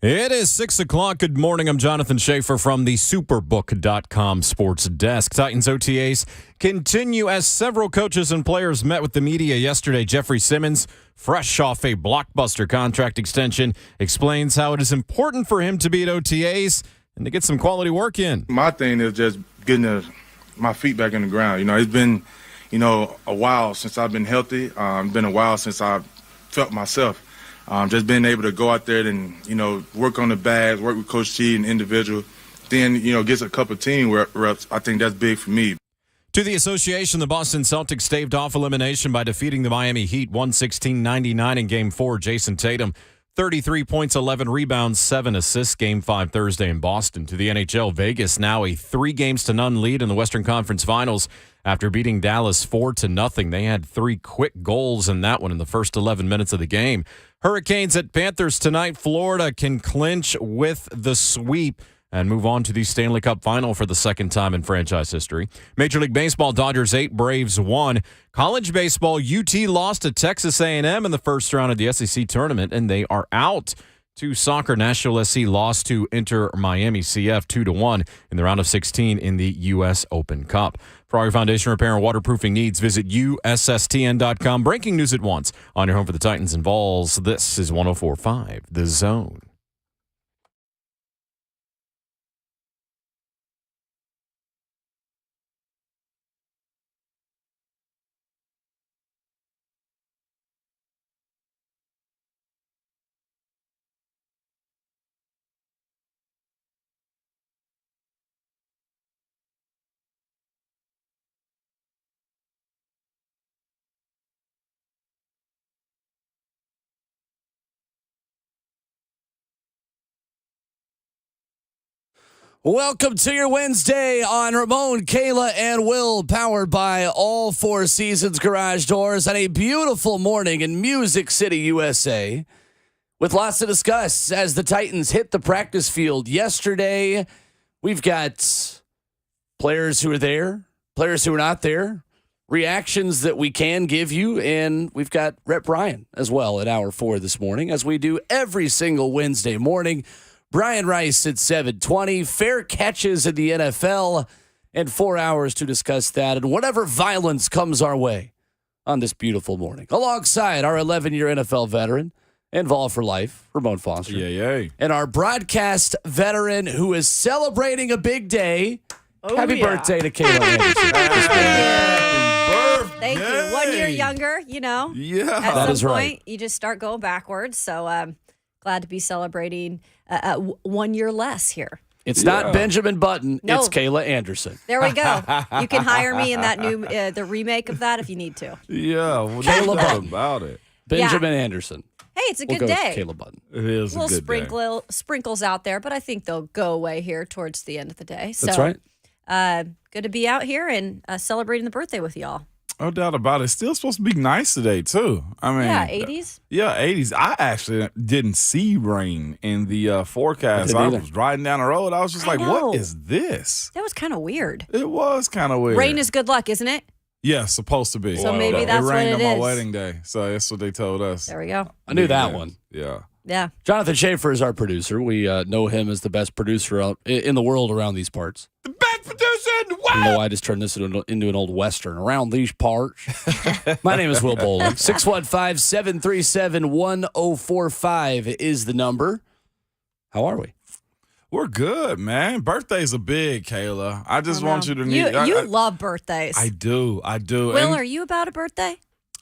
It is 6 o'clock. Good morning. I'm Jonathan Schaefer from the Superbook.com sports desk. Titans OTAs continue as several coaches and players met with the media yesterday. Jeffrey Simmons, fresh off a blockbuster contract extension, explains how it is important for him to be at OTAs and to get some quality work in. My thing is just getting my feet back in the ground. It's been, a while since I've been healthy. It's been a while since I've felt myself. Just being able to go out there and, work on the bags, work with Coach T and individual, then, get a couple of team reps. I think that's big for me. To the association, the Boston Celtics staved off elimination by defeating the Miami Heat 116-99 in Game 4. Jason Tatum, 33 points, 11 rebounds, 7 assists. Game 5 Thursday in Boston. To the NHL, Vegas now a 3-0 lead in the Western Conference Finals after beating Dallas 4-0. They had 3 quick goals in that one in the first 11 minutes of the game. Hurricanes at Panthers tonight. Florida can clinch with the sweep and move on to the Stanley Cup Final for the second time in franchise history. Major League Baseball, Dodgers 8, Braves 1. College baseball, UT lost to Texas A&M in the first round of the SEC tournament, and they are out. To soccer, Nashville SC lost to Inter Miami CF 2-1 in the round of 16 in the U.S. Open Cup. For all your foundation repair and waterproofing needs, visit USSTN.com. Breaking news at once on your home for the Titans and Vols. This is 104.5 The Zone. Welcome to your Wednesday on Ramon, Kayla, and Will, powered by All Four Seasons Garage Doors on a beautiful morning in Music City, USA, with lots to discuss as the Titans hit the practice field yesterday. We've got players who are there, players who are not there, reactions that we can give you, and we've got Rhett Bryan as well at hour 4 this morning, as we do every single Wednesday morning. Brian Rice at 7:20, fair catches in the NFL, and 4 hours to discuss that and whatever violence comes our way on this beautiful morning. Alongside our 11-year NFL veteran and Vol for life, Ramon Foster. Yay. And our broadcast veteran who is celebrating a big day. Happy birthday to Kayla Anderson. Thank you. 1 year younger, Yeah. At That some is point, right. you just start going backwards. So glad to be celebrating 1 year less here. It's not Benjamin Button. No. It's Kayla Anderson. There we go. You can hire me in that new the remake of that if you need to. Yeah. Well, Kayla that's Button. about it. Benjamin Anderson. Hey, it's a We'll good go day. with Kayla Button. It is a Little good day. sprinkles out there, but I think they'll go away here towards the end of the day. So, That's right. Good to be out here and celebrating the birthday with y'all. No doubt about it. It's still supposed to be nice today, too. I mean, Yeah, 80s. Yeah, 80s. I actually didn't see rain in the forecast. I I didn't either. was riding down the road. I was just I like, know. what is this? That was kind of weird. It was kind of weird. Rain is good luck, isn't it? Yeah, supposed to be. So maybe that's it what rained it on my is. wedding day. So that's what they told us. There we go. I knew that Yeah. one. Yeah. Yeah. Jonathan Schaefer is our producer. We know him as the best producer out in the world around these parts. The best producer in the I don't know world. why I just turned this into an old Western. Around these parts. My name is Will Bowling. 615-737-1045 is the number. How are we? We're good, man. Birthdays are big, Kayla. I just want you to You know. love birthdays. I do. Will, And- are you about a birthday?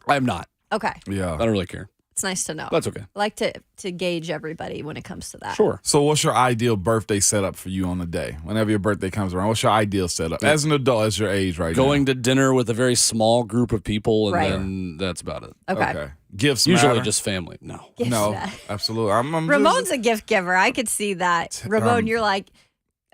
I'm not. Okay. I Yeah. don't really care. It's nice to know. That's okay. I like to gauge everybody when it comes to that. Sure. So what's your ideal birthday setup for you on the day? Whenever your birthday comes around, what's your ideal setup? As an adult, as your age right Going to dinner with a very small group of people, and Right. then that's about it. now? Okay. Gifts Usually matter? just family. No. Yes, No, that. absolutely. I'm Ramon's just, a gift giver. I could see that. Ramon, you're like,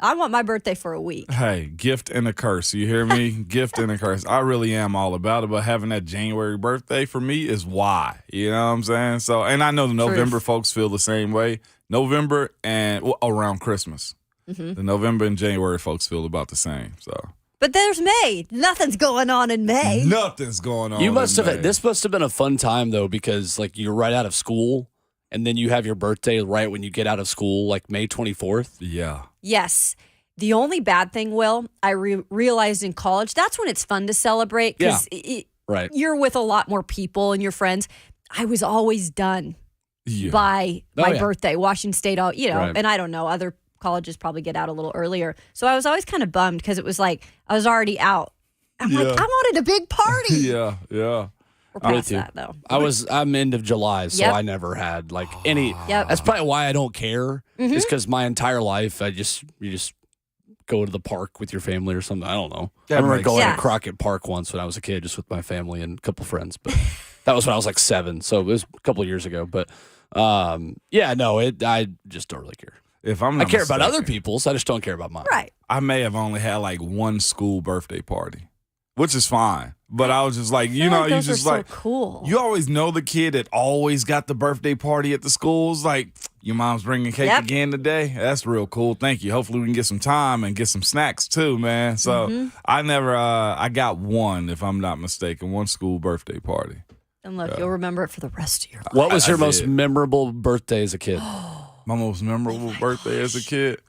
I want my birthday for a week. hey, gift and a curse. You hear me? Gift and a curse. I really am all about it, but having that January birthday for me is why. You know what I'm saying? So, and I know the November folks feel the same way. November and around Christmas. Mm-hmm. The November and January folks feel about the same. So But there's May. Nothing's going on in May. nothing's going on. You must in have. May. This must have been a fun time though, because like you're right out of school, and then you have your birthday right when you get out of school, like May 24th. Yeah. Yes. The only bad thing, Will, I realized in college, that's when it's fun to celebrate because Right. you're with a lot more people and your friends. I was always done Yeah. by my yeah. birthday. Washington State, Right. and I don't know, other colleges probably get out a little earlier. So I was always kind of bummed because it was like I was already out. I'm like, I wanted a big party. Yeah. Yeah. We're past too. that though. I'm end of July, so Yep. I never had like any. Yep. That's probably why I don't care. Is because my entire life you just go to the park with your family or something. I don't know. That I remember makes going sense. to Crockett Park once when I was a kid, just with my family and a couple friends. But that was when I was like 7, so it was a couple of years ago. But I just don't really care. If I'm I not care about mistaken, other people's. I just don't care about mine. Right. I may have only had like one school birthday party, which is fine. But I was just like, I feel like you those just are like, so cool. you always know the kid that always got the birthday party at the schools. Like, your mom's bringing cake Yep. again today. That's real cool. Thank you. Hopefully we can get some time and get some snacks too, man. So I never, I got one, if I'm not mistaken, one school birthday party. And look, you'll remember it for the rest of your life. What was your I most did. memorable birthday as a kid? My most memorable birthday as a kid.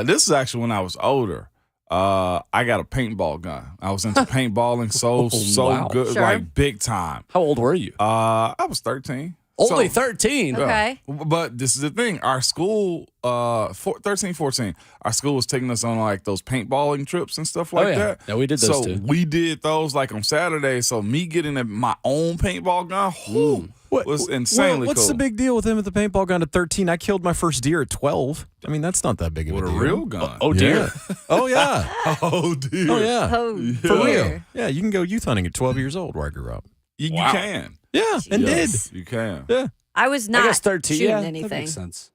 This is actually when I was older. I got a paintball gun. I was into paintballing so wow. good, Sure. like big time. How old were you? I was 13. Only So- 13. Okay. But this is the thing. Our school, 13, 14, our school was taking us on like those paintballing trips and stuff like yeah. that. Yeah, we did those so too. we did those like on Saturdays. So me getting my own paintball gun was insanely What's cool. the big deal with him at the paintball gun at 13? I killed my first deer at 12. I mean, that's not that big of With a a deal. real gun. Oh, dear. Yeah. Oh, yeah. Oh, dear. Oh, yeah. Oh, For dear. real. Yeah, you can go youth hunting at 12 years old where I grew up. You can. Yeah, and did. Jeez. You can. Yeah. I was I not guess 13. shooting Yeah, that anything. makes sense.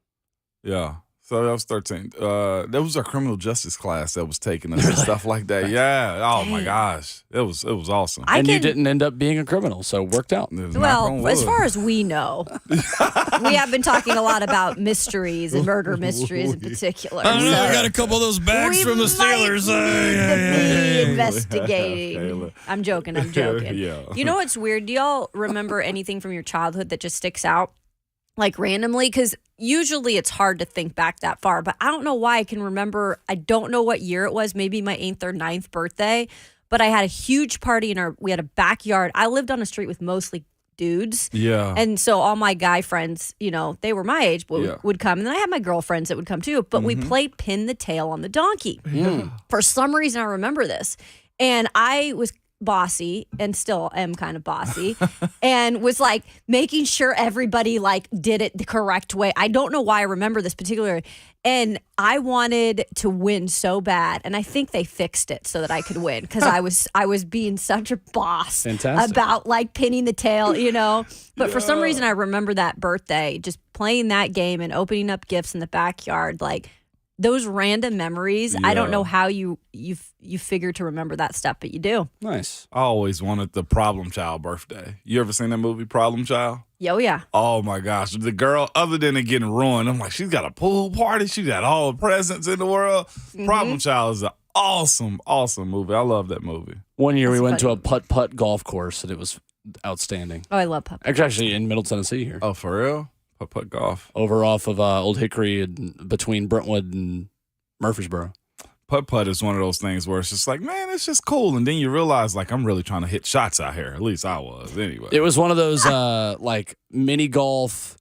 Yeah. So that was 13. That was our criminal justice class that was taking us and stuff like that. Yeah. Oh my gosh. It was awesome. And you didn't end up being a criminal, so it worked out. It was knock on Well, as wood. far as we know, we have been talking a lot about mysteries and murder mysteries in particular. I don't know. I so got a couple of those bags we from the might Steelers. need to be investigating. Kayla. I'm joking. I'm joking. Yeah. You know what's weird? Do y'all remember anything from your childhood that just sticks out? Like randomly? Because usually it's hard to think back that far, but I don't know why I can remember. I don't know what year it was, maybe my 8th or 9th birthday, but I had a huge party we had a backyard. I lived on a street with mostly dudes. Yeah. And so all my guy friends, they were my age, but Yeah. would come. And then I had my girlfriends that would come too. But we played pin the tail on the donkey. For some reason, I remember this. And I was bossy and still am kind of bossy and was like making sure everybody like did it the correct way. I don't know why I remember this particularly. And I wanted to win so bad. And I think they fixed it so that I could win because I was being such a boss Fantastic. about like pinning the tail, But for some reason I remember that birthday, just playing that game and opening up gifts in the backyard, like those random memories. I don't know how you figure to remember that stuff, but you do. Nice. I always wanted the Problem Child birthday. You ever seen that movie, Problem Child? Oh, yeah. Oh my gosh. The girl, other than it getting ruined, I'm like, she's got a pool party. She got all the presents in the world. Problem Child is an awesome, awesome movie. I love that movie. One year we That's went to funny. a putt-putt golf course, and it was outstanding. Oh, I love pup. Actually, in Middle Tennessee here. Oh, for real? Putt golf. Over off of Old Hickory and between Brentwood and Murfreesboro. Putt is one of those things where it's just like, man, it's just cool. And then you realize, like, I'm really trying to hit shots out here. At least I was, anyway. It was one of those like mini golf,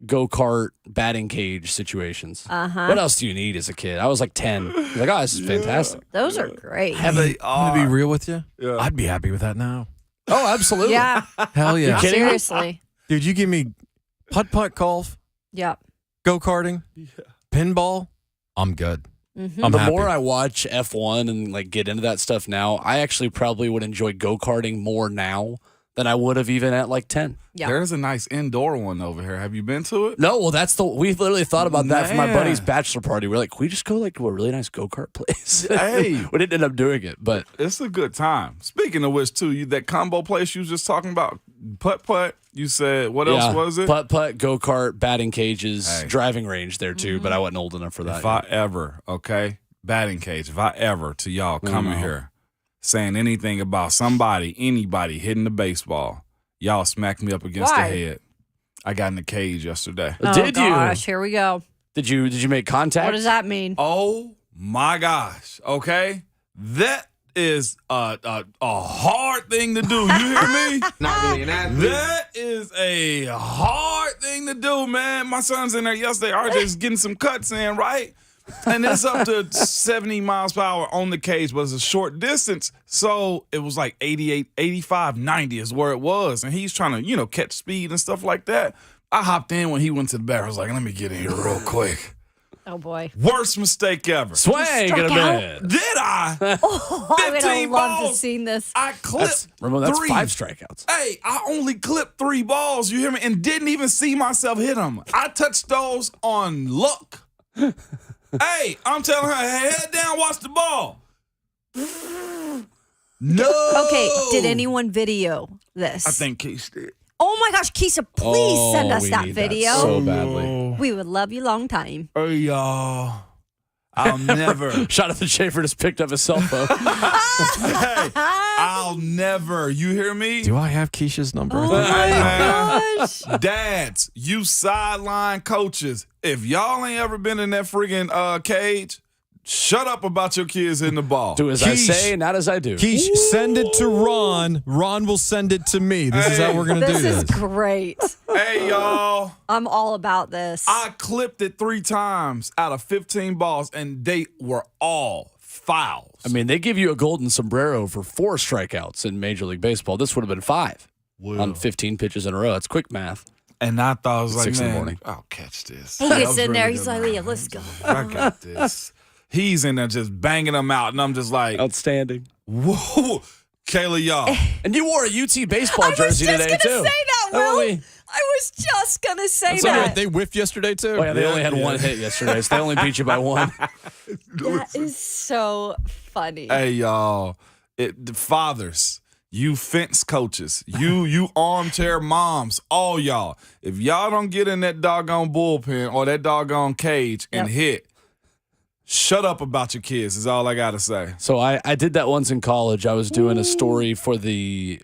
go-kart, batting cage situations. Uh-huh. What else do you need as a kid? I was like 10. I was like, oh, this is fantastic. Those are great. I'm going to be real with you. Yeah. I'd be happy with that now. Oh, absolutely. Yeah. Hell yeah. kidding me? Seriously. Dude, you give me putt-putt golf, Yep. go-karting, pinball, I'm good. Mhm. I'm The happy. more I watch F1 and like get into that stuff now, I actually probably would enjoy go-karting more now than I would have even at like 10. Yeah. There's a nice indoor one over here. Have you been to it? No, well, we literally thought about that for my Man. buddy's bachelor party. We're like, can we just go like to a really nice go-kart place? Hey. We didn't end up doing it, but It's a good time. Speaking of which, too, that combo place you was just talking about, putt-putt, you said, what else was it? Putt-putt, go-kart, batting cages, Hey. driving range there too, but I wasn't old enough for that. If I ever, okay, batting cage, if I ever to y'all coming here saying anything about anybody hitting the baseball, y'all smack me up against Why? the head. I got in the cage yesterday. Oh, Did gosh, you? here we go. Did you make contact? What does that mean? Oh my gosh. Okay. That is a hard thing to do. You hear me? Not really an athlete. That is a hard thing to do, man. My son's in there yesterday. RJ's getting some cuts in, right? And it's up to 70 miles per hour on the cage, but it's a short distance. So it was like 88, 85, 90 is where it was. And he's trying to, catch speed and stuff like that. I hopped in when he went to the back. I was like, let me get in here real quick. Oh, boy. Worst mistake ever. Swing and a out? miss. Did I? I would 15 have loved to balls. seen this. I clipped Ramon, that's 3. 5 strikeouts. Hey, I only clipped 3 balls, you hear me? And didn't even see myself hit them. I touched those on luck. Hey, I'm telling her, hey, head down, watch the ball. No. Okay, did anyone video this? I think Keith did. Oh my gosh, Keisha, please send us we that need video. so badly. We would love you long time. Hey, y'all. I'll never. Jonathan Schaefer just picked up his cell phone. Hey, I'll never. You hear me? Do I have Keisha's number? Oh Hey, man. gosh. Dads, you sideline coaches, if y'all ain't ever been in that friggin' cage, shut up about your kids hitting the ball. Do as I Quiche. say, not as I do. Keish, send it to Ron. Ron will send it to me. This is how we're going to do This is this. great. Hey, y'all. I'm all about this. I clipped it 3 times out of 15 balls, and they were all fouls. I mean, they give you a golden sombrero for 4 strikeouts in Major League Baseball. This would have been 5 on 15 pitches in a row. That's quick math. and I thought I was like, 6 in the man, morning. I'll catch this. He That gets was in there. really He's good, like, man. yeah, let's go. I got this. He's in there just banging them out, and I'm just like, Outstanding. whoa, Kayla, y'all. And you wore a UT baseball jersey I was today, just too. going to say that, Oh, Will. we- I was just going to say That's all that. right. They whiffed yesterday, too. Oh, yeah, they only had 1 hit yesterday, so they only beat you by 1. That is so funny. Hey, y'all. The fathers, you fence coaches, you armchair moms, all y'all. If y'all don't get in that doggone bullpen or that doggone cage and Yep. hit, shut up about your kids is all I got to say. So I did that once in college. I was doing a story for the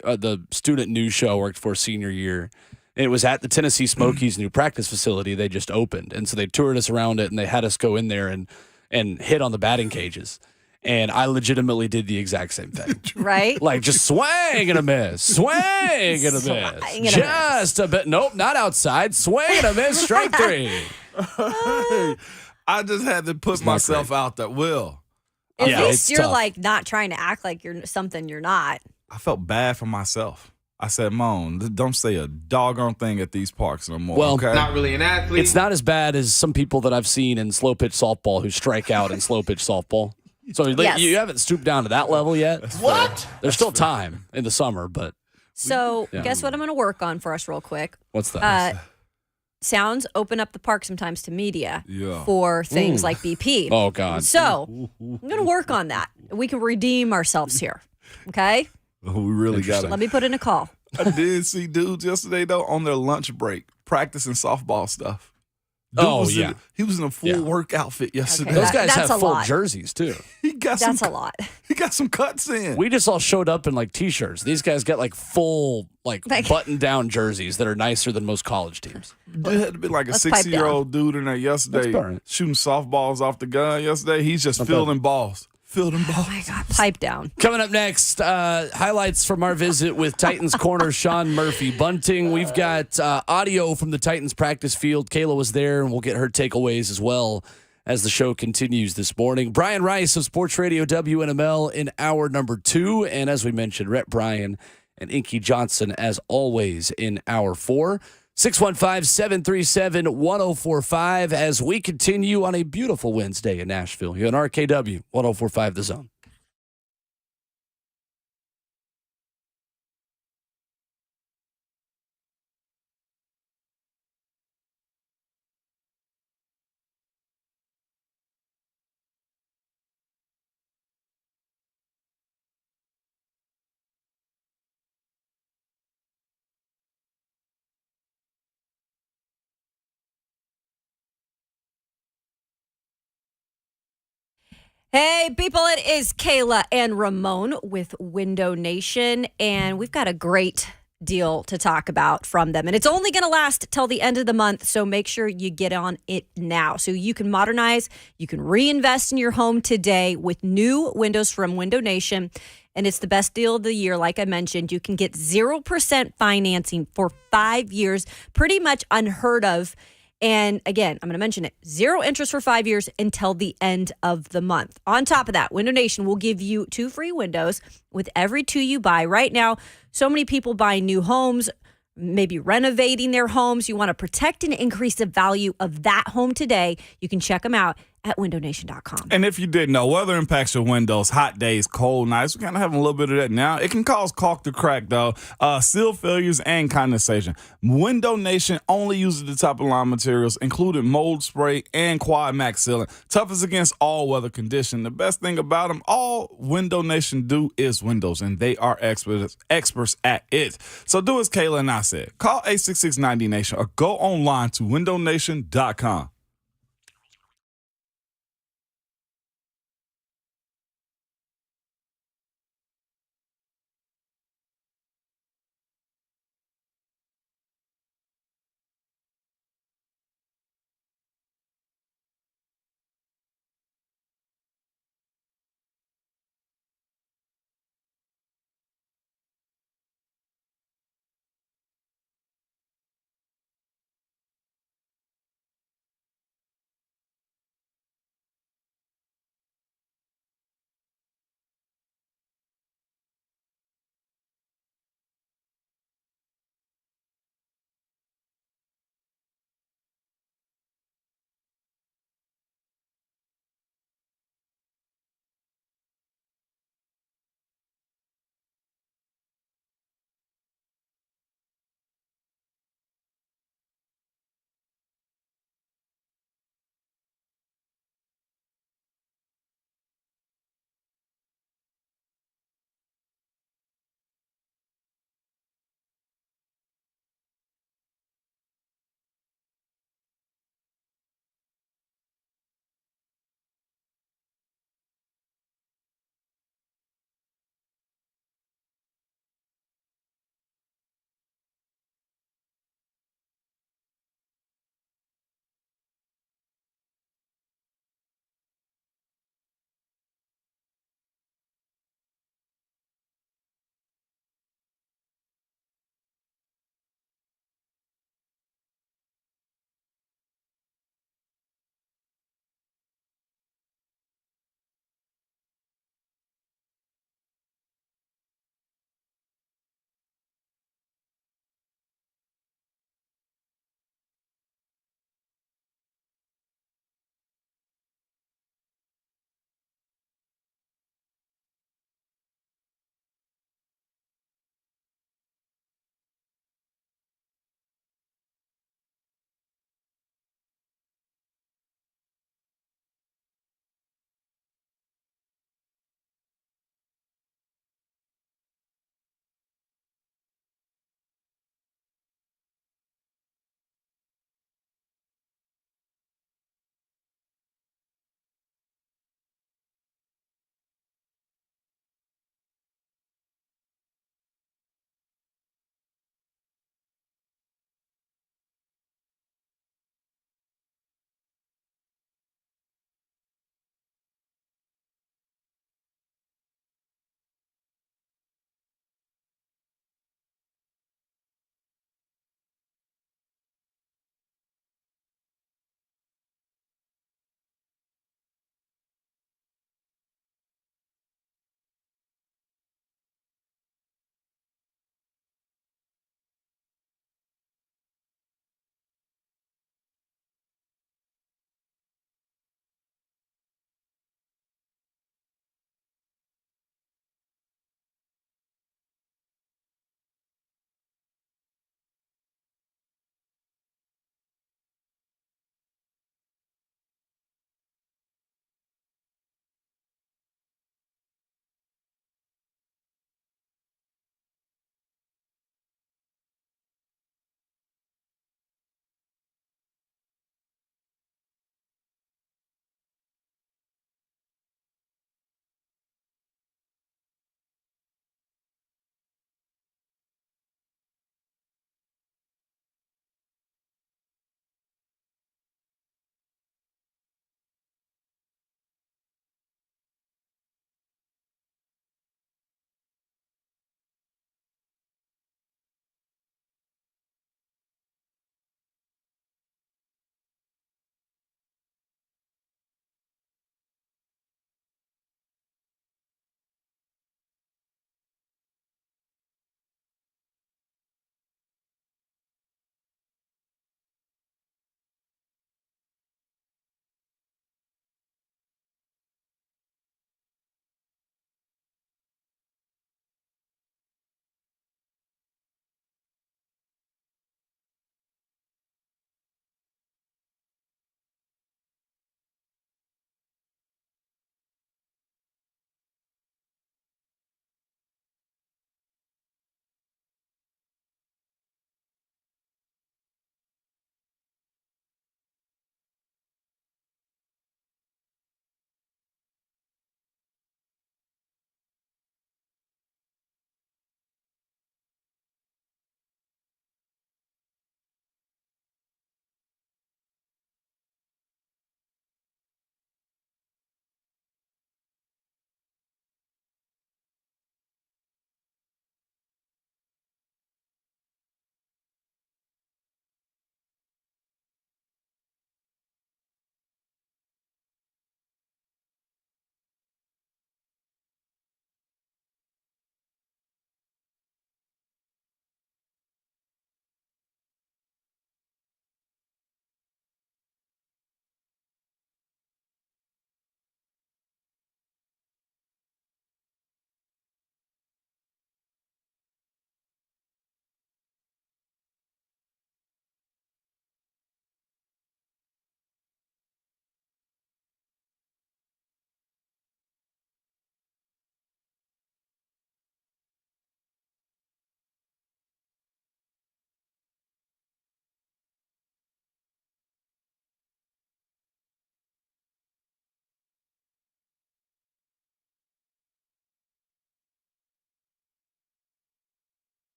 student news show I worked for senior year. And it was at the Tennessee Smokies new practice facility they just opened. And so they toured us around it and they had us go in there and hit on the batting cages. And I legitimately did the exact same thing. Right? Like just swing and a miss, swing and a miss. Swing and a miss. Just a bit. Nope, not outside. Swing and a miss, strike 3. I just had to put myself out there. Will, At Yeah, least it's you're tough. like not trying to act like you're something you're not. I felt bad for myself. I said, Moan, don't say a doggone thing at these parks no more. Well, okay? Not really an athlete. It's not as bad as some people that I've seen in slow pitch softball who strike out in slow pitch softball. So Yes. you haven't stooped down to that level yet. What? There's still time in the summer, but So Yeah. guess what I'm going to work on for us real quick? what's that? Sounds open up the park sometimes to media Yeah. for things like BP. Oh, God. So I'm going to work on that. We can redeem ourselves here. Okay? We really got Let it. me put in a call. I did see dudes yesterday, though, on their lunch break practicing softball stuff. Dude Oh, was yeah. he was in a full Yeah. work outfit yesterday. Okay. Those guys That's have a full lot. jerseys, too. He got That's some. a lot. He got some cuts in. We just all showed up in like T-shirts. These guys got like full, like button-down jerseys that are nicer than most college teams. There had to be like a Let's pipe 60-year-old dude in there yesterday That's all right. shooting softballs off the gun yesterday. He's just fielding balls. Fielding balls. Oh my God, pipe down. Coming up next, highlights from our visit with Titans corner Sean Murphy-Bunting. We've got audio from the Titans practice field. Kayla was there, and we'll get her takeaways as well as the show continues this morning. Brian Rice of Sports Radio WNML in hour number 2. And as we mentioned, Rhett Bryan and Inky Johnson, as always, in hour 4. 615-737-1045 as we continue on a beautiful Wednesday in Nashville here on RKW 1045 The Zone. Hey, people, it is Kayla and Ramon with Window Nation, and we've got a great deal to talk about from them. And it's only going to last till the end of the month, so make sure you get on it now. So you can modernize, you can reinvest in your home today with new windows from Window Nation. And it's the best deal of the year. Like I mentioned, you can get 0% financing for 5 years, pretty much unheard of. And again, I'm going to mention it, 0 interest for 5 years until the end of the month. On top of that, Window Nation will give you 2 free windows with every 2 you buy. Right now, so many people buying new homes, maybe renovating their homes. You want to protect and increase the value of that home today. You can check them out at windownation.com. And if you didn't know, weather impacts your windows, hot days, cold nights. We're kind of having a little bit of that now. It can cause caulk to crack, though, seal failures, and condensation. Window Nation only uses the top-of-line materials, including mold spray and Quad Max sealant. Toughest against all weather conditions. The best thing about them, all Window Nation do is windows, and they are experts at it. So do as Kayla and I said. Call 866-90-NATION or go online to windownation.com.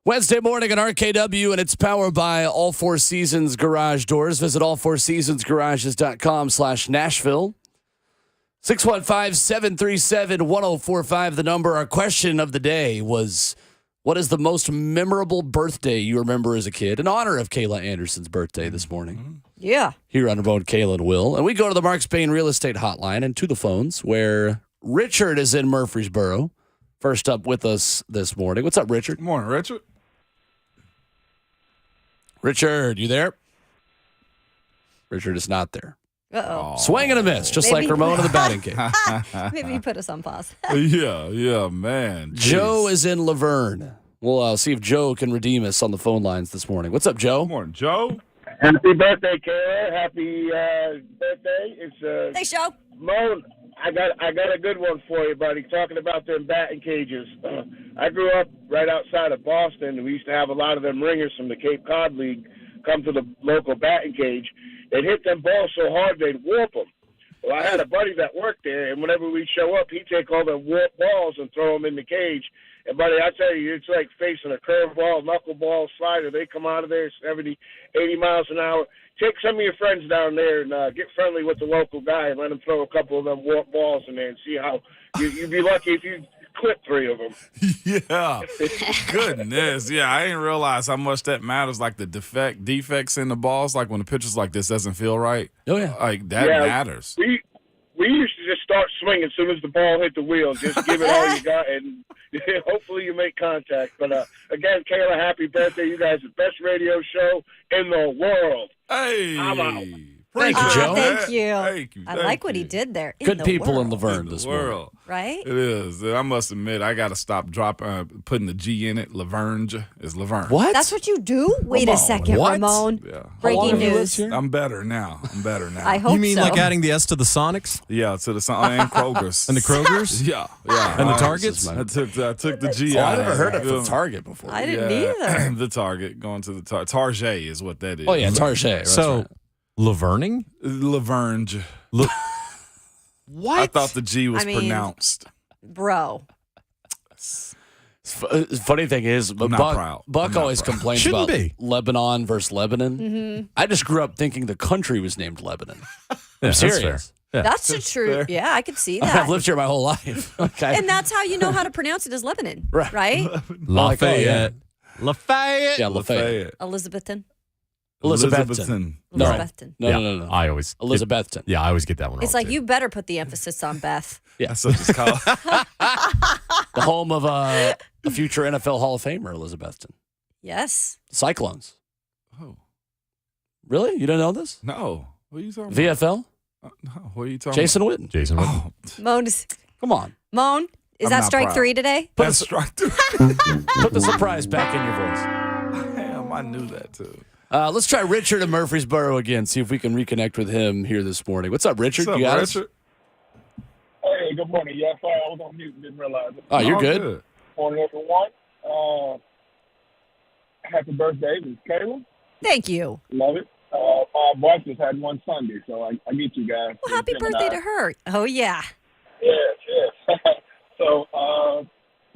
Wednesday morning at RKW, and it's powered by All Four Seasons Garage Doors. Visit allfourseasonsgarages.com/Nashville. 615-737-1045, the number. Our question of the day was, what is the most memorable birthday you remember as a kid? In honor of Kayla Anderson's birthday this morning. Yeah. Here on Ramon, Kayla, and Will. And we go to the Mark Spain Real Estate Hotline and to the phones where Richard is in Murfreesboro. First up with us this morning. What's up, Richard? Good morning, Richard. Richard, you there? Richard is not there. Uh-oh. Swing and a miss, just Maybe- like Ramon in the batting cage. Maybe you put us on pause. Yeah, man. Joe Jeez. is in Laverne. We'll see if Joe can redeem us on the phone lines this morning. What's up, Joe? Good morning, Joe. Happy birthday, Kara. Happy birthday. It's Thanks, Joe. Mo, I got a good one for you, buddy. Talking about them batting cages. I grew up right outside of Boston. We used to have a lot of them ringers from the Cape Cod League come to the local batting cage. They'd hit them balls so hard they'd warp them. Well, I had a buddy that worked there, and whenever we'd show up, he'd take all the warped balls and throw them in the cage. And, buddy, I tell you, it's like facing a curveball, knuckleball, slider. They come out of there 70, 80 miles an hour. Take some of your friends down there and get friendly with the local guy and let him throw a couple of them warped balls in there and see how you'd be lucky if you clip 3 of them. Yeah. Goodness. Yeah, I didn't realize how much that matters, like the defects in the balls, like when the pitcher's like this doesn't feel right. Oh, yeah. Like that Yeah. matters. We used to just start swinging as soon as the ball hit the wheel. Just give it all you got, and hopefully you make contact. But, again, Kayla, happy birthday. You guys are the best radio show in the world. Hey. I'm out. Thank you, Joe. Thank you. Thank you. I Thank like what he you. did there. In Good the people in world, Laverne In this the morning. world. right? It is. I must admit, I got to stop putting the G in it. Laverne is Laverne. What? That's what you do? Wait a second, What? Ramon. Yeah. How long Breaking have you lived news. here? I'm better now. I hope You mean so. like adding the S to the Sonics Yeah, to the and Kroger's. and the Krogers? Yeah. And the I- Targets? I took the G Oh, out. I never heard of it from Target before. I didn't either. The Target, going to the Target is what that is. Oh, yeah, Target. So, Laverning? Laverne. What? I thought the G was I mean- pronounced. Bro. Funny thing is, not Buck, proud. Buck I'm not always proud. complains Shouldn't about be. Lebanon versus Lebanon. I just grew up thinking the country was named Lebanon. Yeah, I'm that's serious. fair. Yeah. That's the truth. Yeah, I could see I've that. lived here my whole life. Okay. And that's how you know how to pronounce it as Lebanon. Right. Right? Lafayette. Lafayette. Yeah, Lafayette. Elizabethan. Elizabethan. No. Elizabethan. No, Yeah, no, no, no. I always. Elizabethan. Yeah, I always get that one wrong. It's like too. you better put the emphasis on Beth. That's what it's called. The home of a future NFL Hall of Famer, Elizabethton. Yes. Cyclones. Oh, Really? You don't know this? no. What are you talking VFL? about? No, what are you talking Jason Witten. Jason. about? Moan, Come on. is I'm that not strike proud. 3 today? That's strike 2. Put the surprise back in your voice. Damn, I knew that too. Let's try Richard in Murfreesboro again, see if we can reconnect with him here this morning. What's up, Richard? What's You up, got us? Richard? Hey, good morning. Yeah, sorry, I was on mute and didn't realize it. Oh, you're All good. Morning, everyone. Happy birthday, Miss Kayla. Thank you. Love it. My wife just had one Sunday, so I get you guys. Well, happy birthday to her. Oh, yeah. Yes. So,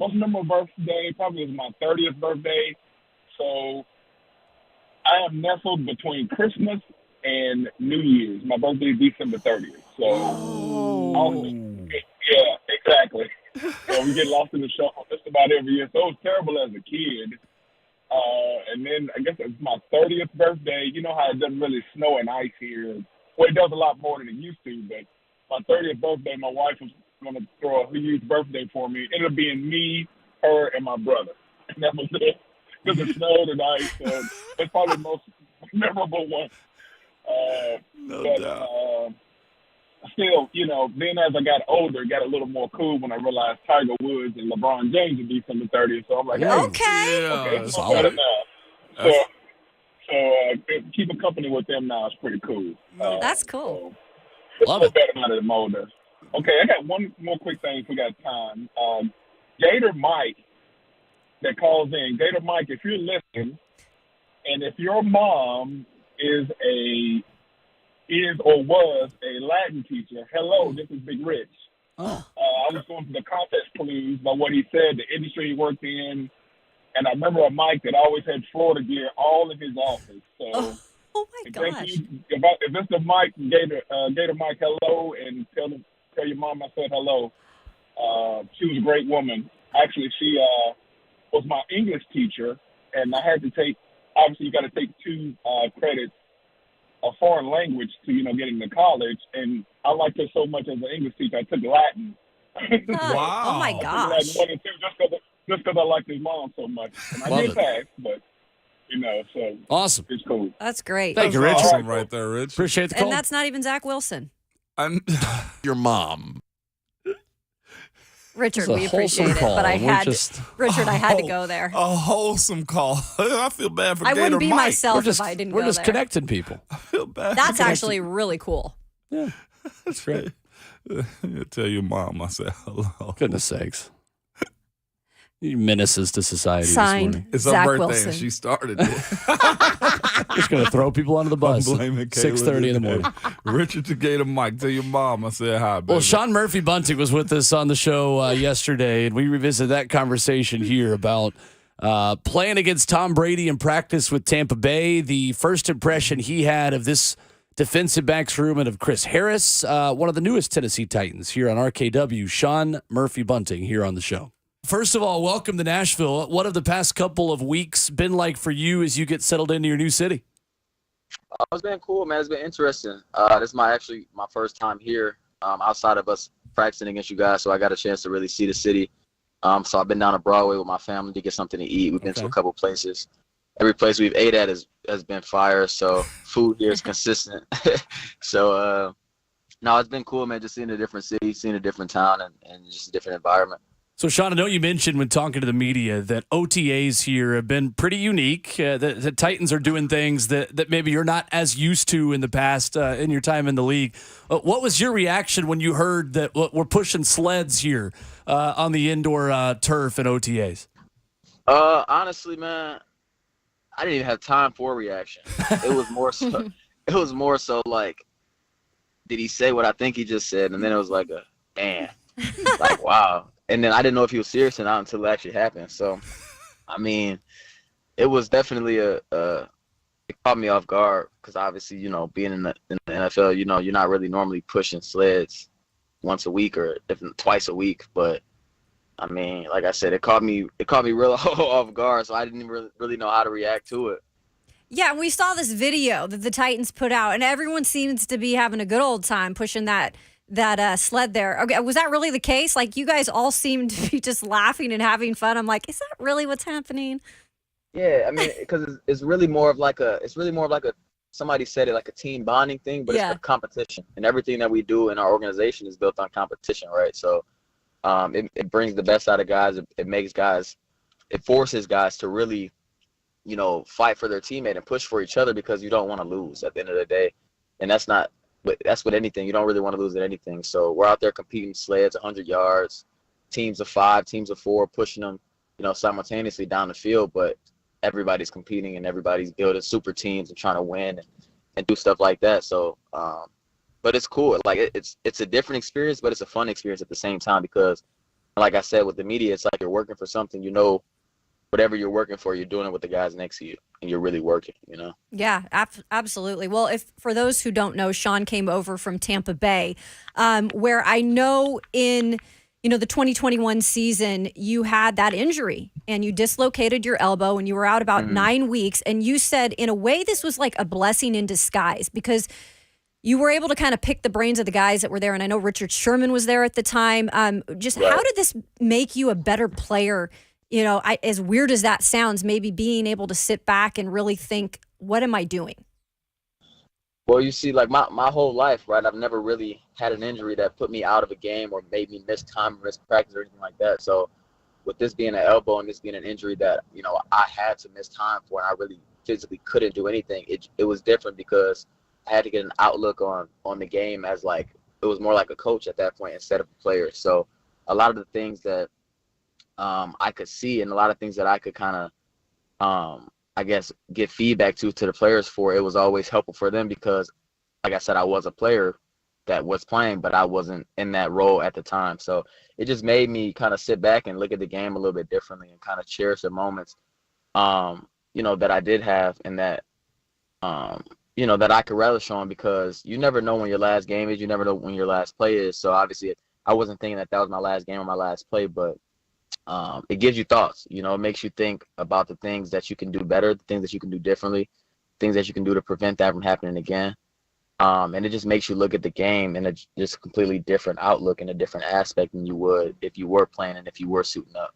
most memorable birthday probably was my 30th birthday. So, I am nestled between Christmas and New Year's. My birthday is December 30th. So, yeah, exactly. So we get lost in the shuffle just about every year. So it was terrible as a kid. And then I guess it's my 30th birthday. You know how it doesn't really snow and ice here. Well, it does a lot more than it used to. But my 30th birthday, my wife was going to throw a huge birthday for me. It ended up being me, her, and my brother. And that was it. Because it snowed and ice. So it's probably the most memorable one. No but, doubt. Still, you know, then as I got older, it got a little more cool when I realized Tiger Woods and LeBron James would be December 30th. So I'm like, hey, Okay. Yeah, okay, that's I'm solid. better now. So keeping company with them now is pretty cool. That's cool. Love It's it. better now that I'm older. Okay, I got one more quick thing if we got time. Gator Mike that calls in. Gator Mike, if you're listening, and if your mom is or was a Latin teacher, hello, this is Big Rich. Oh. I was going through the context clues by what he said, the industry he worked in, And I remember a Mike that always had Florida gear all in his office. So Oh my gosh. if Mr. Mike, Gator Mike, hello, and tell your mom I said hello. She was a great woman. Actually, she was my English teacher, and I had to take, obviously you got to take 2 credits of foreign language to, get into college. And I liked her so much as an English teacher, I took Latin. Wow. Oh my gosh. Latin 1 and 2 just because I liked his mom so much. And I did pass, but, so Awesome. it's cool. That's great. Thank you, Rich. Awesome right there, Rich. Appreciate the call. And that's not even Zach Wilson. Your mom. Richard, It's a we appreciate it, wholesome but I call. had Richard, I had to go there. A wholesome call. I feel bad for I Gator wouldn't be Mike. myself if I didn't We're go just there. connecting people. I feel bad. That's actually really cool. Yeah, that's great. Tell your mom I said hello. Goodness sakes. You menaces to society Signed, this morning. It's Zach her birthday Wilson. and she started it. Just going to throw people under the bus. I'm blaming at Kayla 6:30 in the today. morning. Richard to Gator Mike. Tell your mom I said hi, baby. Well, Sean Murphy-Bunting was with us on the show yesterday, and we revisited that conversation here about playing against Tom Brady in practice with Tampa Bay, the first impression he had of this defensive backs room and of Chris Harris, one of the newest Tennessee Titans here on RKW, Sean Murphy-Bunting here on the show. First of all, welcome to Nashville. What have the past couple of weeks been like for you as you get settled into your new city? It's been cool, man. It's been interesting. This is my first time here outside of us practicing against you guys, so I got a chance to really see the city. So I've been down to Broadway with my family to get something to eat. We've been to a couple places. Every place we've ate at has been fire, so food here is consistent. So, no, it's been cool, man, just seeing a different city, seeing a different town, and just a different environment. So, Sean, I know you mentioned when talking to the media that OTAs here have been pretty unique. The Titans are doing things that maybe you're not as used to in the past in your time in the league. What was your reaction when you heard that we're pushing sleds here on the indoor turf and OTAs? Honestly, man, I didn't even have time for a reaction. It was more so. It was more so like, did he say what I think he just said? And then it was like a damn, like wow. And then I didn't know if he was serious or not until it actually happened. So, I mean, it was definitely it caught me off guard because obviously, being in the NFL, you're not really normally pushing sleds once a week or twice a week. But I mean, like I said, it caught me real off guard. So I didn't really know how to react to it. Yeah, and we saw this video that the Titans put out, and everyone seems to be having a good old time pushing that sled there. Okay, was that really the case? Like, you guys all seemed to be just laughing and having fun. I'm like, is that really what's happening? Yeah, I mean, because it's really more of like a somebody said it like a team bonding thing, but it's a competition, and everything that we do in our organization is built on competition, right? So, it brings the best out of guys. It forces guys to really, fight for their teammate and push for each other because you don't want to lose at the end of the day, and that's with anything. You don't really want to lose at anything. So we're out there competing sleds, 100 yards, teams of 5, teams of 4, pushing them, simultaneously down the field. But everybody's competing and everybody's building super teams and trying to win and do stuff like that. So, but it's cool. Like it's a different experience, but it's a fun experience at the same time because, like I said, with the media, it's like you're working for something. Whatever you're working for, you're doing it with the guys next to you, and you're really working, Yeah, absolutely. Well, if for those who don't know, Sean came over from Tampa Bay, where I know in the 2021 season you had that injury and you dislocated your elbow and you were out about 9 weeks. And you said, in a way, this was like a blessing in disguise because you were able to kind of pick the brains of the guys that were there. And I know Richard Sherman was there at the time. How did this make you a better player? As weird as that sounds, maybe being able to sit back and really think, what am I doing? Well, you see, like my whole life, right, I've never really had an injury that put me out of a game or made me miss time, miss practice or anything like that. So with this being an elbow and this being an injury that, I had to miss time for and I really physically couldn't do anything, it was different because I had to get an outlook on the game as like, it was more like a coach at that point instead of a player. So a lot of the things that I could see and a lot of things that I could kind of, I guess, give feedback to the players for, it was always helpful for them because, like I said, I was a player that was playing, but I wasn't in that role at the time. So it just made me kind of sit back and look at the game a little bit differently and kind of cherish the moments that I did have, and that that I could relish on, because you never know when your last game is. You never know when your last play is. So obviously, I wasn't thinking that was my last game or my last play, but it gives you thoughts. It makes you think about the things that you can do better, the things that you can do differently, things that you can do to prevent that from happening again. And it just makes you look at the game in a just completely different outlook and a different aspect than you would if you were playing and if you were suiting up.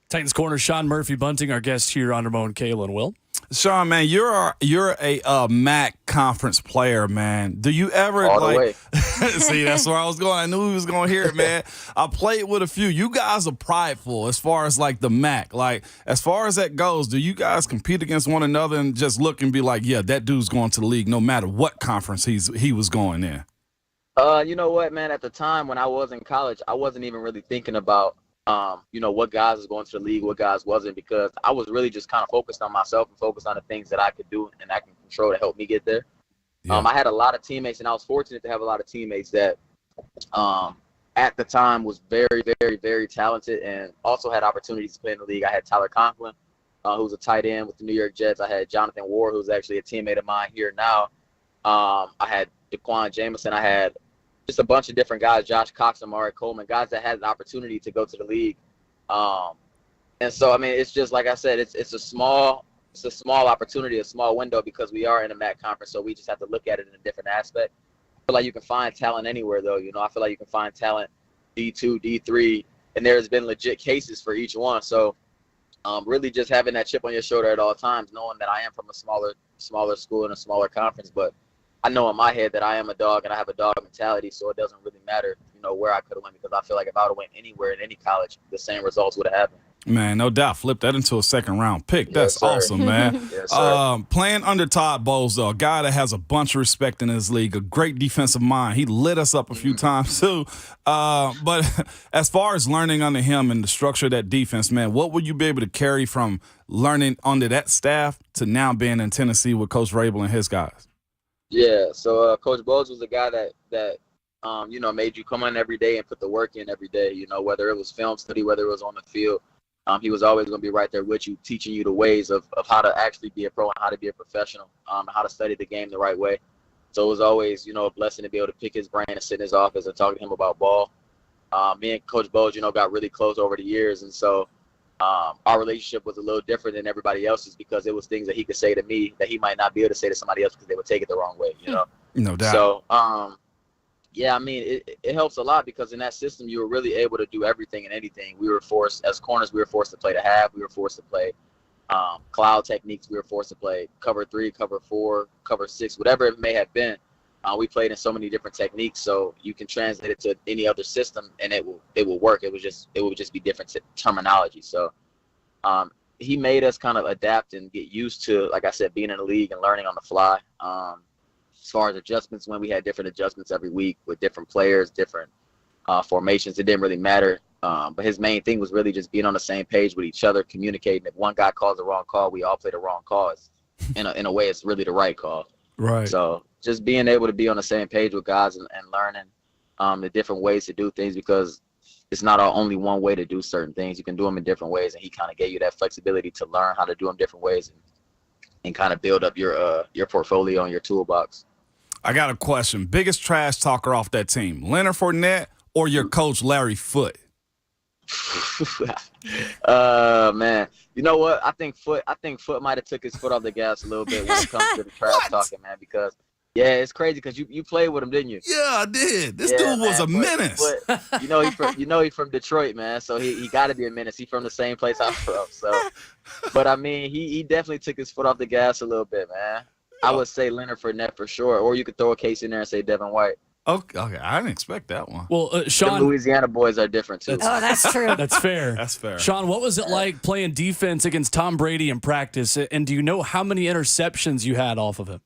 Titans corner Sean Murphy-Bunting, our guest here on Ramon, Kayla, and Will. Sean, man, you're a MAC conference player, man. Do you ever All the way. See, that's where I was going. I knew he was going to hear it, man. I played with a few. You guys are prideful as far as like the MAC. Like, as far as that goes, do you guys compete against one another and just look and be like, yeah, that dude's going to the league no matter what conference he was going in? You know what, man? At the time when I was in college, I wasn't even really thinking about what guys was going to the league, what guys wasn't, because I was really just kind of focused on myself and focused on the things that I could do and I can control to help me get there. Yeah. I had a lot of teammates, and I was fortunate to have a lot of teammates that at the time was very, very, very talented and also had opportunities to play in the league. I had Tyler Conklin, who's a tight end with the New York Jets. I had Jonathan Ward, who's actually a teammate of mine here now. I had Daquan Jameson. I had just a bunch of different guys, Josh Cox, Amari Coleman, guys that had an opportunity to go to the league. And so, I mean, it's just, like I said, it's a small opportunity, a small window, because we are in a MAC conference, so we just have to look at it in a different aspect. I feel like you can find talent anywhere, though. I feel like you can find talent D2, D3, and there's been legit cases for each one. So really just having that chip on your shoulder at all times, knowing that I am from a smaller school and a smaller conference, but I know in my head that I am a dog and I have a dog mentality, so it doesn't really matter, where I could have went, because I feel like if I would have went anywhere in any college, the same results would have happened. Man, no doubt. Flip that into a second-round pick. That's awesome, man. Yes, sir. Playing under Todd Bowles, though, a guy that has a bunch of respect in his league, a great defensive mind. He lit us up a few times, too. But as far as learning under him and the structure of that defense, man, what would you be able to carry from learning under that staff to now being in Tennessee with Coach Rabel and his guys? Yeah, so Coach Bowles was a guy that made you come in every day and put the work in every day, whether it was film study, whether it was on the field. He was always going to be right there with you, teaching you the ways of how to actually be a pro and how to be a professional, how to study the game the right way. So it was always, a blessing to be able to pick his brain and sit in his office and talk to him about ball. Me and Coach Bowles, got really close over the years. And so our relationship was a little different than everybody else's, because it was things that he could say to me that he might not be able to say to somebody else because they would take it the wrong way, No doubt. So, yeah, I mean, it helps a lot, because in that system, you were really able to do everything and anything. We were forced, as corners, we were forced to play the half. We were forced to play cloud techniques. We were forced to play cover 3, cover 4, cover 6, whatever it may have been. We played in so many different techniques, so you can translate it to any other system, and it will work. It would just be different terminology. So he made us kind of adapt and get used to, like I said, being in the league and learning on the fly. As far as adjustments, when we had different adjustments every week with different players, different formations, it didn't really matter. But his main thing was really just being on the same page with each other, communicating. If one guy calls the wrong call, we all play the wrong call. In a way, it's really the right call. Right. So just being able to be on the same page with guys and learning the different ways to do things, because it's not only one way to do certain things. You can do them in different ways, and he kind of gave you that flexibility to learn how to do them different ways and kind of build up your portfolio and your toolbox. I got a question. Biggest trash talker off that team, Leonard Fournette or your coach Larry Foote? Man, you know what? I think Foot might have took his foot off the gas a little bit when it comes to the trash talking, man. Because it's crazy, because you played with him, didn't you? Yeah, I did. This dude was a menace. But he's from Detroit, man. So he got to be a menace. He's from the same place I'm from. So, but I mean, he definitely took his foot off the gas a little bit, man. I would say Leonard Fournette for sure, or you could throw a case in there and say Devin White. Okay, I didn't expect that one. Well, Sean, the Louisiana boys are different too. That's true. That's fair. That's fair. Sean, what was it like playing defense against Tom Brady in practice? And do you know how many interceptions you had off of him?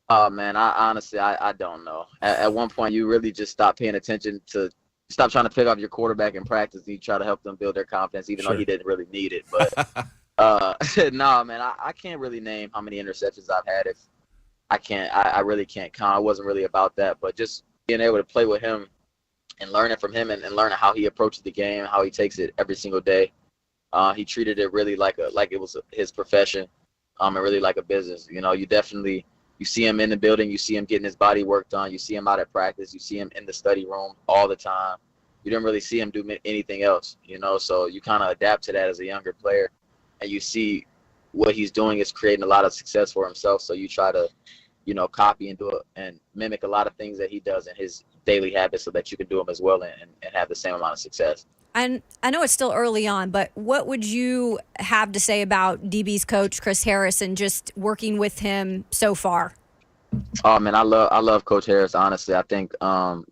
Oh man, I honestly don't know. At one point, you really just stop paying attention to. Stop trying to pick off your quarterback in practice, and you try to help them build their confidence, even though he didn't really need it. But no, man, I can't really name how many interceptions I've had. If I really can't count. I wasn't really about that, but just being able to play with him and learning from him and learning how he approaches the game, how he takes it every single day. He treated it really like it was his profession, and really like a business. You know, you see him in the building, you see him getting his body work done, you see him out at practice, you see him in the study room all the time. You didn't really see him do anything else, you know. So you kind of adapt to that as a younger player, and you see what he's doing is creating a lot of success for himself. So you try to, you know, copy and do it and mimic a lot of things that he does in his daily habits so that you can do them as well and have the same amount of success. And I know it's still early on, but what would you have to say about DB's coach, Chris Harris, and just working with him so far? Oh man, I love Coach Harris. Honestly, I think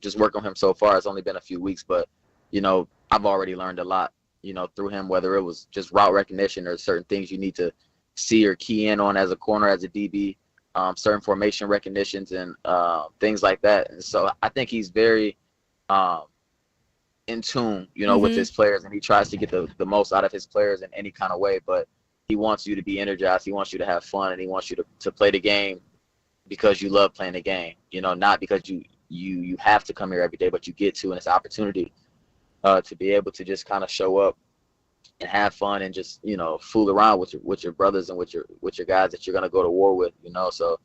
just working with him so far, it's only been a few weeks, but you know, I've already learned a lot, you know, through him. Whether it was just route recognition or certain things you need to see or key in on as a corner, as a DB, certain formation recognitions and things like that. And so I think he's very in tune, you know, with his players, and he tries to get the most out of his players in any kind of way. But he wants you to be energized. He wants you to have fun, and he wants you to play the game because you love playing the game, you know, not because you have to come here every day, but you get to, and it's an opportunity to be able to just kind of show up and have fun and just, you know, fool around with your brothers and with your guys that you're going to go to war with, you know. So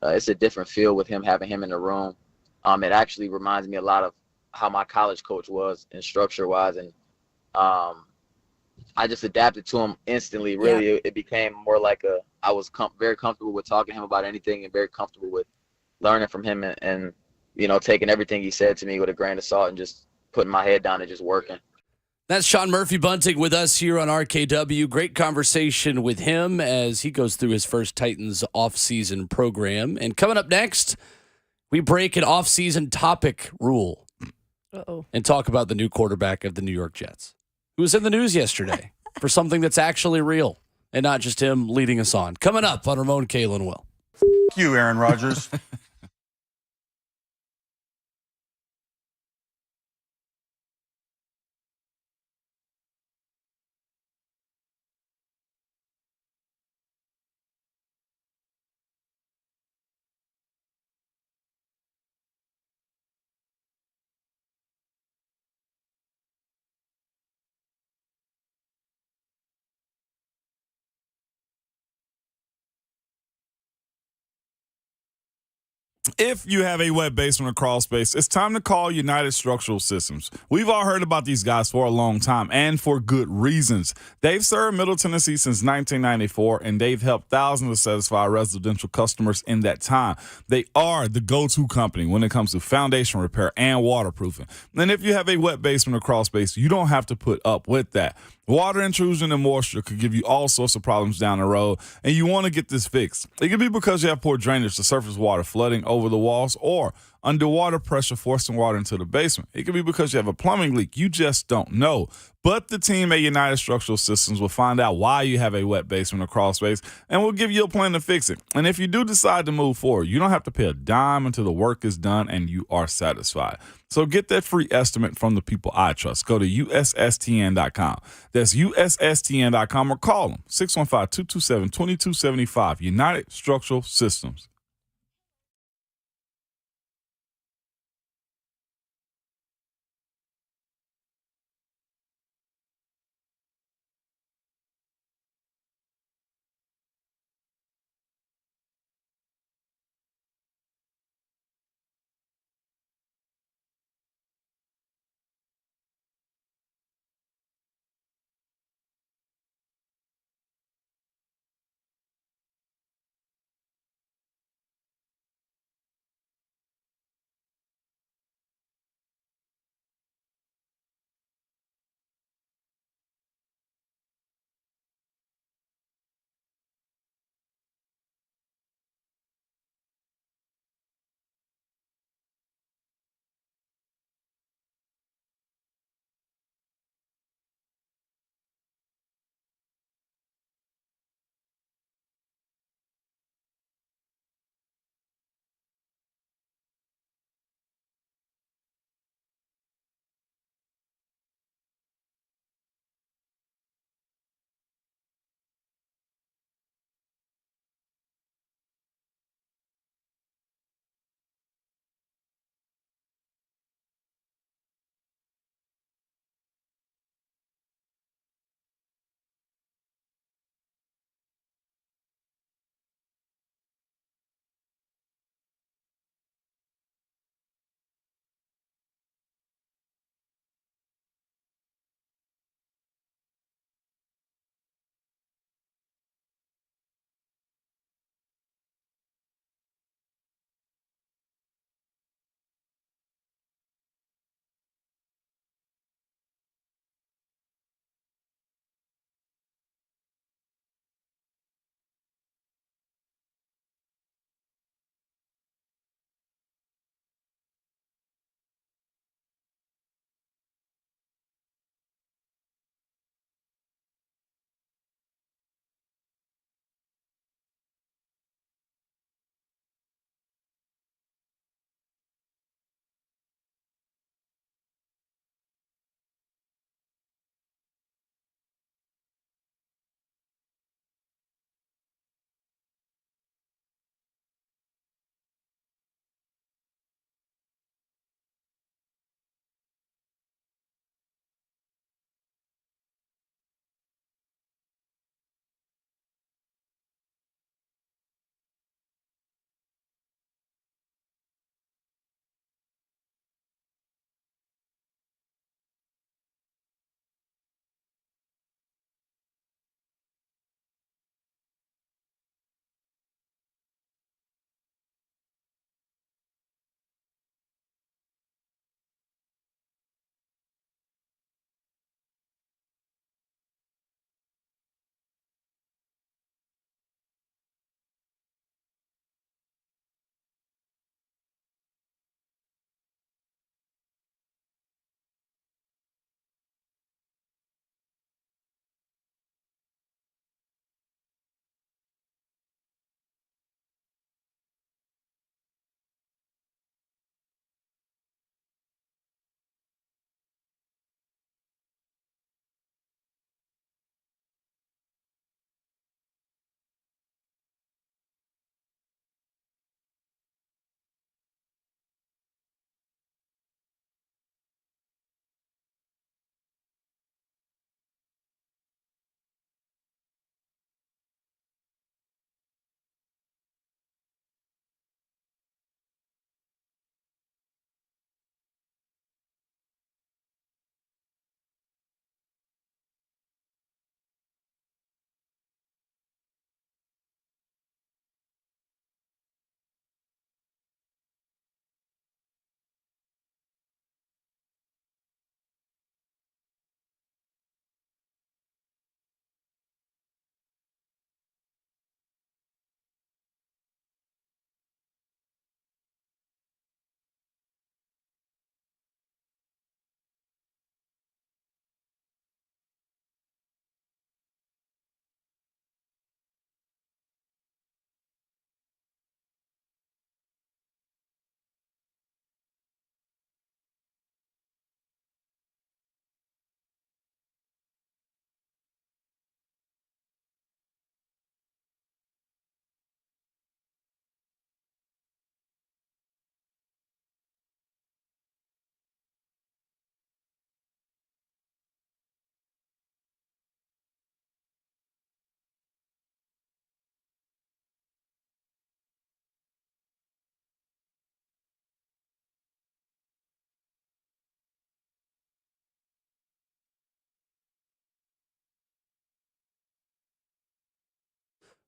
it's a different feel with having him in the room. It actually reminds me a lot of how my college coach was in structure wise. And I just adapted to him instantly. Really, it became more like I was very comfortable with talking to him about anything and very comfortable with learning from him and, you know, taking everything he said to me with a grain of salt and just putting my head down and just working. That's Sean Murphy-Bunting with us here on RKW. Great conversation with him as he goes through his first Titans offseason program. And coming up next, we break an offseason topic rule and talk about the new quarterback of the New York Jets, who was in the news yesterday for something that's actually real and not just him leading us on. Coming up on Ramon, Kayla, and Will. You, Aaron Rodgers. If you have a wet basement or crawl space, it's time to call United Structural Systems. We've all heard about these guys for a long time, and for good reasons. They've served Middle Tennessee since 1994, and they've helped thousands of satisfied residential customers in that time. They are the go-to company when it comes to foundation repair and waterproofing. And if you have a wet basement or crawl space, you don't have to put up with that. Water intrusion and moisture could give you all sorts of problems down the road, and you want to get this fixed. It could be because you have poor drainage, the surface water flooding over the walls, or underwater pressure forcing water into the basement. It could be because you have a plumbing leak. You just don't know. But the team at United Structural Systems will find out why you have a wet basement or crawl space, and will give you a plan to fix it. And if you do decide to move forward, you don't have to pay a dime until the work is done and you are satisfied. So get that free estimate from the people I trust. Go to USSTN.com. That's USSTN.com, or call them 615-227-2275. United Structural Systems.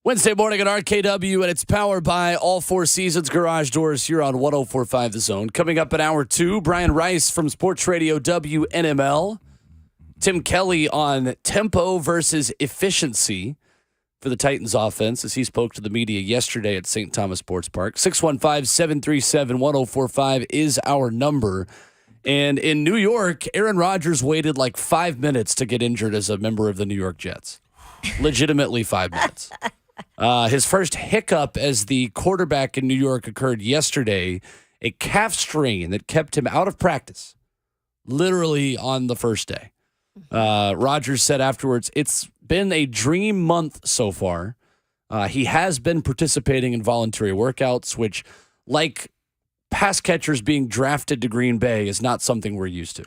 Wednesday morning at RKW, and it's powered by All Four Seasons Garage Doors here on 104.5 The Zone. Coming up in hour 2, Brian Rice from Sports Radio WNML. Tim Kelly on tempo versus efficiency for the Titans offense as he spoke to the media yesterday at St. Thomas Sports Park. 615-737-1045 is our number. And in New York, Aaron Rodgers waited like 5 minutes to get injured as a member of the New York Jets. Legitimately 5 minutes. His first hiccup as the quarterback in New York occurred yesterday, a calf strain that kept him out of practice, literally on the first day. Rodgers said afterwards, it's been a dream month so far. He has been participating in voluntary workouts, which, like pass catchers being drafted to Green Bay, is not something we're used to.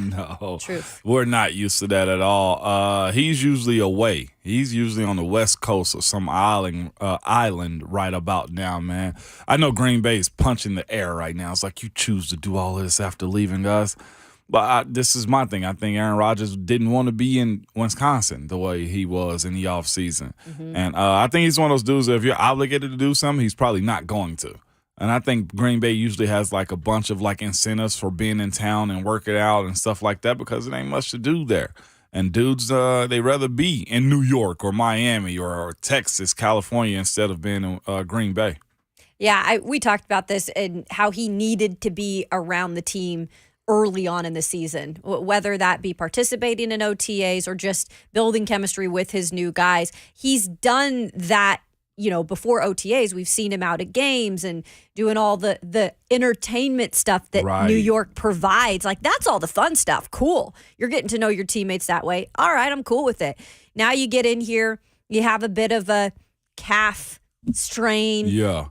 No, Truth. We're not used to that at all. He's usually away. He's usually on the West Coast or some island right about now, man. I know Green Bay is punching the air right now. It's like, you choose to do all this after leaving us. But this is my thing. I think Aaron Rodgers didn't want to be in Wisconsin the way he was in the offseason. And I think he's one of those dudes that if you're obligated to do something, he's probably not going to. And I think Green Bay usually has like a bunch of like incentives for being in town and working out and stuff like that because it ain't much to do there. And dudes, they rather be in New York or Miami or Texas, California instead of being in Green Bay. Yeah, we talked about this and how he needed to be around the team early on in the season, whether that be participating in OTAs or just building chemistry with his new guys. He's done that. Before OTAs, we've seen him out at games and doing all the entertainment stuff that New York provides. Like, that's all the fun stuff. Cool. You're getting to know your teammates that way. All right, I'm cool with it. Now you get in here, you have a bit of a calf strain. Yeah.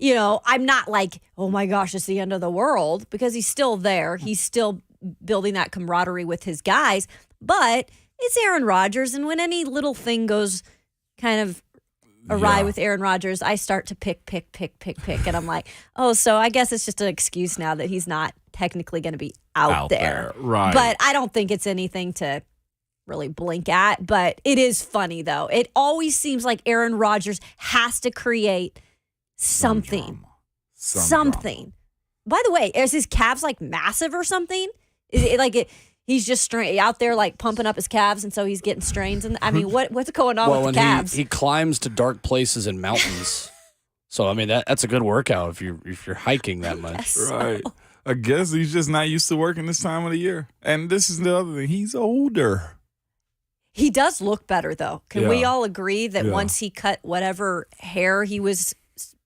I'm not like, oh my gosh, it's the end of the world, because he's still there. He's still building that camaraderie with his guys. But it's Aaron Rodgers, and when any little thing goes kind of awry with Aaron Rodgers, I start to pick, and I'm like, oh, so I guess it's just an excuse now that he's not technically going to be out there. Right. But I don't think it's anything to really blink at, but it is funny, though. It always seems like Aaron Rodgers has to create something. Something. By the way, is his calves like massive or something? Is it like it? He's just out there like pumping up his calves, and so he's getting strains. And I mean, what's going on with the calves? He climbs to dark places in mountains. So I mean, that's a good workout if you're hiking that much. Right. I guess he's just not used to working this time of the year. And this is the other thing. He's older. He does look better, though. Can we all agree that once he cut whatever hair he was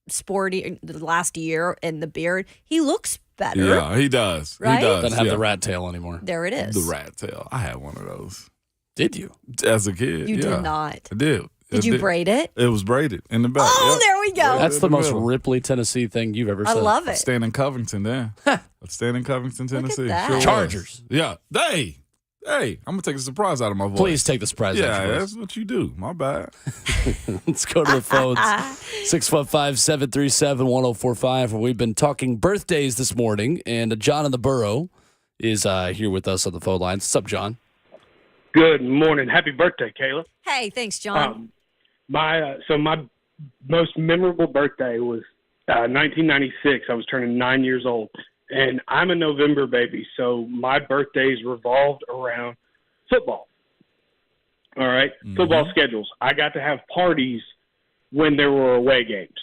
sporting the last year and the beard, he looks better? Yeah, he does. Right? He does. Doesn't have the rat tail anymore. There it is. The rat tail. I had one of those. Did you? As a kid. You did not. I did. Did you braid it? It was braided in the back. Oh, there we go. That's the most Ripley, Tennessee thing you've ever said. I love it. Staying in Covington there. Staying in Covington, Tennessee. that. Sure was. Chargers. Yeah. Hey, I'm going to take a surprise out of my voice. Please take the surprise out of Yeah, your voice. that's what you do. My bad. Let's go to the phones. 615-737-1045, where we've been talking birthdays this morning, and John in the Borough is here with us on the phone lines. What's up, John? Good morning. Happy birthday, Kayla. Hey, thanks, John. My most memorable birthday was 1996. I was turning 9 years old, and I'm a November baby, so my birthdays revolved around football. All right, football schedules. I got to have parties when there were away games.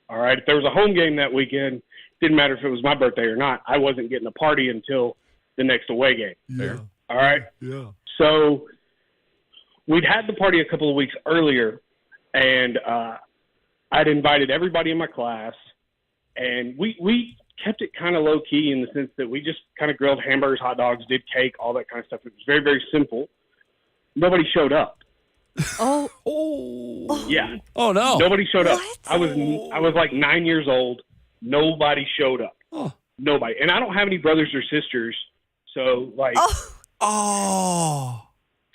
All right, if there was a home game that weekend, didn't matter if it was my birthday or not. I wasn't getting a party until the next away game. Yeah. All right. Yeah. So we'd had the party a couple of weeks earlier, and I'd invited everybody in my class, and we kept it kind of low-key in the sense that we just kind of grilled hamburgers, hot dogs, did cake, all that kind of stuff. It was very, very simple. Nobody showed up. Oh. Yeah. Oh, no. Nobody showed up. What? I was like 9 years old. Nobody showed up. Oh. Nobody. And I don't have any brothers or sisters, so, like... Oh.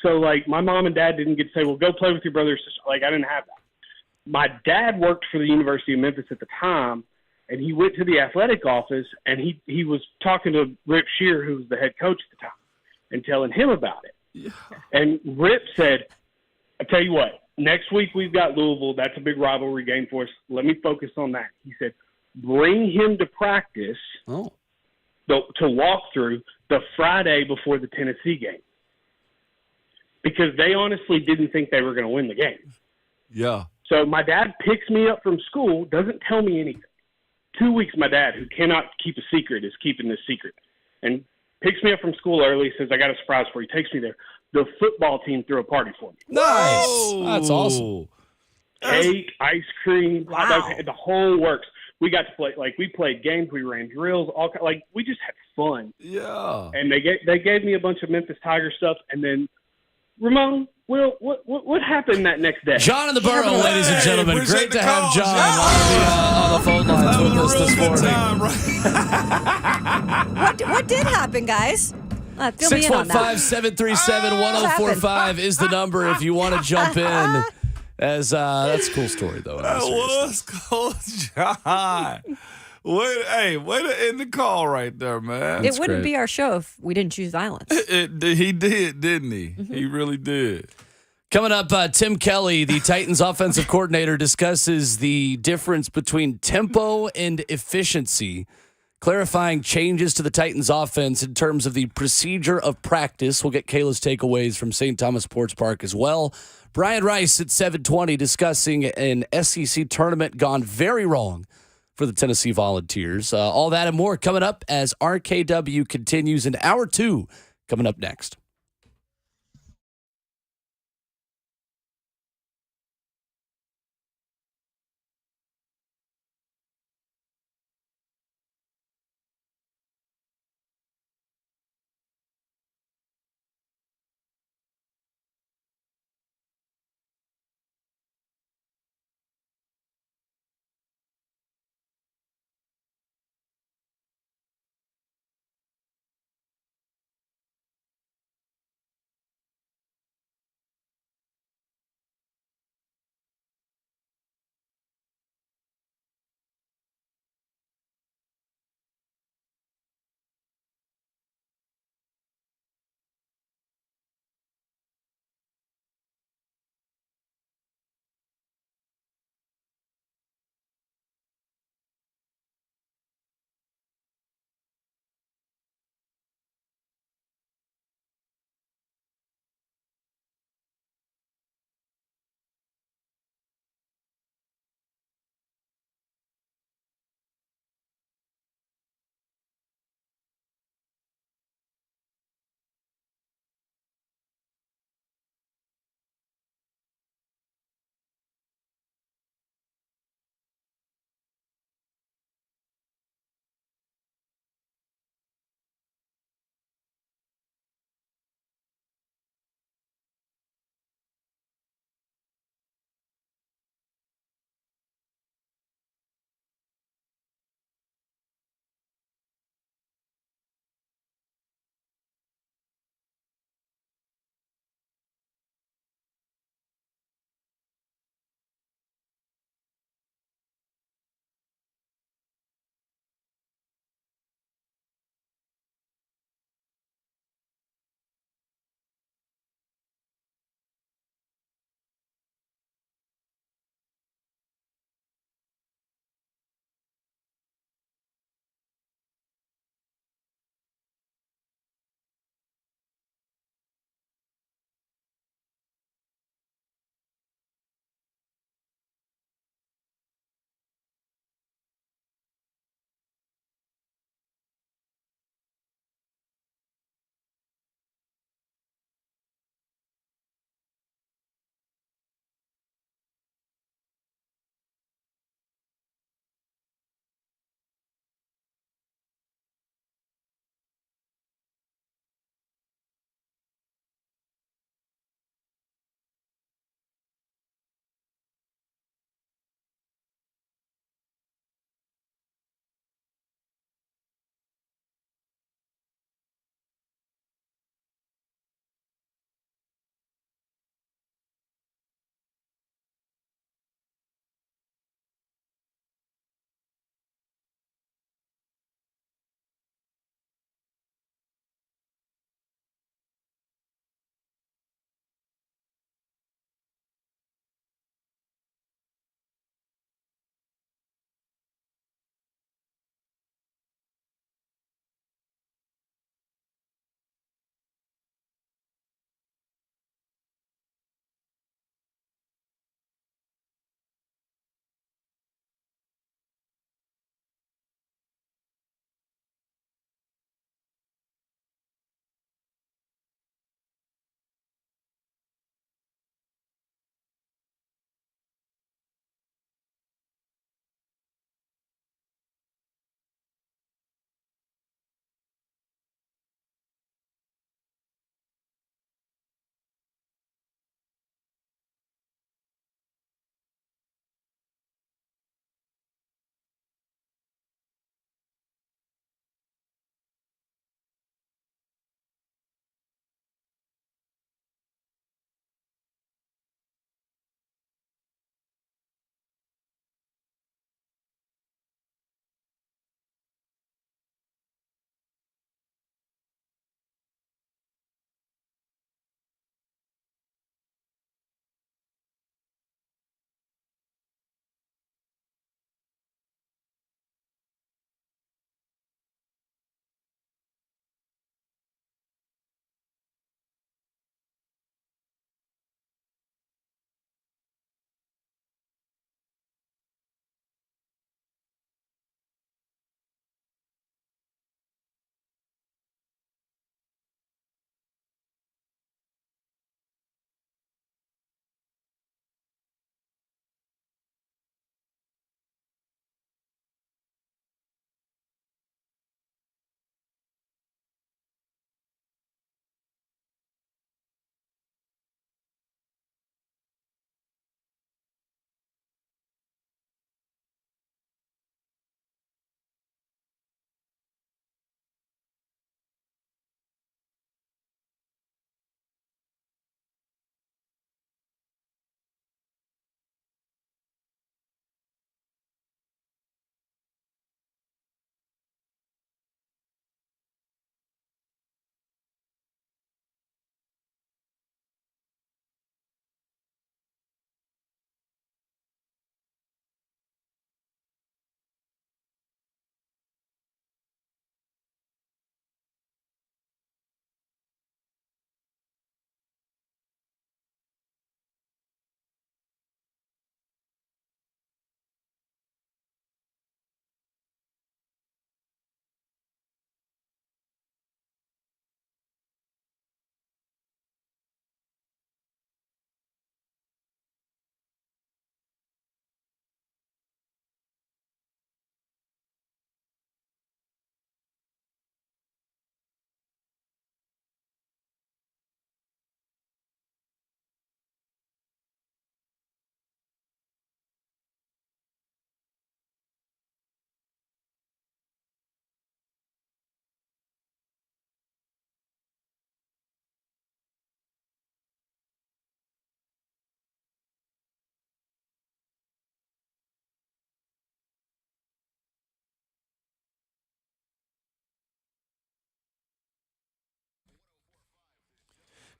So, like, my mom and dad didn't get to say, well, go play with your brother or sister. Like, I didn't have that. My dad worked for the University of Memphis at the time, and he went to the athletic office, and he was talking to Rip Shear, who was the head coach at the time, and telling him about it. Yeah. And Rip said, I tell you what, next week we've got Louisville. That's a big rivalry game for us. Let me focus on that. He said, bring him to practice to walk through the Friday before the Tennessee game. Because they honestly didn't think they were going to win the game. Yeah. So my dad picks me up from school, doesn't tell me anything. 2 weeks, my dad, who cannot keep a secret, is keeping this secret. And picks me up from school early, says, I got a surprise for you. Takes me there. The football team threw a party for me. Nice. That's awesome. Cake, ice cream, hot dogs, the whole works. We got to play, we played games, we ran drills, we just had fun. Yeah. And they gave me a bunch of Memphis Tiger stuff, and then Ramon, Will, what happened that next day? John in the Borough, ladies and gentlemen. Great to have John on the phone lines with us this morning. What did happen, guys? Fill me in on that. 615-737-1045 is the number if you want to jump in. That's a cool story, though. That was cool, John. Way to end the call right there, man. It wouldn't be our show if we didn't choose violence. He did, didn't he? Mm-hmm. He really did. Coming up, Tim Kelly, the Titans offensive coordinator, discusses the difference between tempo and efficiency, clarifying changes to the Titans offense in terms of the procedure of practice. We'll get Kayla's takeaways from St. Thomas Sports Park as well. Brian Rice at 7:20 discussing an SEC tournament gone very wrong for the Tennessee Volunteers. All that and more coming up as RKW continues in hour 2 coming up next.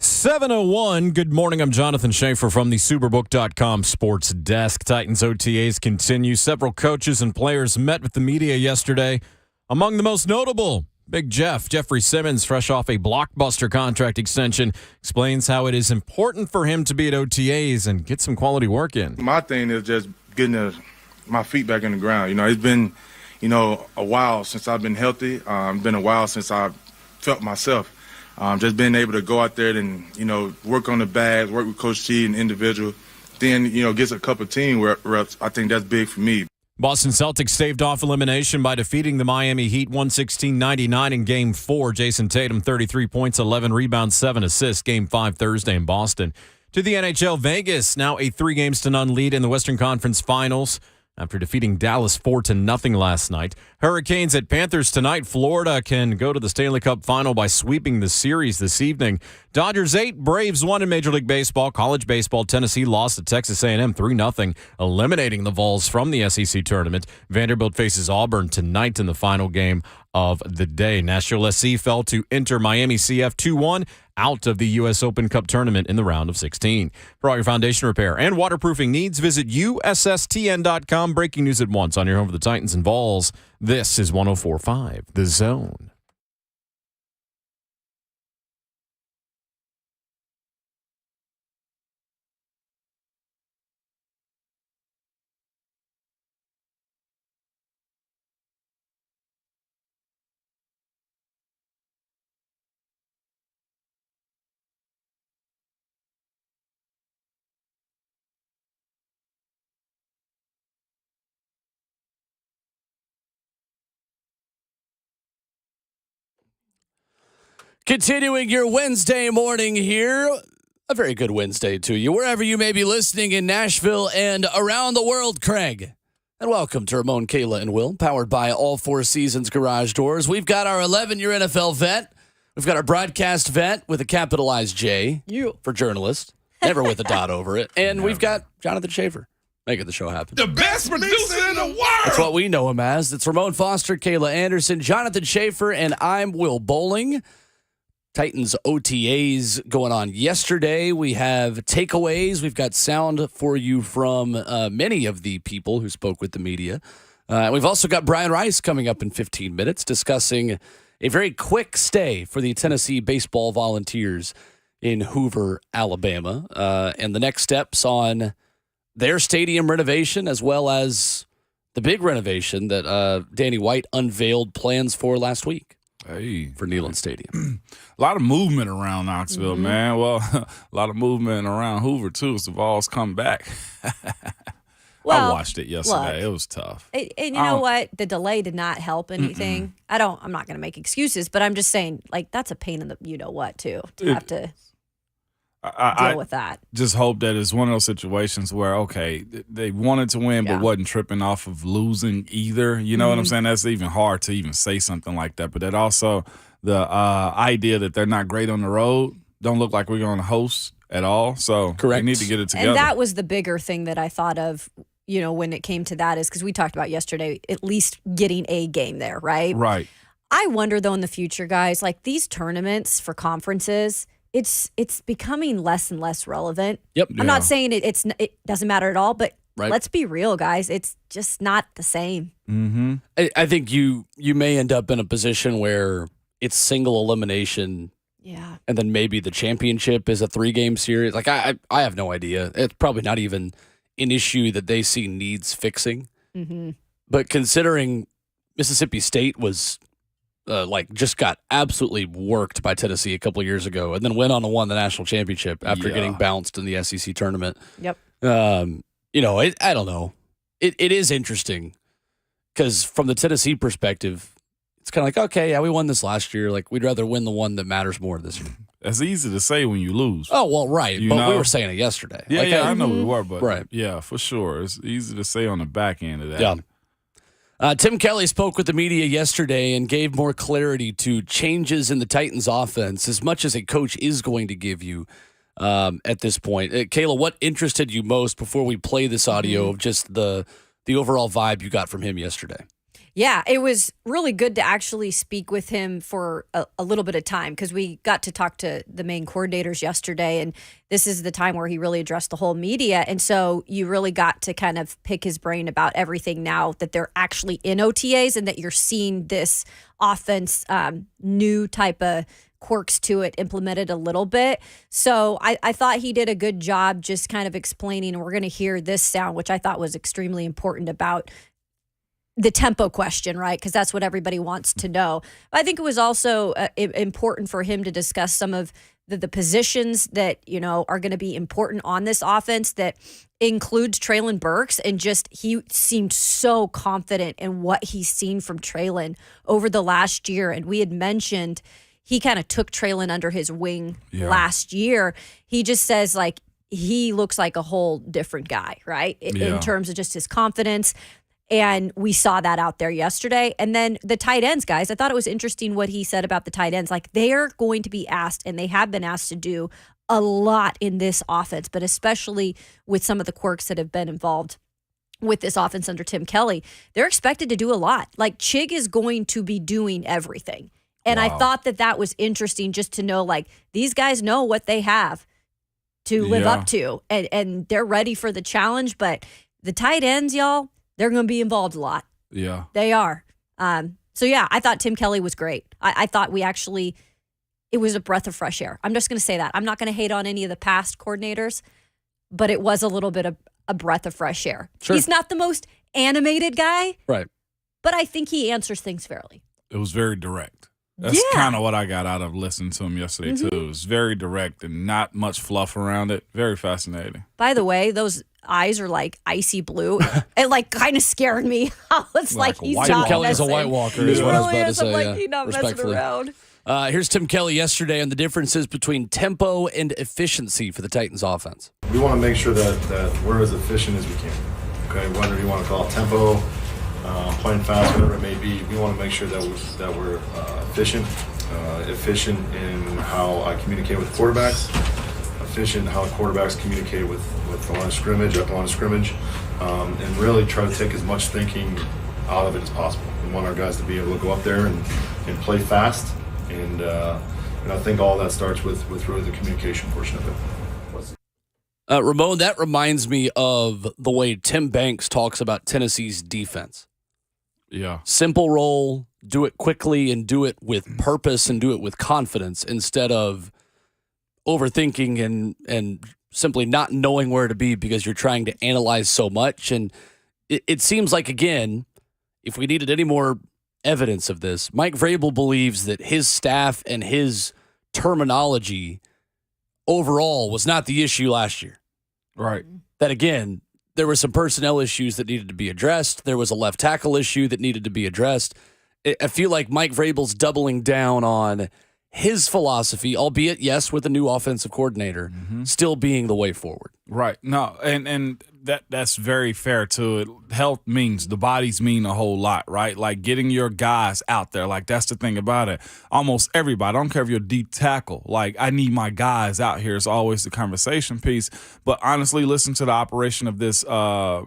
7:01. Good morning. I'm Jonathan Schaefer from the Superbook.com sports desk. Titans OTAs continue. Several coaches and players met with the media yesterday. Among the most notable, Big Jeffrey Simmons, fresh off a blockbuster contract extension, explains how it is important for him to be at OTAs and get some quality work in. My thing is just getting my feet back in the ground. It's been, a while since I've been healthy. It's been a while since I've felt myself. Just being able to go out there and, work on the bags, work with Coach T and individual, then, gets a couple of team reps. I think that's big for me. Boston Celtics staved off elimination by defeating the Miami Heat 116-99 in Game 4. Jason Tatum, 33 points, 11 rebounds, 7 assists. Game 5 Thursday in Boston. To the NHL, Vegas, now a 3-0 lead in the Western Conference Finals after defeating Dallas 4-0 last night. Hurricanes at Panthers tonight. Florida can go to the Stanley Cup Final by sweeping the series this evening. Dodgers 8, Braves 1 in Major League Baseball. College baseball, Tennessee lost to Texas A&M 3-0, eliminating the Vols from the SEC tournament. Vanderbilt faces Auburn tonight in the final game of the day. Nashville SC fell to Inter Miami CF 2-1 out of the U.S. Open Cup tournament in the round of 16. For all your foundation repair and waterproofing needs, visit USSTN.com. Breaking news at once on your home for the Titans and Vols. This is 104.5 The Zone. Continuing your Wednesday morning here. A very good Wednesday to you, wherever you may be listening in Nashville and around the world, Craig. And welcome to Ramon, Kayla, and Will, powered by All Four Seasons Garage Doors. We've got our 11-year NFL vet. We've got our broadcast vet with a capitalized J for journalist, never with a dot over it. And we've got Jonathan Schaefer making the show happen. The best producer in the world. That's what we know him as. It's Ramon Foster, Kayla Anderson, Jonathan Schaefer, and I'm Will Bowling. Titans OTAs going on yesterday. We have takeaways. We've got sound for you from many of the people who spoke with the media. We've also got Brian Rice coming up in 15 minutes discussing a very quick stay for the Tennessee Baseball Volunteers in Hoover, Alabama, and the next steps on their stadium renovation as well as the big renovation that Danny White unveiled plans for last week. For Neyland Stadium. A lot of movement around Knoxville, man. Well, a lot of movement around Hoover, too, as the Vols come back. I watched it yesterday. It was tough. And you know what? The delay did not help anything. I'm not going to make excuses, but I'm just saying, that's a pain in the you-know-what, too, to have to deal with that. Just hope that it's one of those situations where, okay, they wanted to win but wasn't tripping off of losing either. You know what I'm saying? That's even hard to even say something like that. But that also the idea that they're not great on the road, don't look like we're going to host at all. So correct. They need to get it together. And that was the bigger thing that I thought of, when it came to that is because we talked about yesterday, at least getting a game there, right? Right. I wonder, though, in the future, guys, these tournaments for conferences – It's becoming less and less relevant. Yep. I'm not saying it doesn't matter at all, but right. Let's be real, guys. It's just not the same. Mm-hmm. I think you may end up in a position where it's single elimination. Yeah. And then maybe the championship is a 3-game series. I have no idea. It's probably not even an issue that they see needs fixing. Mm-hmm. But considering Mississippi State was just got absolutely worked by Tennessee a couple of years ago and then went on to win the national championship after getting bounced in the SEC tournament. Yep. I don't know. It is interesting because from the Tennessee perspective, it's kind of okay, we won this last year. We'd rather win the one that matters more this year. That's easy to say when you lose. Oh, well, right. We were saying it yesterday. Yeah, I know we were, but right. Yeah, for sure. It's easy to say on the back end of that. Yeah. Tim Kelly spoke with the media yesterday and gave more clarity to changes in the Titans offense as much as a coach is going to give you at this point. Kayla, what interested you most before we play this audio of just the overall vibe you got from him yesterday? Yeah, it was really good to actually speak with him for a little bit of time because we got to talk to the main coordinators yesterday, and this is the time where he really addressed the whole media. And so you really got to kind of pick his brain about everything now that they're actually in OTAs and that you're seeing this offense, new type of quirks to it implemented a little bit. So I thought he did a good job just kind of explaining, and we're going to hear this sound, which I thought was extremely important about the tempo question, right? Because that's what everybody wants to know. I think it was also important for him to discuss some of the positions that, are going to be important on this offense that includes Traylon Burks. And just he seemed so confident in what he's seen from Traylon over the last year. And we had mentioned he kind of took Traylon under his wing last year. He just says, like, he looks like a whole different guy, right? In terms of just his confidence. And we saw that out there yesterday. And then the tight ends, guys, I thought it was interesting what he said about the tight ends. Like, they're going to be asked, and they have been asked to do a lot in this offense, but especially with some of the quirks that have been involved with this offense under Tim Kelly. They're expected to do a lot. Like, Chig is going to be doing everything. And I thought that was interesting just to know, like, these guys know what they have to live up to, and they're ready for the challenge. But the tight ends, y'all, they're going to be involved a lot. Yeah. They are. So, yeah, I thought Tim Kelly was great. I thought it was a breath of fresh air. I'm just going to say that. I'm not going to hate on any of the past coordinators, but it was a little bit of a breath of fresh air. Sure. He's not the most animated guy. Right. But I think he answers things fairly. It was very direct. That's kind of what I got out of listening to him yesterday, too. It was very direct and not much fluff around it. Very fascinating. By the way, those eyes are like icy blue. It like kind of scared me. It's like he's not Tim Kelly's messing. a White Walker. He Is what I was really about is. to I'm say. like, he's not messing around. Here's Tim Kelly yesterday on the differences between tempo and efficiency for the Titans offense. We want to make sure that we're as efficient as we can. Okay, whether you want to call it tempo, playing fast, whatever it may be, we want to make sure that we're efficient. Efficient in how I communicate with quarterbacks, efficient in how the quarterbacks communicate with the line of scrimmage, up the line of scrimmage, and really try to take as much thinking out of it as possible. We want our guys to be able to go up there and play fast, and I think all that starts with really the communication portion of it. Ramon, that reminds me of the way Tim Banks talks about Tennessee's defense. Yeah. Simple role, do it quickly and do it with purpose and do it with confidence instead of overthinking and simply not knowing where to be because you're trying to analyze so much. And it seems like, again, if we needed any more evidence of this, Mike Vrabel believes that his staff and his terminology overall was not the issue last year. Right. That, again, there were some personnel issues that needed to be addressed. There was a left tackle issue that needed to be addressed. I feel like Mike Vrabel's doubling down on his philosophy, albeit, yes, with a new offensive coordinator, still being the way forward. Right. No, and that's very fair too. Health means the bodies mean a whole lot, right? Like getting your guys out there. Like that's the thing about it. Almost everybody, I don't care if you're a deep tackle. Like I need my guys out here is always the conversation piece. But honestly, listen to the operation of this of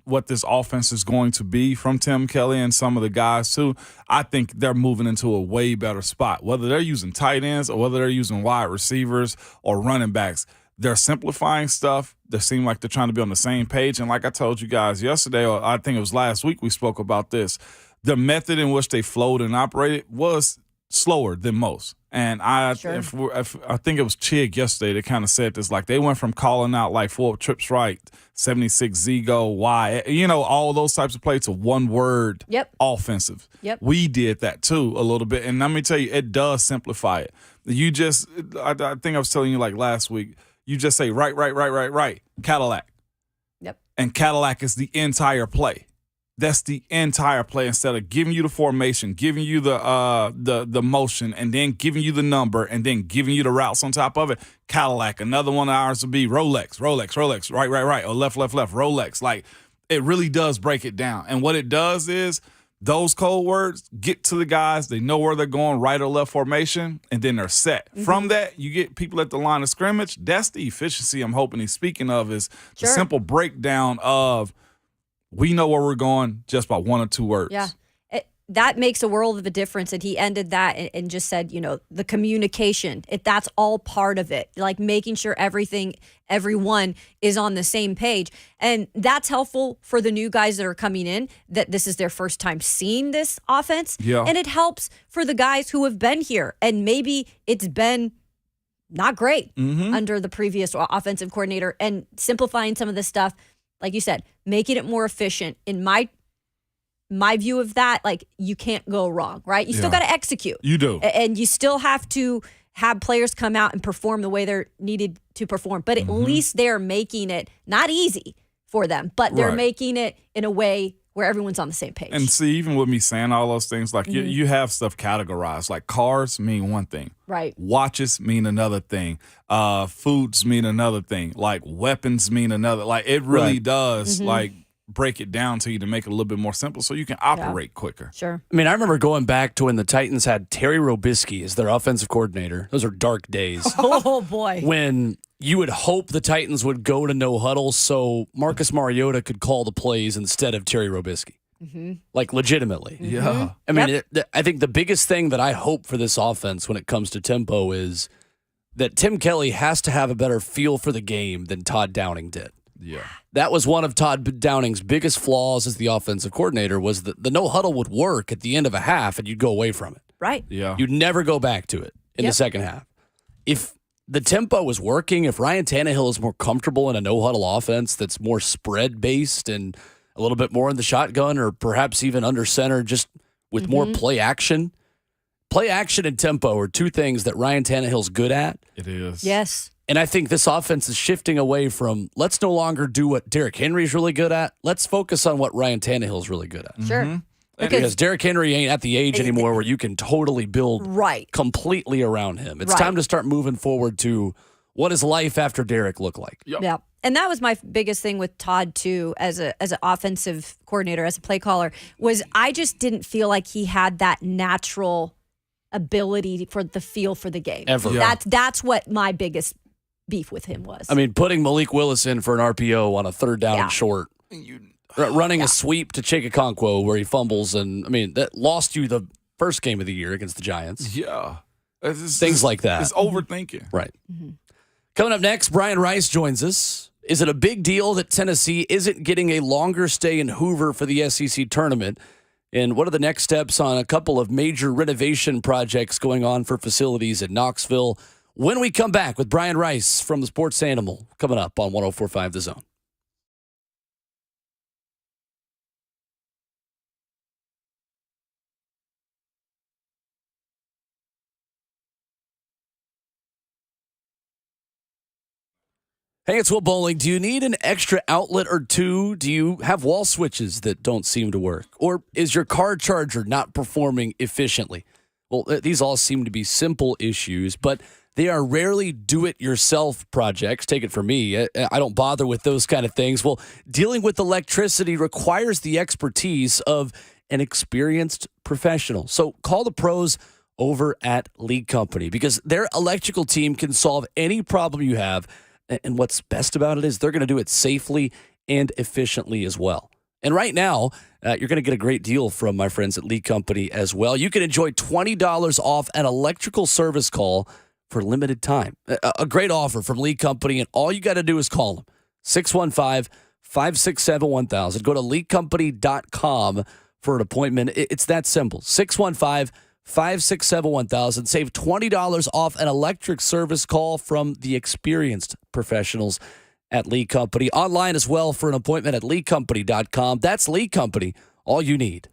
what this offense is going to be from Tim Kelly and some of the guys too. I think they're moving into a way better spot. Whether they're using tight ends or whether they're using wide receivers or running backs. They're simplifying stuff. They seem like they're trying to be on the same page. And like I told you guys yesterday, or I think it was last week, we spoke about this. The method in which they flowed and operated was slower than most. And I think it was Chig yesterday that kind of said this. Like they went from calling out like 4 trips right, 76 Z-go, Y, all those types of plays to one word offensive. Yep. We did that too a little bit. And let me tell you, it does simplify it. I think I was telling you like last week, you just say right, Cadillac. Yep. And Cadillac is the entire play. That's the entire play instead of giving you the formation, giving you the motion, and then giving you the number, and then giving you the routes on top of it. Cadillac. Another one of ours would be Rolex, right, or left, Rolex. Like it really does break it down. And what it does is those code words get to the guys. They know where they're going, right or left formation, and then they're set. From that, you get people at the line of scrimmage. That's the efficiency I'm hoping he's speaking of is the simple breakdown of We know where we're going just by one or two words. Yeah. That makes a world of a difference. And he ended that and just said, the communication, that's all part of it. Like making sure everyone is on the same page. And that's helpful for the new guys that are coming in, that this is their first time seeing this offense. Yeah. And it helps for the guys who have been here. And maybe it's been not great under the previous offensive coordinator, and simplifying some of this stuff, like you said, making it more efficient. In my view of that, like, you can't go wrong, right? You still got to execute. You do. And you still have to have players come out and perform the way they're needed to perform. But at least they're making it not easy for them, but they're making it in a way where everyone's on the same page. And see, even with me saying all those things, like you have stuff categorized. Like cars mean one thing. Right. Watches mean another thing. Foods mean another thing. Like weapons mean another. Like it really does like break it down to you to make it a little bit more simple so you can operate quicker. Sure. I mean, I remember going back to when the Titans had Terry Robisky as their offensive coordinator. Those are dark days. Oh, boy. When you would hope the Titans would go to no huddle so Marcus Mariota could call the plays instead of Terry Robisky. Like, legitimately. Yeah. I mean, I think the biggest thing that I hope for this offense when it comes to tempo is that Tim Kelly has to have a better feel for the game than Todd Downing did. Yeah. That was one of Todd Downing's biggest flaws as the offensive coordinator, was that the no huddle would work at the end of a half and you'd go away from it. Right. Yeah. You'd never go back to it in the second half. If the tempo was working, if Ryan Tannehill is more comfortable in a no huddle offense that's more spread based and a little bit more in the shotgun, or perhaps even under center, just with more play action. Play action and tempo are two things that Ryan Tannehill's good at. It is. Yes. And I think this offense is shifting away from, let's no longer do what Derrick Henry's really good at. Let's focus on what Ryan Tannehill's really good at. Sure. Because Derrick Henry ain't at the age anymore where you can totally build completely around him. It's time to start moving forward to, what does life after Derrick look like? Yeah. And that was my biggest thing with Todd, too, as an offensive coordinator, as a play caller, was I just didn't feel like he had that natural ability for the feel for the game. Ever. Yeah. That's what my biggest beef with him was. I mean, putting Malik Willis in for an RPO on a third down and short, running a sweep to Chike Okonkwo where he fumbles, and I mean, that lost you the first game of the year against the Giants. Yeah. Things like that. It's overthinking. Right. Coming up next, Brian Rice joins us. Is it a big deal that Tennessee isn't getting a longer stay in Hoover for the SEC tournament? And what are the next steps on a couple of major renovation projects going on for facilities in Knoxville? When we come back with Brian Rice from the Sports Animal, coming up on 104.5 The Zone. Hey, it's Will Bowling. Do you need an extra outlet or two? Do you have wall switches that don't seem to work? Or is your car charger not performing efficiently? Well, these all seem to be simple issues, but they are rarely do-it-yourself projects. Take it from me. I don't bother with those kind of things. Well, dealing with electricity requires the expertise of an experienced professional. So call the pros over at League Company, because their electrical team can solve any problem you have. And what's best about it is they're going to do it safely and efficiently as well. And right now, you're going to get a great deal from my friends at League Company as well. You can enjoy $20 off an electrical service call for limited time. A great offer from League Company, and all you got to do is call them. 615-567-1000. Go to leaguecompany.com for an appointment. It's that simple. 615-567-1000. Save $20 off an electric service call from the experienced professionals at League Company. Online as well for an appointment at leaguecompany.com. That's League Company, all you need.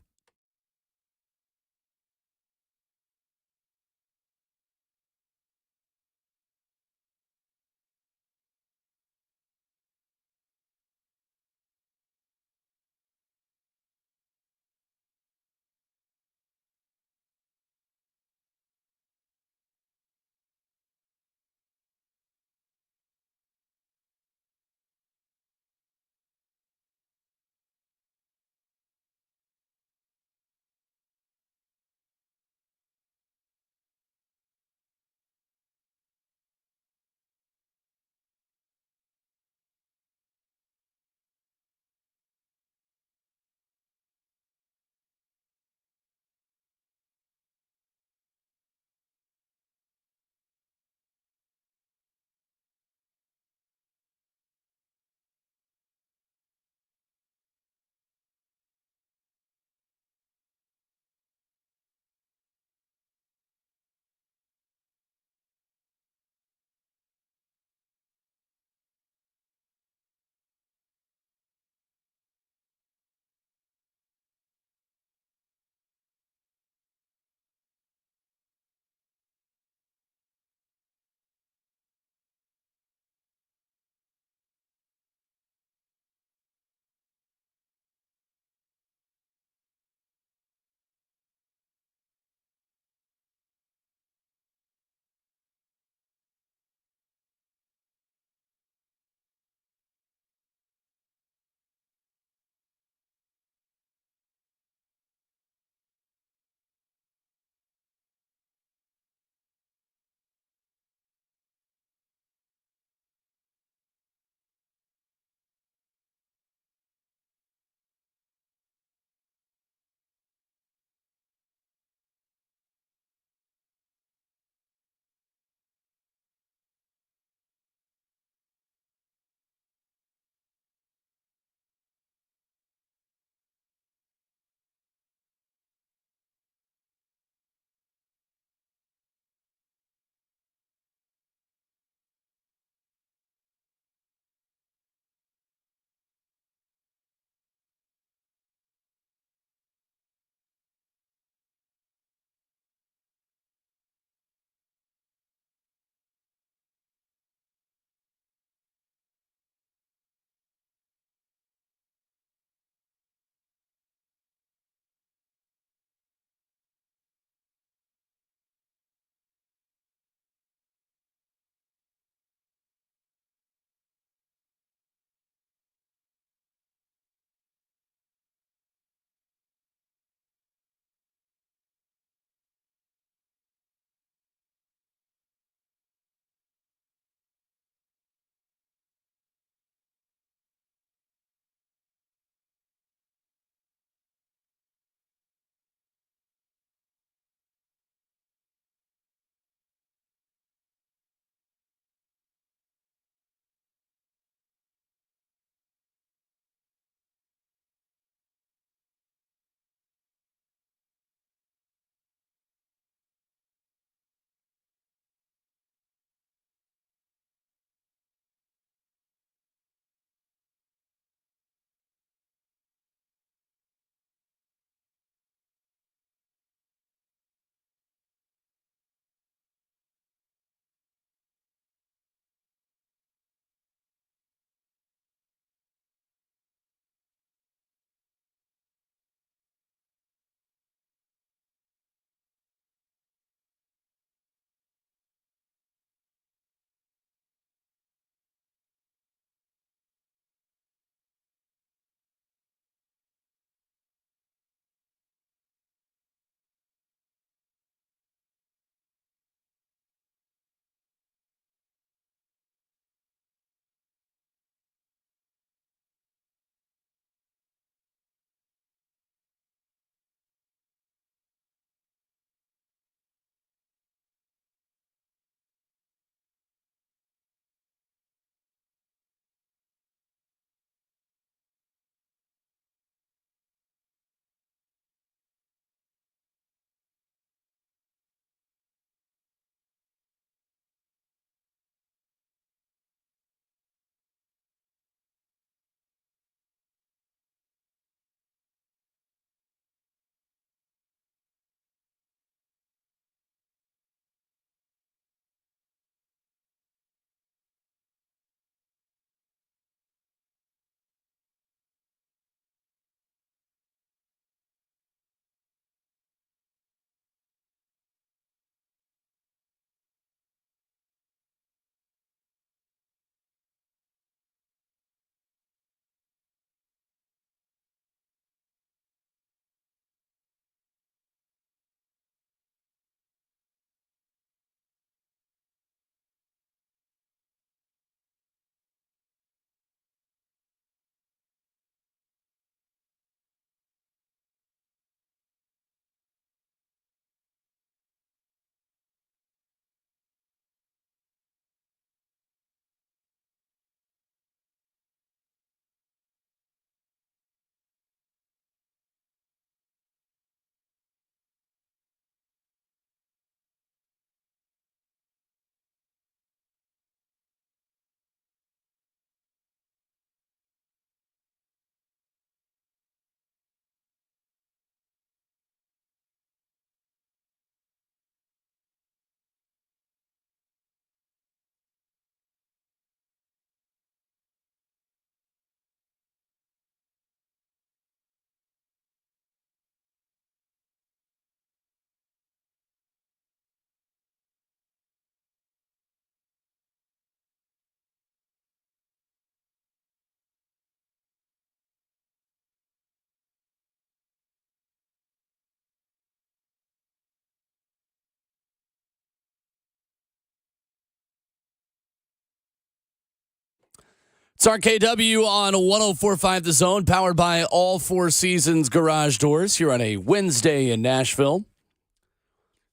It's RKW on 104.5 The Zone, powered by All Four Seasons Garage Doors here on a Wednesday in Nashville.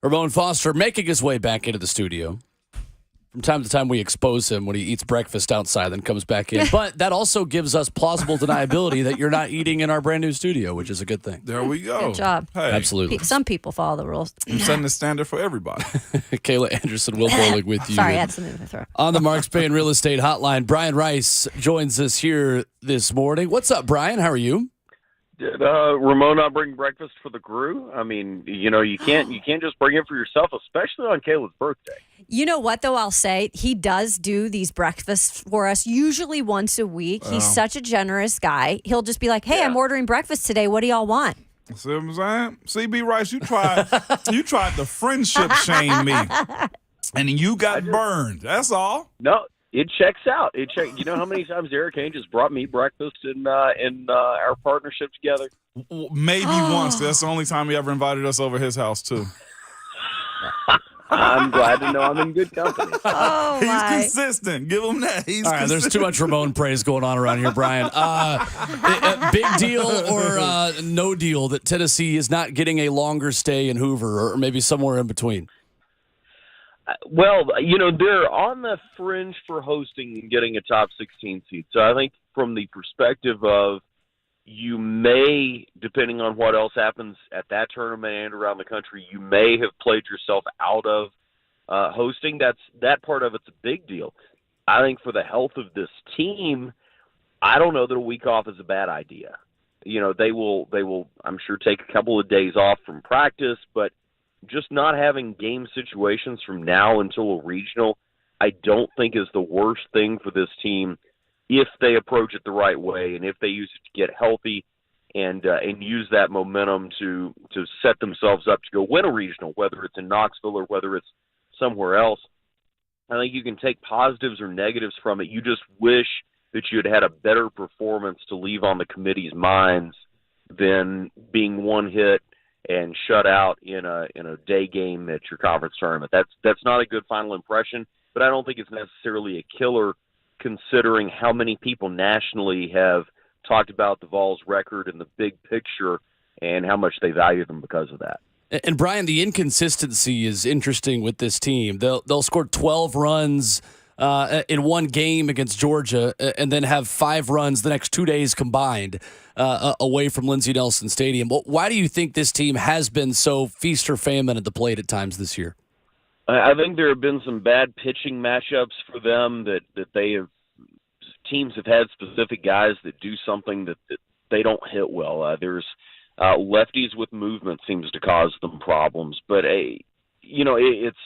Ramon Foster making his way back into the studio. From time to time, we expose him when he eats breakfast outside, then comes back in. But that also gives us plausible deniability that you're not eating in our brand new studio, which is a good thing. There we go. Good job. Hey, Absolutely. Some people follow the rules. I'm setting the standard for everybody. Kayla Anderson, Will Bowling with you. Sorry, I had something in my throat. On the Marks Payne Real Estate Hotline, Brian Rice joins us here this morning. What's up, Brian? How are you? Did Ramon not bring breakfast for the crew? I mean, you can't just bring it for yourself, especially on Kayla's birthday. You know what, though, I'll say? He does do these breakfasts for us usually once a week. He's such a generous guy. He'll just be like, hey, I'm ordering breakfast today. What do y'all want? See what I'm saying? CB Rice, you tried the friendship shame me. And you got burned. That's all. No, it checks out. You know how many times Eric Haynes just brought me breakfast in our partnership together? Maybe once. That's the only time he ever invited us over his house, too. I'm glad to know I'm in good company. He's consistent. Give him that. He's all right, there's too much Ramon praise going on around here, Brian. Big deal or no deal that Tennessee is not getting a longer stay in Hoover or maybe somewhere in between? Well, they're on the fringe for hosting and getting a top 16 seed. So I think from the perspective of you may, depending on what else happens at that tournament and around the country, you may have played yourself out of hosting. That part of it's a big deal. I think for the health of this team, I don't know that a week off is a bad idea. They will, I'm sure, take a couple of days off from practice, but just not having game situations from now until a regional, I don't think is the worst thing for this team if they approach it the right way and if they use it to get healthy and use that momentum to set themselves up to go win a regional, whether it's in Knoxville or whether it's somewhere else. I think you can take positives or negatives from it. You just wish that you had a better performance to leave on the committee's minds than being one hit and shut out in a day game at your conference tournament. That's not a good final impression, but I don't think it's necessarily a killer considering how many people nationally have talked about the Vols' record and the big picture and how much they value them because of that. And Brian, the inconsistency is interesting with this team. They'll score 12 runs in one game against Georgia and then have 5 runs the next 2 days combined away from Lindsey Nelson Stadium. Why do you think this team has been so feast or famine at the plate at times this year? I think there have been some bad pitching matchups for them that teams have had specific guys that do something that they don't hit well. There's lefties with movement seems to cause them problems, but it's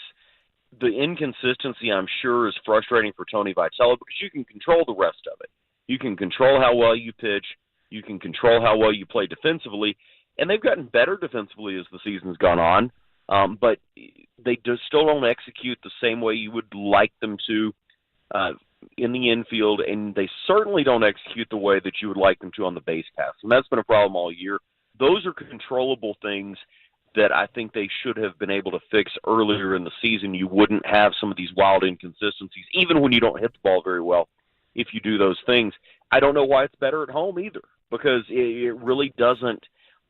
the inconsistency, I'm sure, is frustrating for Tony Vitello because you can control the rest of it. You can control how well you pitch. You can control how well you play defensively, and they've gotten better defensively as the season's gone on. But they still don't execute the same way you would like them to in the infield, and they certainly don't execute the way that you would like them to on the base pass. And that's been a problem all year. Those are controllable things that I think they should have been able to fix earlier in the season. You wouldn't have some of these wild inconsistencies, even when you don't hit the ball very well, if you do those things. I don't know why it's better at home either, because it really doesn't.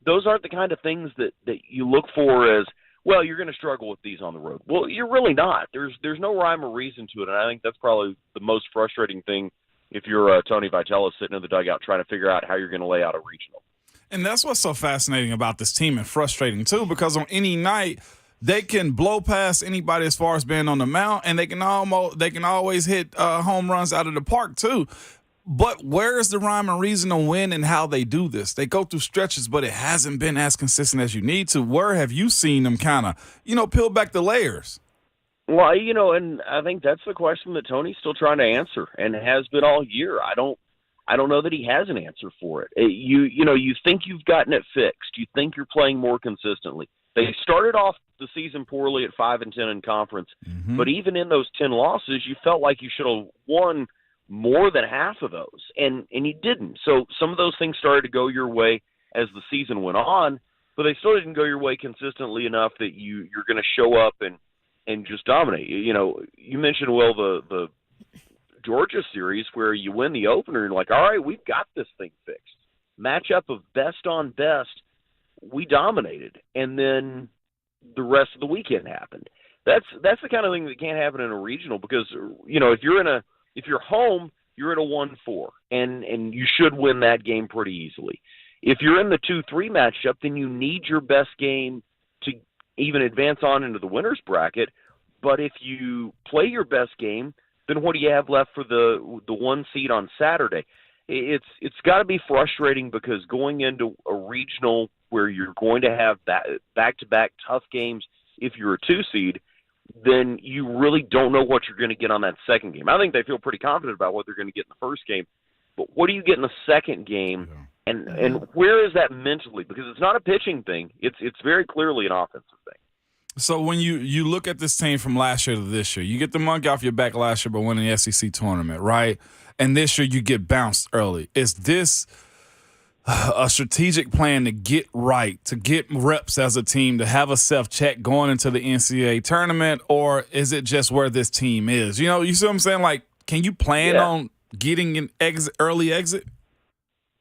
Those aren't the kind of things that you look for as, well, you're going to struggle with these on the road. Well, you're really not. There's no rhyme or reason to it, and I think that's probably the most frustrating thing if you're Tony Vitello sitting in the dugout trying to figure out how you're going to lay out a regional. And that's what's so fascinating about this team and frustrating, too, because on any night, they can blow past anybody as far as being on the mound, and they can always hit home runs out of the park, too. But where is the rhyme and reason to win and how they do this? They go through stretches, but it hasn't been as consistent as you need to. Where have you seen them kind of, peel back the layers? Well, and I think that's the question that Tony's still trying to answer and has been all year. I don't know that he has an answer for it. You think you've gotten it fixed. You think you're playing more consistently. They started off the season poorly at 5-10 in conference, but even in those 10 losses, you felt like you should have won more than half of those, and you didn't. So some of those things started to go your way as the season went on, but they still didn't go your way consistently enough that you're going to show up and just dominate. You mentioned, Will, the Georgia series where you win the opener and you're like, all right, we've got this thing fixed. Matchup of best on best, we dominated, and then the rest of the weekend happened. That's the kind of thing that can't happen in a regional because if you're home, you're at a 1-4, and you should win that game pretty easily. If you're in the 2-3 matchup, then you need your best game to even advance on into the winner's bracket. But if you play your best game, then what do you have left for the 1 seed on Saturday? It's got to be frustrating because going into a regional where you're going to have back-to-back tough games if you're a 2 seed, then you really don't know what you're going to get on that second game. I think they feel pretty confident about what they're going to get in the first game. But what do you get in the second game? Yeah. And where is that mentally? Because it's not a pitching thing. It's very clearly an offensive thing. So when you look at this team from last year to this year, you get the monkey off your back last year by winning the SEC tournament, right? And this year you get bounced early. Is this a strategic plan to get right, to get reps as a team, to have a self-check going into the NCAA tournament, or is it just where this team is? You see what I'm saying? Like, can you plan on getting an early exit?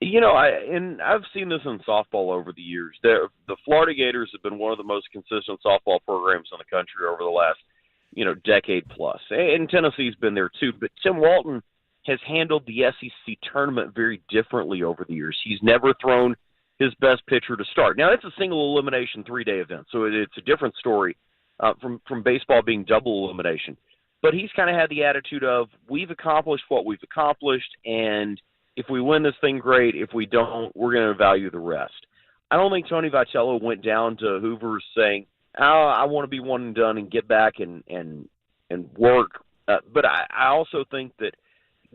I've seen this in softball over the years. The Florida Gators have been one of the most consistent softball programs in the country over the last, decade plus. And Tennessee's been there too. But Tim Walton has handled the SEC tournament very differently over the years. He's never thrown his best pitcher to start. Now, it's a single elimination 3-day event, so it's a different story from baseball being double elimination. But he's kind of had the attitude of, we've accomplished what we've accomplished, and if we win this thing, great. If we don't, we're going to value the rest. I don't think Tony Vitello went down to Hoover saying, I want to be one and done and get back and work. But I also think that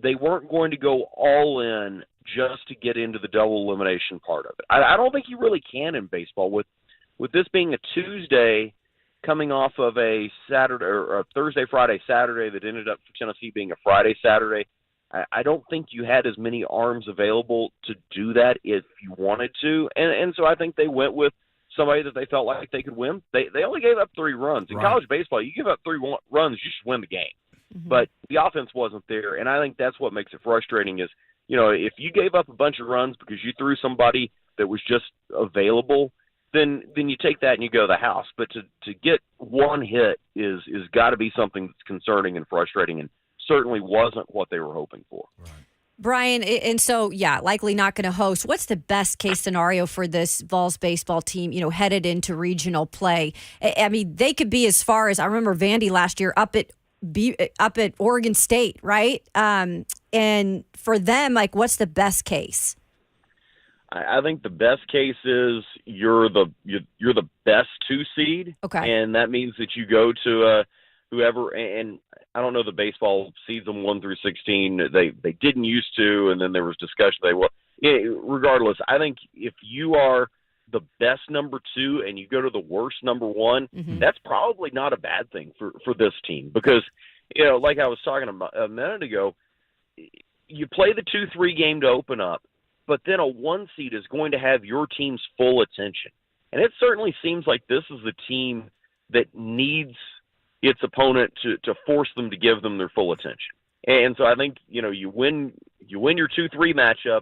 they weren't going to go all in just to get into the double elimination part of it. I don't think you really can in baseball. With this being a Tuesday coming off of a Saturday or a Thursday, Friday, Saturday that ended up for Tennessee being a Friday, Saturday, I don't think you had as many arms available to do that if you wanted to. And so I think they went with somebody that they felt like they could win. They only gave up 3 runs. In college baseball, you give up 3 runs, you should win the game. Mm-hmm. But the offense wasn't there, and I think that's what makes it frustrating is, if you gave up a bunch of runs because you threw somebody that was just available, then you take that and you go to the house. But to get 1 hit is got to be something that's concerning and frustrating and certainly wasn't what they were hoping for. Right. Brian, and so, likely not going to host. What's the best case scenario for this Vols baseball team, headed into regional play? I mean, they could be as far as, I remember Vandy last year up at Oregon State, right? And for them, what's the best case? I think the best case is you're the best 2 seed. Okay. And that means that you go to whoever, and I don't know the baseball seeds them 1 through 16. They didn't used to, and then there was discussion. Regardless, I think if you are the best number 2 and you go to the worst number 1, that's probably not a bad thing for this team because, like I was talking about a minute ago, you play the 2-3 game to open up, but then a 1 seed is going to have your team's full attention. And it certainly seems like this is a team that needs its opponent to force them to give them their full attention. And so I think, you win your 2-3 matchup,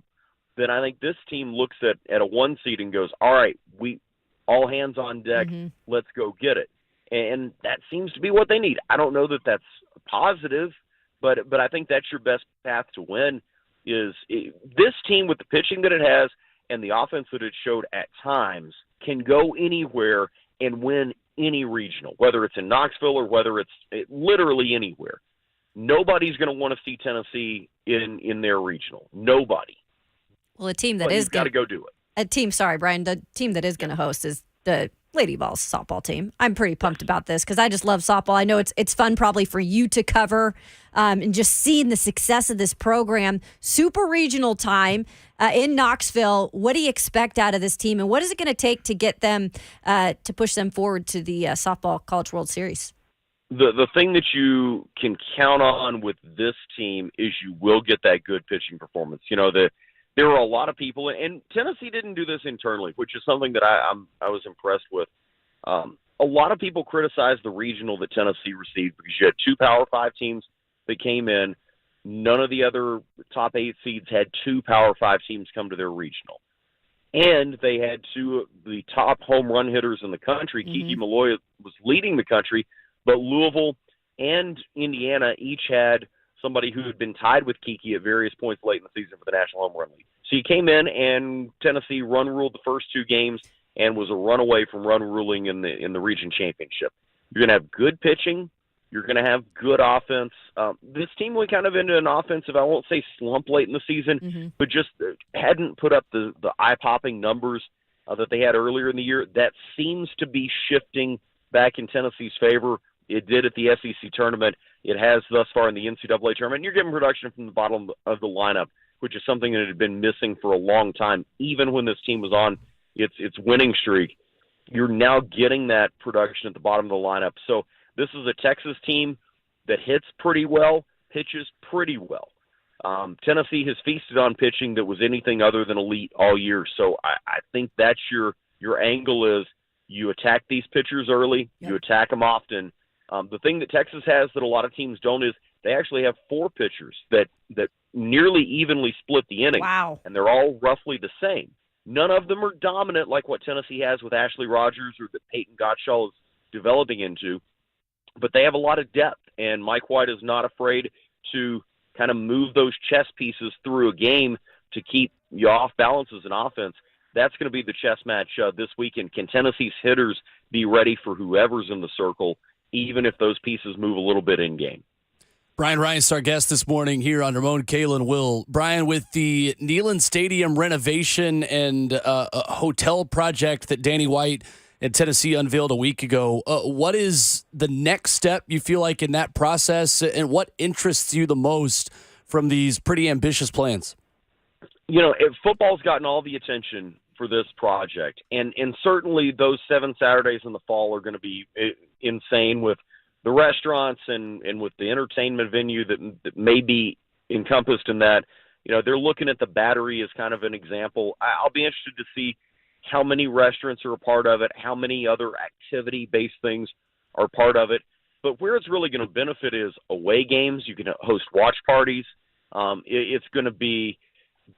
then I think this team looks at a 1 seed and goes, all right, we all hands on deck, let's go get it. And that seems to be what they need. I don't know that that's positive, but I think that's your best path to win is this team with the pitching that it has and the offense that it showed at times can go anywhere and win any regional, whether it's in Knoxville or whether it's literally anywhere. Nobody's going to want to see Tennessee in their regional. Nobody. Well, a team that is got to go do it. Brian, the team that is going to host is the Lady Vols softball team. I'm pretty pumped about this because I just love softball. I know it's fun probably for you to cover and just seeing the success of this program. Super regional time in Knoxville. What do you expect out of this team, and what is it going to take to get them to push them forward to the softball College World Series? The thing that you can count on with this team is you will get that good pitching performance. There were a lot of people, and Tennessee didn't do this internally, which is something that I was impressed with. A lot of people criticized the regional that Tennessee received because you had 2 Power 5 teams that came in. None of the other top 8 seeds had 2 Power 5 teams come to their regional. And they had 2 of the top home run hitters in the country. Kiki Malloy was leading the country, but Louisville and Indiana each had somebody who had been tied with Kiki at various points late in the season for the National Home Run League. So you came in, and Tennessee run ruled the first 2 games and was a runaway from run ruling in the region championship. You're going to have good pitching. You're going to have good offense. This team went kind of into an offensive, I won't say slump late in the season, but just hadn't put up the eye-popping numbers that they had earlier in the year. That seems to be shifting back in Tennessee's favor. It did at the SEC tournament. It has thus far in the NCAA tournament. You're getting production from the bottom of the lineup, which is something that had been missing for a long time, even when this team was on its winning streak. You're now getting that production at the bottom of the lineup. So this is a Texas team that hits pretty well, pitches pretty well. Tennessee has feasted on pitching that was anything other than elite all year. So I think that's your angle is you attack these pitchers early, you attack them often. The thing that Texas has that a lot of teams don't is they actually have 4 pitchers that nearly evenly split the inning. Wow. And they're all roughly the same. None of them are dominant like what Tennessee has with Ashley Rogers or that Peyton Gottschall is developing into, but they have a lot of depth, and Mike White is not afraid to kind of move those chess pieces through a game to keep you off balance as an offense. That's going to be the chess match this weekend. Can Tennessee's hitters be ready for whoever's in the circle, even if those pieces move a little bit in game? Brian Rice, our guest this morning here on Ramon, Kayla, and Will. Brian, with the Neyland Stadium renovation and a hotel project that Danny White and Tennessee unveiled a week ago, what is the next step you feel like in that process, and what interests you the most from these pretty ambitious plans? You know, football's gotten all the attention for this project, and certainly those 7 Saturdays in the fall are going to be insane with the restaurants and with the entertainment venue that may be encompassed in that. You know, they're looking at the Battery as kind of an example. I'll be interested to see how many restaurants are a part of it, how many other activity-based things are part of it. But where it's really going to benefit is away games. You can host watch parties. It's going to be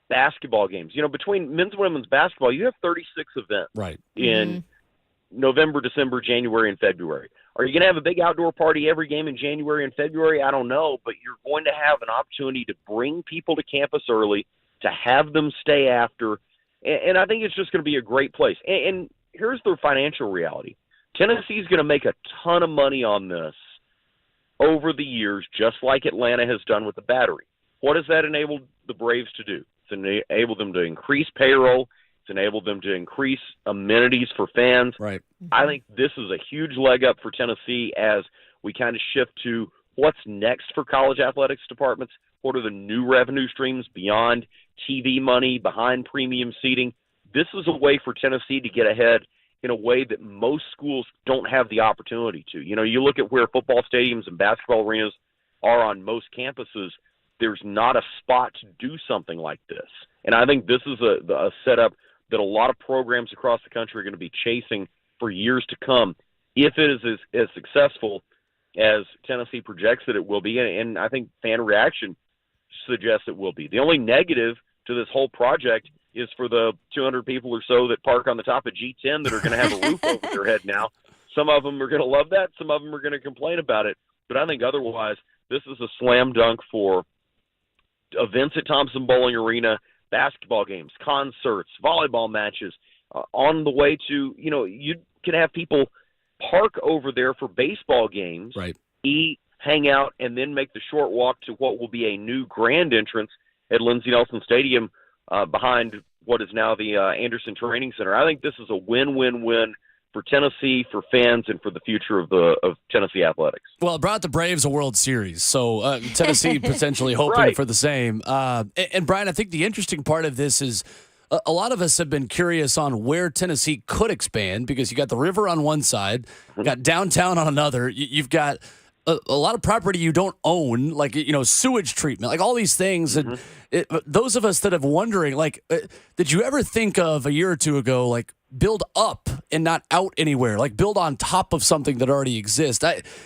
basketball games. You know, between men's and women's basketball, you have 36 events in November, December, January, and February. Are you going to have a big outdoor party every game in January and February? I don't know, but you're going to have an opportunity to bring people to campus early, to have them stay after, and I think it's just going to be a great place. And here's the financial reality. Tennessee's going to make a ton of money on this over the years, just like Atlanta has done with the Battery. What has that enabled the Braves to do? It's enabled them to increase payroll. It's enabled them to increase amenities for fans. Right. I think this is a huge leg up for Tennessee as we kind of shift to what's next for college athletics departments. What are the new revenue streams beyond TV money, behind premium seating? This is a way for Tennessee to get ahead in a way that most schools don't have the opportunity to. You know, you look at where football stadiums and basketball arenas are on most campuses, there's not a spot to do something like this. And I think this is a setup that a lot of programs across the country are going to be chasing for years to come if it is as successful as Tennessee projects that it will be. And I think fan reaction suggests it will be. The only negative to this whole project is for the 200 people or so that park on the top of G10 that are going to have a roof over their head now. Some of them are going to love that. Some of them are going to complain about it. But I think otherwise, this is a slam dunk for events at Thompson Bowling Arena, basketball games, concerts, volleyball matches, on the way to, you know, you can have people park over there for baseball games, eat, hang out, and then make the short walk to what will be a new grand entrance at Lindsey Nelson Stadium behind what is now the Anderson Training Center. I think this is a win-win-win for Tennessee, for fans, and for the future of Tennessee athletics. Well, it brought the Braves a World Series, so Tennessee potentially hoping for the same. And Brian, I think the interesting part of this is a lot of us have been curious on where Tennessee could expand, because you got the river on one side, you got downtown on another, you've got a lot of property you don't own, like, you know, sewage treatment, like all these things. And those of us that have wondering, like, did you ever think of a year or two ago, like, build up and not out anywhere, like build on top of something that already exists?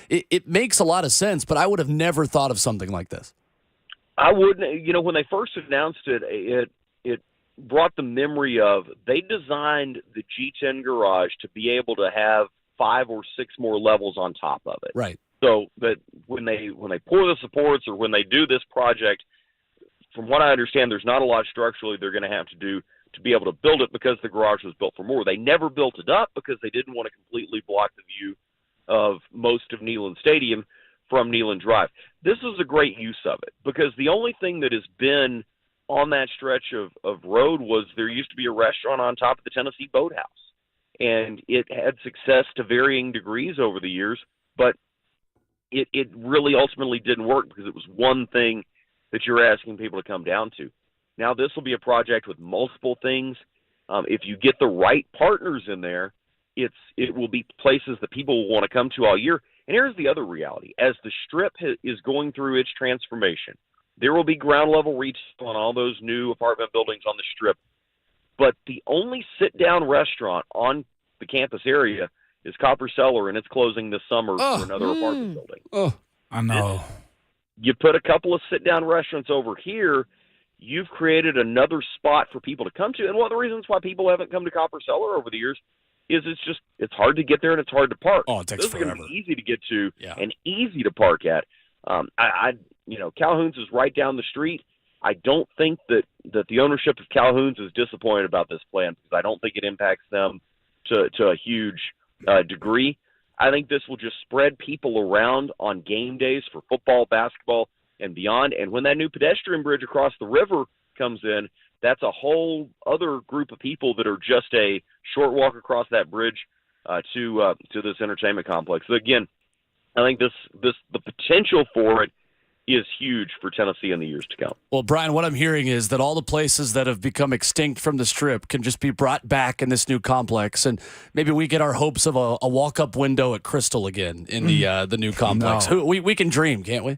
It makes a lot of sense, but I would have never thought of something like this. I wouldn't. When they first announced it brought the memory of they designed the G10 garage to be able to have 5 or 6 more levels on top of it. Right. So that when they pour the supports or when they do this project, from what I understand, there's not a lot structurally they're going to have to do to be able to build it because the garage was built for more. They never built it up because they didn't want to completely block the view of most of Neyland Stadium from Neyland Drive. This is a great use of it because the only thing that has been on that stretch of road was there used to be a restaurant on top of the Tennessee Boathouse. And it had success to varying degrees over the years, but it really ultimately didn't work because it was one thing that you're asking people to come down to. Now this will be a project with multiple things. If you get the right partners in there, it will be places that people will want to come to all year. And here's the other reality. As the Strip is going through its transformation, there will be ground level retail on all those new apartment buildings on the Strip. But the only sit-down restaurant on the campus area is Copper Cellar, and it's closing this summer for another apartment building. Oh, I know. You put a couple of sit-down restaurants over here, you've created another spot for people to come to. And one of the reasons why people haven't come to Copper Cellar over the years is it's hard to get there and it's hard to park. Oh, it takes forever. This is going to be easy to get to and easy to park at. Calhoun's is right down the street. I don't think that the ownership of Calhoun's is disappointed about this plan because I don't think it impacts them to a huge degree. I think this will just spread people around on game days for football, basketball, and beyond. And when that new pedestrian bridge across the river comes in, that's a whole other group of people that are just a short walk across that bridge to this entertainment complex. So again, I think the potential for it is huge for Tennessee in the years to come. Well, Brian, what I'm hearing is that all the places that have become extinct from the Strip can just be brought back in this new complex, and maybe we get our hopes of a walk-up window at Crystal again in the new complex. No. We can dream, can't we?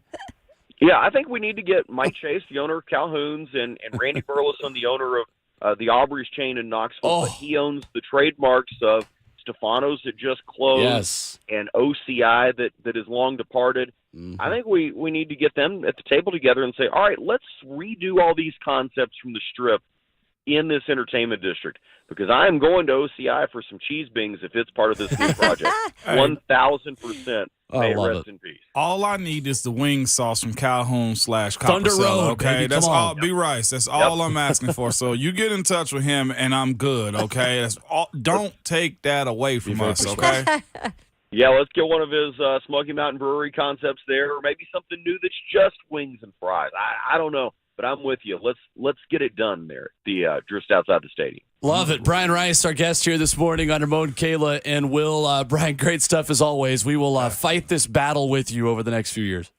Yeah, I think we need to get Mike Chase, the owner of Calhoun's, and Randy Burleson, the owner of the Aubrey's chain in Knoxville. But he owns the trademarks of Stefano's that just closed and OCI that is long departed. Mm-hmm. I think we need to get them at the table together and say, all right, let's redo all these concepts from the Strip in this entertainment district because I am going to OCI for some cheese bings if it's part of this new project. 1,000%. May it rest in peace. All I need is the wing sauce from Calhoun/Copper Thunder Cellar, Road, okay? baby, That's come all. on. Be Rice. That's all I'm asking for. So you get in touch with him, and I'm good, okay? That's all. Don't take that away from us, okay? Yeah, let's get one of his Smoky Mountain Brewery concepts there, or maybe something new that's just wings and fries. I don't know, but I'm with you. Let's get it done there, just outside the stadium. Love it. Brian Rice, our guest here this morning on Ramon, Kayla, and Will. Brian, great stuff as always. We will fight this battle with you over the next few years.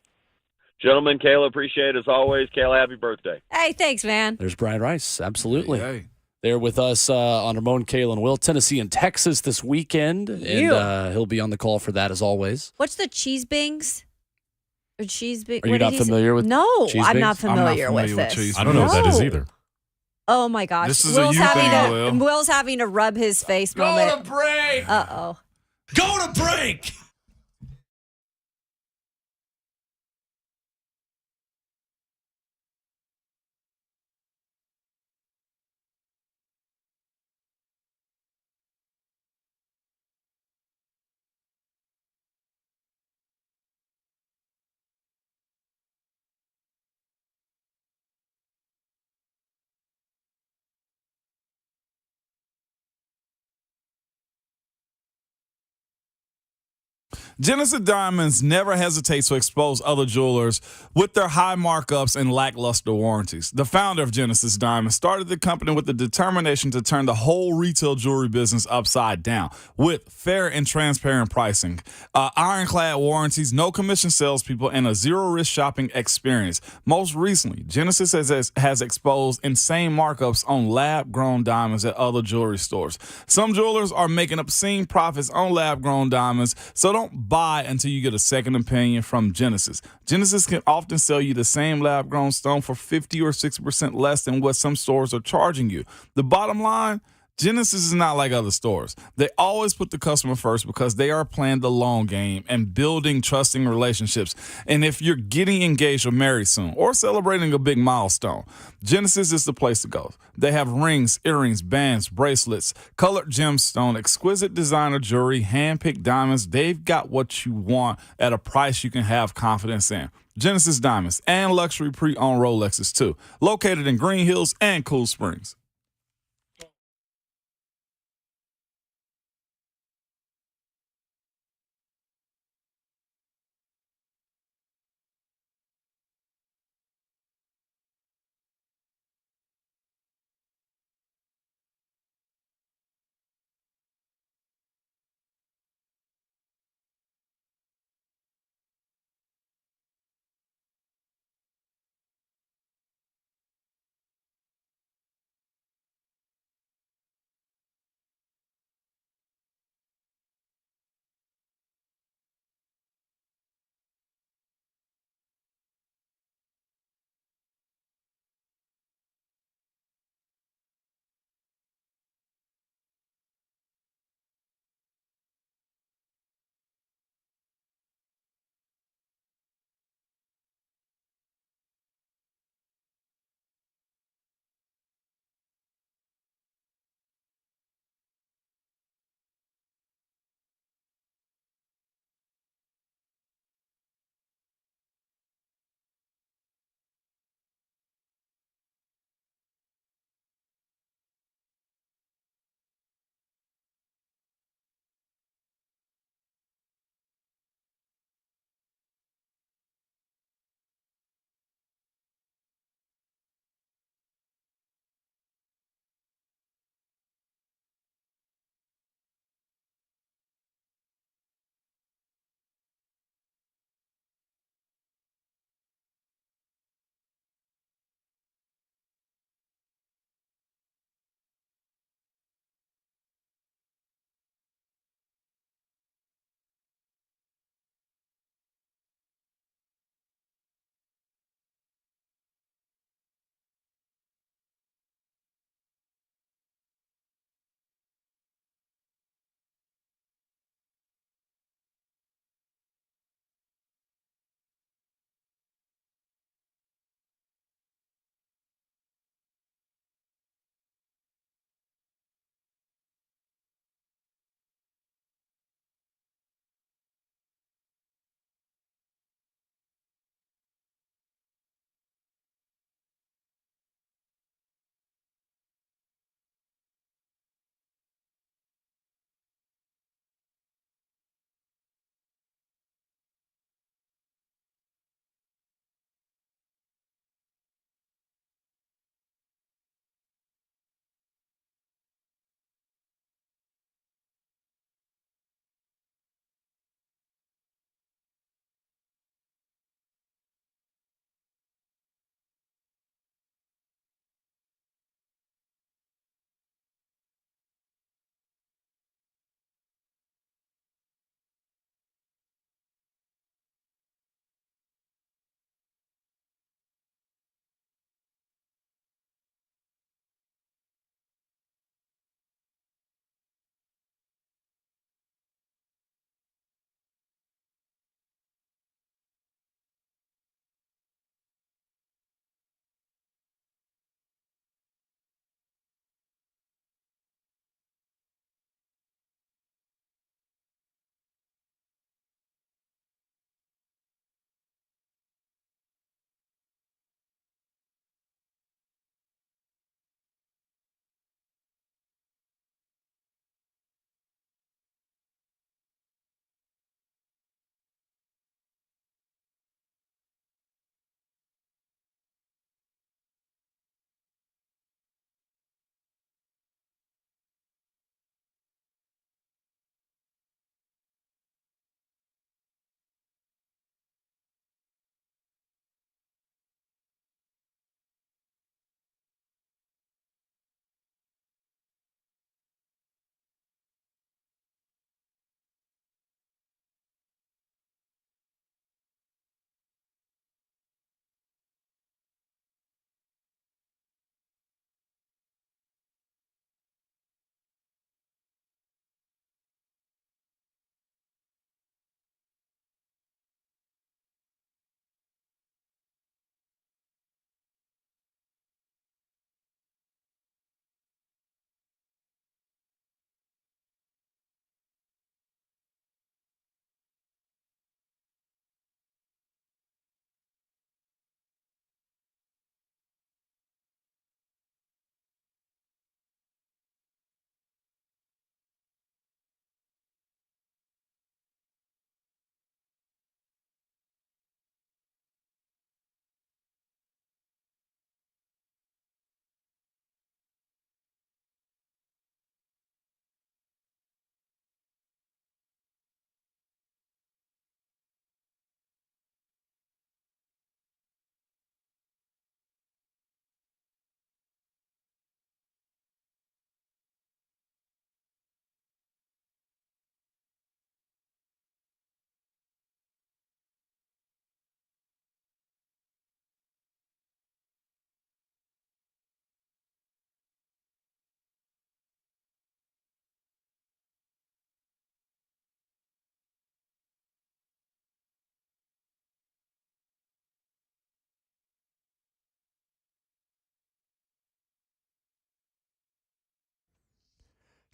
Gentlemen, Kayla, appreciate it as always. Kayla, happy birthday. Hey, thanks, man. There's Brian Rice. Absolutely. Hey. They're with us on Ramon, Kayla, and Will. Tennessee and Texas this weekend, and he'll be on the call for that as always. What's the cheese bings? Or cheese bing? Are you not familiar with No, cheese I'm bings? not familiar with this. cheese I don't know what that is either. Oh my gosh. This is a you thing, Will. Will's having to rub his face moment. Go to break! Uh-oh. Go to break! Genesis Diamonds never hesitates to expose other jewelers with their high markups and lackluster warranties. The founder of Genesis Diamonds started the company with the determination to turn the whole retail jewelry business upside down with fair and transparent pricing, ironclad warranties, no commission salespeople, and a zero-risk shopping experience. Most recently, Genesis has exposed insane markups on lab-grown diamonds at other jewelry stores. Some jewelers are making obscene profits on lab-grown diamonds, so don't buy until you get a second opinion from Genesis. Genesis can often sell you the same lab-grown stone for 50 or 60% less than what some stores are charging you. The bottom line, Genesis is not like other stores. They always put the customer first because they are playing the long game and building trusting relationships. And if you're getting engaged or married soon or celebrating a big milestone, Genesis is the place to go. They have rings, earrings, bands, bracelets, colored gemstone, exquisite designer jewelry, hand-picked diamonds. They've got what you want at a price you can have confidence in. Genesis Diamonds and luxury pre-owned Rolexes too. Located in Green Hills and Cool Springs.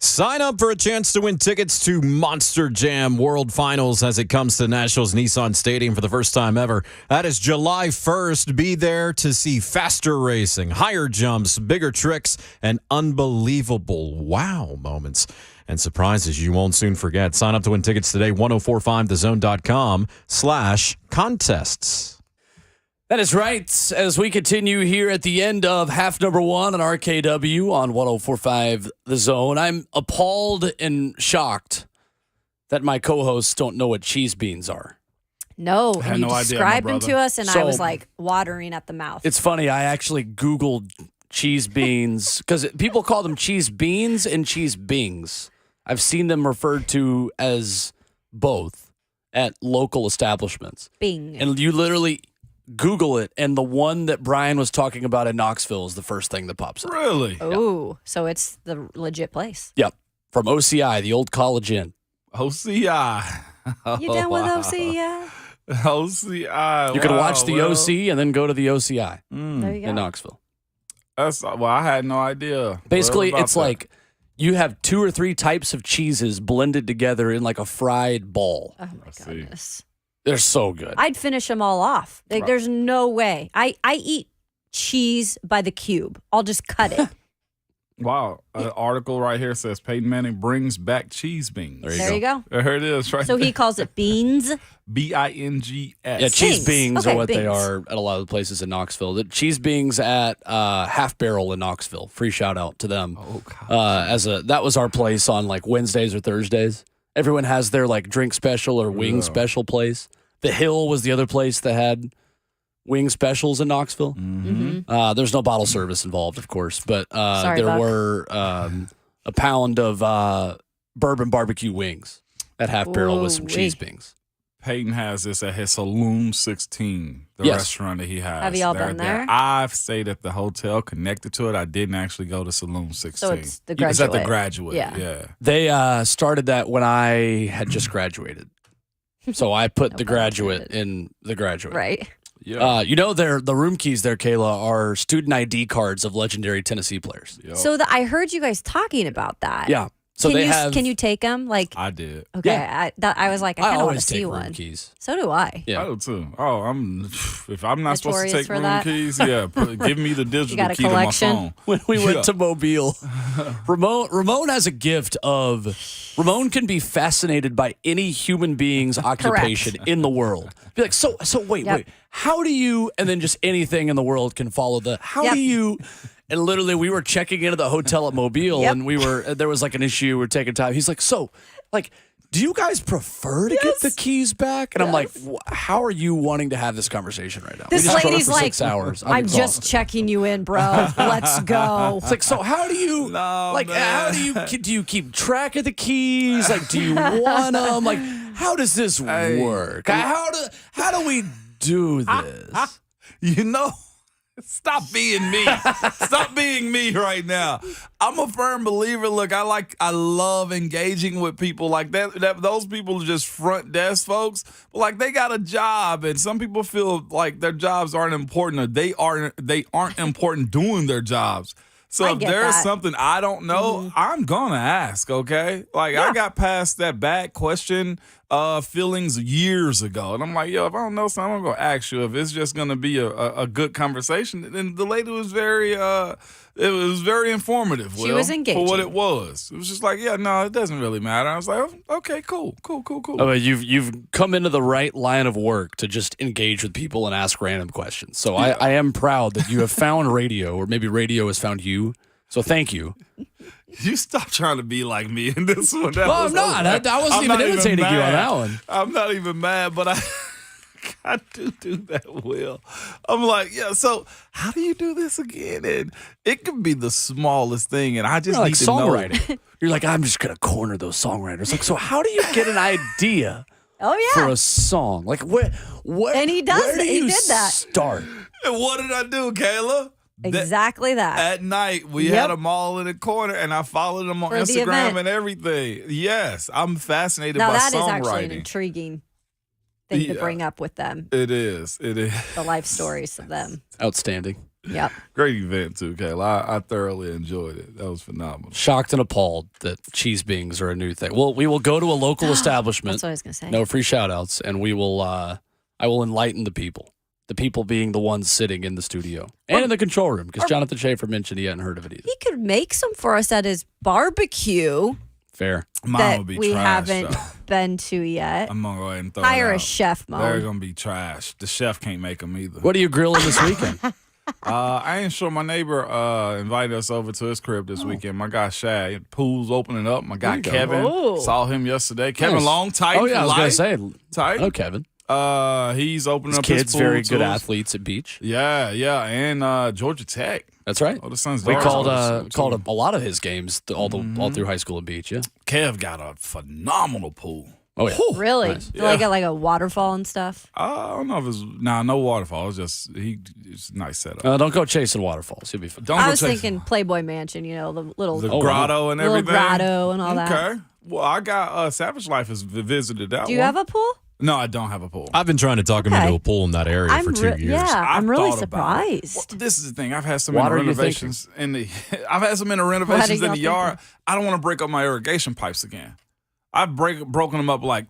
Sign up for a chance to win tickets to Monster Jam World Finals as it comes to Nashville's Nissan Stadium for the first time ever. That is July 1st. Be there to see faster racing, higher jumps, bigger tricks, and unbelievable wow moments and surprises you won't soon forget. Sign up to win tickets today, 1045thezone.com/contests. That is right. As we continue here at the end of half number one on RKW on 1045 The Zone, I'm appalled and shocked that my co-hosts don't know what cheese beans are. No, I had and you no idea, described my them to brother. us, and I So- was like watering at the mouth. It's funny. I actually Googled cheese beans because people call them cheese beans and cheese bings. I've seen them referred to as both at local establishments. Bing. And you literally Google it, and the one that Brian was talking about in Knoxville is the first thing that pops up. Really? Oh, so it's the legit place. Yep. From OCI, the old College Inn. OCI. You down with OC? OCI. You could Wow, watch the well, OC and then go to the OCI There you go. in Knoxville. I had no idea. Basically, What about it's that? like you have 2 or 3 types of cheeses blended together in like a fried ball. Oh my goodness. They're so good. I'd finish them all off. Like, there's no way. I eat cheese by the cube. I'll just cut it. Wow. An article right here says Peyton Manning brings back cheese beans. There you go. There it is, right So he there. calls it beans. Bings. Yeah, cheese bings Okay, are what they bings. are at a lot of the places in Knoxville. The cheese bings at Half Barrel in Knoxville. Free shout out to them. Oh, God. That was our place on like Wednesdays or Thursdays. Everyone has their like drink special or wing special place. The Hill was the other place that had wing specials in Knoxville. Mm-hmm. There's no bottle service involved, of course, but Sorry, there Buck. were a pound of bourbon barbecue wings at Half Barrel with some Ooh-wee. cheese bings. Peyton has this at his Saloon 16, the Yes. restaurant that he has. Have y'all been there? I've stayed at the hotel connected to it. I didn't actually go to Saloon 16. So it's the It's at the Graduate. Graduate. Yeah. Yeah. They started that when I had just graduated. So I put No the pun graduate intended. in the graduate. Right. Yeah. The room keys there, Kayla, are student ID cards of legendary Tennessee players. Yep. So I heard you guys talking about that. Yeah. So can they you have. can you take them? Like, I did. okay, Yeah. I was like, I I kind of want to always see take room one. keys. So do I. Yeah. I do too. Oh, if I'm not supposed to Notorious take for room that? keys, yeah, give me the digital got a key collection? to my phone. When we Yeah. went to Mobile, Ramon has a gift of Ramon can be fascinated by any human being's occupation in the world. Be like, so wait, Yep. wait, how do you? And then just anything in the world can follow the. How Yep. do you? And literally, we were checking into the hotel at Mobile, Yep. and there was like an issue. We're taking time. He's like, do you guys prefer to get the keys back? And I'm like, how are you wanting to have this conversation right now? This we just drove lady's for like, 6 hours. I'm exhausted. just checking you in, bro. Let's go. It's like, so how do you man. how do you keep track of the keys? Like, do you want them? Like, how does this work? How do we do this? You know, stop being me. Stop being me right now. I'm a firm believer. Look, I love engaging with people like that. Those people are just front desk folks. But like they got a job, and some people feel like their jobs aren't important, or they aren't important doing their jobs. So I if get there's that. something I don't know, I'm gonna ask, okay? Like I got past that bad question feelings years ago. And I'm like, yo, if I don't know something, I'm gonna ask you. If it's just gonna be a good conversation. And the lady was very very informative. She was engaging. for what it was. It was just like, yeah, no, it doesn't really matter. I was like, oh, okay, cool. Oh, you've come into the right line of work to just engage with people and ask random questions. So I am proud that you have found radio, or maybe radio has found you. So thank you. You stop trying to be like me in this one. No, I'm not. I wasn't even imitating you on that one. I'm not even mad, but I do that well. I'm like, yeah, so how do you do this again? And it could be the smallest thing, and I just You're need like to know. songwriting. You're like, I'm just gonna corner those songwriters. Like, so how do you get an idea Oh for yeah. a song? Like, where And he does where do it. He you did that. Start. And what did I do, Kayla? Exactly that. At night, we Yep. had them all in the corner, and I followed them on For the Instagram event. and everything. Yes, I'm fascinated Now by that is songwriting. actually an intriguing thing to Yeah. bring up with them. It is. The life stories of them. Outstanding. Yep. Great event, too, Kayla. I thoroughly enjoyed it. That was phenomenal. Shocked and appalled that cheese bings are a new thing. Well, we will go to a local establishment. That's what I was going to say. No free shout-outs, and we will. I will enlighten the people. The people being the ones sitting in the studio and in the control room, because Jonathan Schaefer mentioned he hadn't heard of it either. He could make some for us at his barbecue. Fair. Mine that would be we trash, haven't though. been to yet. I'm going to go ahead and throw Hire it a out. chef, Mo. They're going to be trash. The chef can't make them either. What are you grilling this weekend? I ain't sure. My neighbor invited us over to his crib this weekend. My guy Shad, pool's opening up. My guy Kevin, saw him yesterday. Kevin Nice. Long, tight. Oh, yeah, I was going to say. tight. Oh, Kevin. He's opening His up kids, his pool very to good us. athletes at beach. Yeah, and Georgia Tech. That's right. Oh, the son's We daughters called go to school, called a lot of his games all through high school and beach. Yeah. Kev got a phenomenal pool. Oh yeah. Really? Nice. So like a waterfall and stuff? I don't know if it's no waterfall. It's just it's a nice setup. Don't go chasing waterfalls. You'll be fine. Don't I go was chasing- thinking Playboy Mansion, the little the grotto and little everything. grotto and all that. Okay. Well, I got Savage Life has visited that. Do you have a pool? No, I don't have a pool. I've been trying to talk him Okay. into a pool in that area for 2 years. Yeah, I'm really thought about it. surprised. Well, this is the thing. I've had so What many are you renovations in the. I've had so many renovations in y'all the yard. I don't want to break up my irrigation pipes again. I've broken them up like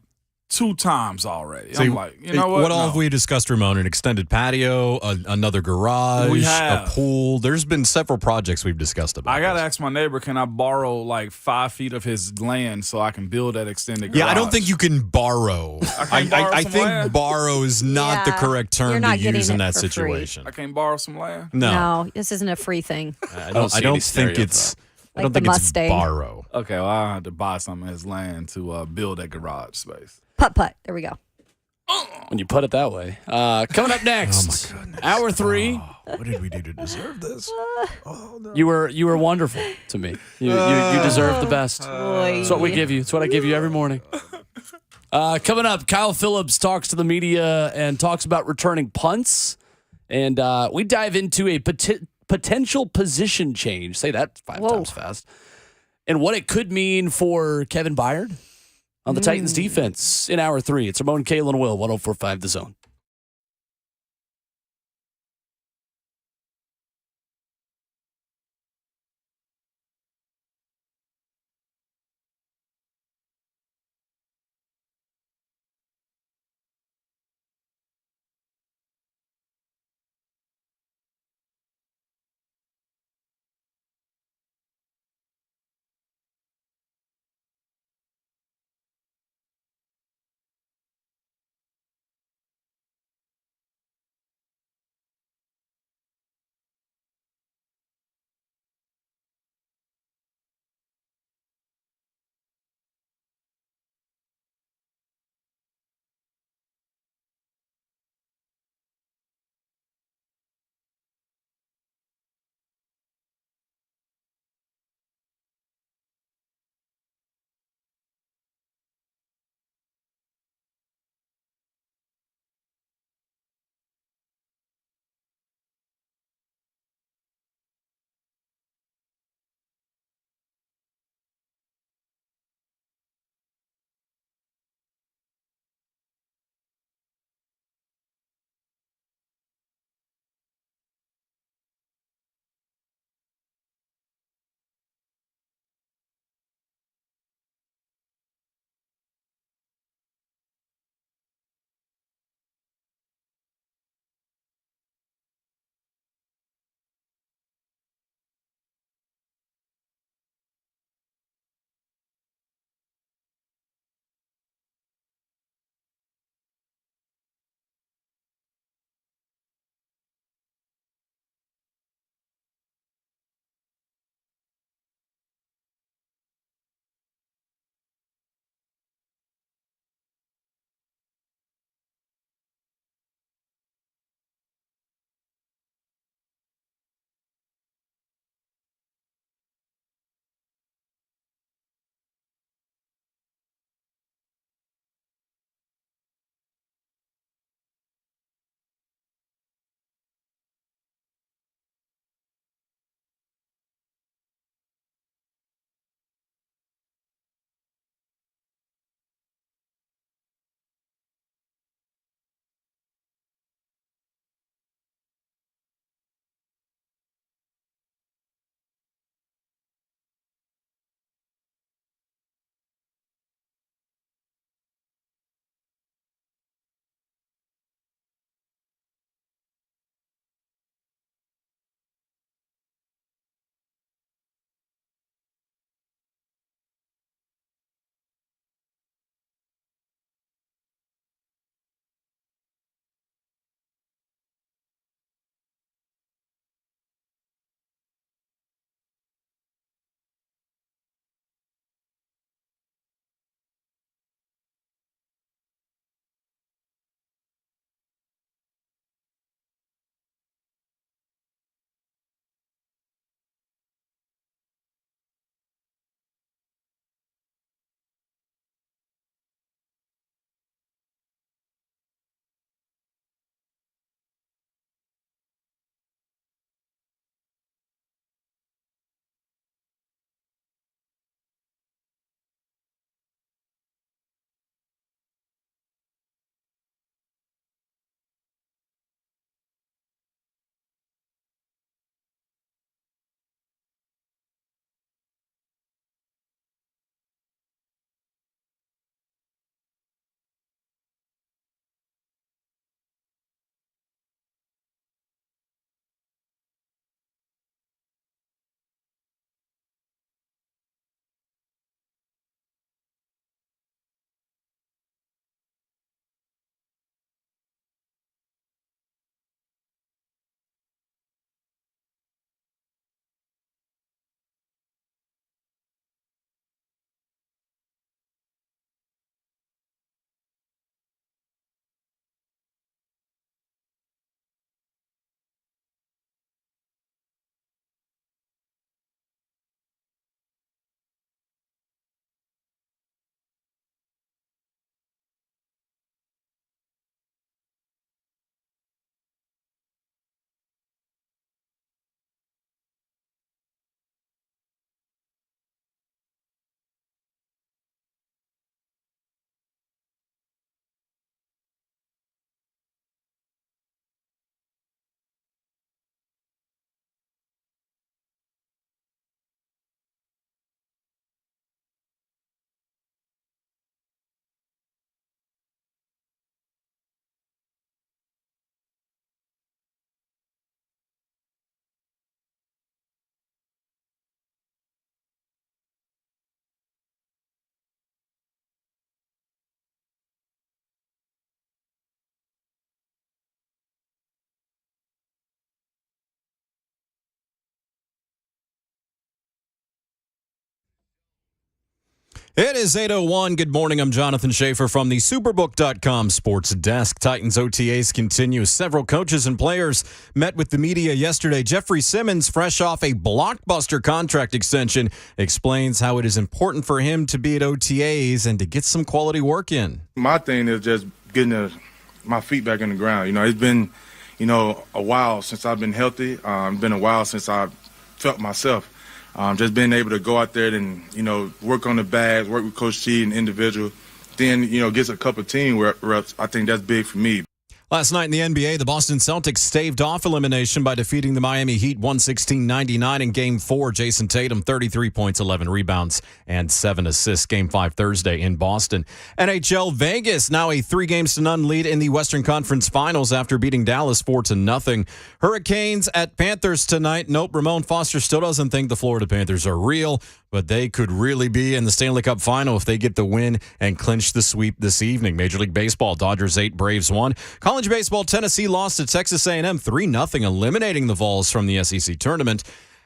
2 times already. See, I'm like, you know what? all No. have we discussed, Ramon? An extended patio, another garage, We a have. pool. There's been several projects we've discussed about. I gotta this. ask my neighbor, can I borrow like 5 feet of his land so I can build that extended garage? Yeah, I don't think you can borrow. can't borrow I some think land? borrow is not the Yeah, correct you're term not to getting use in it that for free. situation. I can't borrow some land. No, this isn't a free thing. I don't see any don't think stereo it's. I Like don't the think it's Mustang. borrow. Okay, well I have to buy some of his land to build that garage space. Putt. There we go. When you put it that way. Coming up next, Oh, my goodness. hour 3. What did we do to deserve this? You were wonderful to me. You deserve the best. That's what we give you. It's what I give you every morning. Coming up, Kyle Phillips talks to the media and talks about returning punts. And we dive into a potential position change. Say that 5 times fast. And what it could mean for Kevin Byard on the Titans defense in hour 3. It's Ramon, Kayla, and Will, 104.5 The Zone. It is 8:01. Good morning. I'm Jonathan Schaefer from the Superbook.com sports desk. Titans OTAs continue. Several coaches and players met with the media yesterday. Jeffrey Simmons, fresh off a blockbuster contract extension, explains how it is important for him to be at OTAs and to get some quality work in. My thing is just getting my feet back in the ground. It's been, a while since I've been healthy. It's been a while since I've felt myself. Just being able to go out there and, work on the bags, work with Coach T and individual, then, get a couple of team reps. I think that's big for me. Last night in the NBA, the Boston Celtics staved off elimination by defeating the Miami Heat 116-99 in Game 4. Jason Tatum, 33 points, 11 rebounds, and 7 assists. Game 5 Thursday in Boston. NHL Vegas, now a 3-0 lead in the Western Conference Finals after beating Dallas 4-0. Hurricanes at Panthers tonight. Nope, Ramon Foster still doesn't think the Florida Panthers are real, but they could really be in the Stanley Cup final if they get the win and clinch the sweep this evening. Major League Baseball, Dodgers 8, Braves 1. College baseball, Tennessee lost to Texas A&M 3-0, eliminating the Vols from the SEC tournament.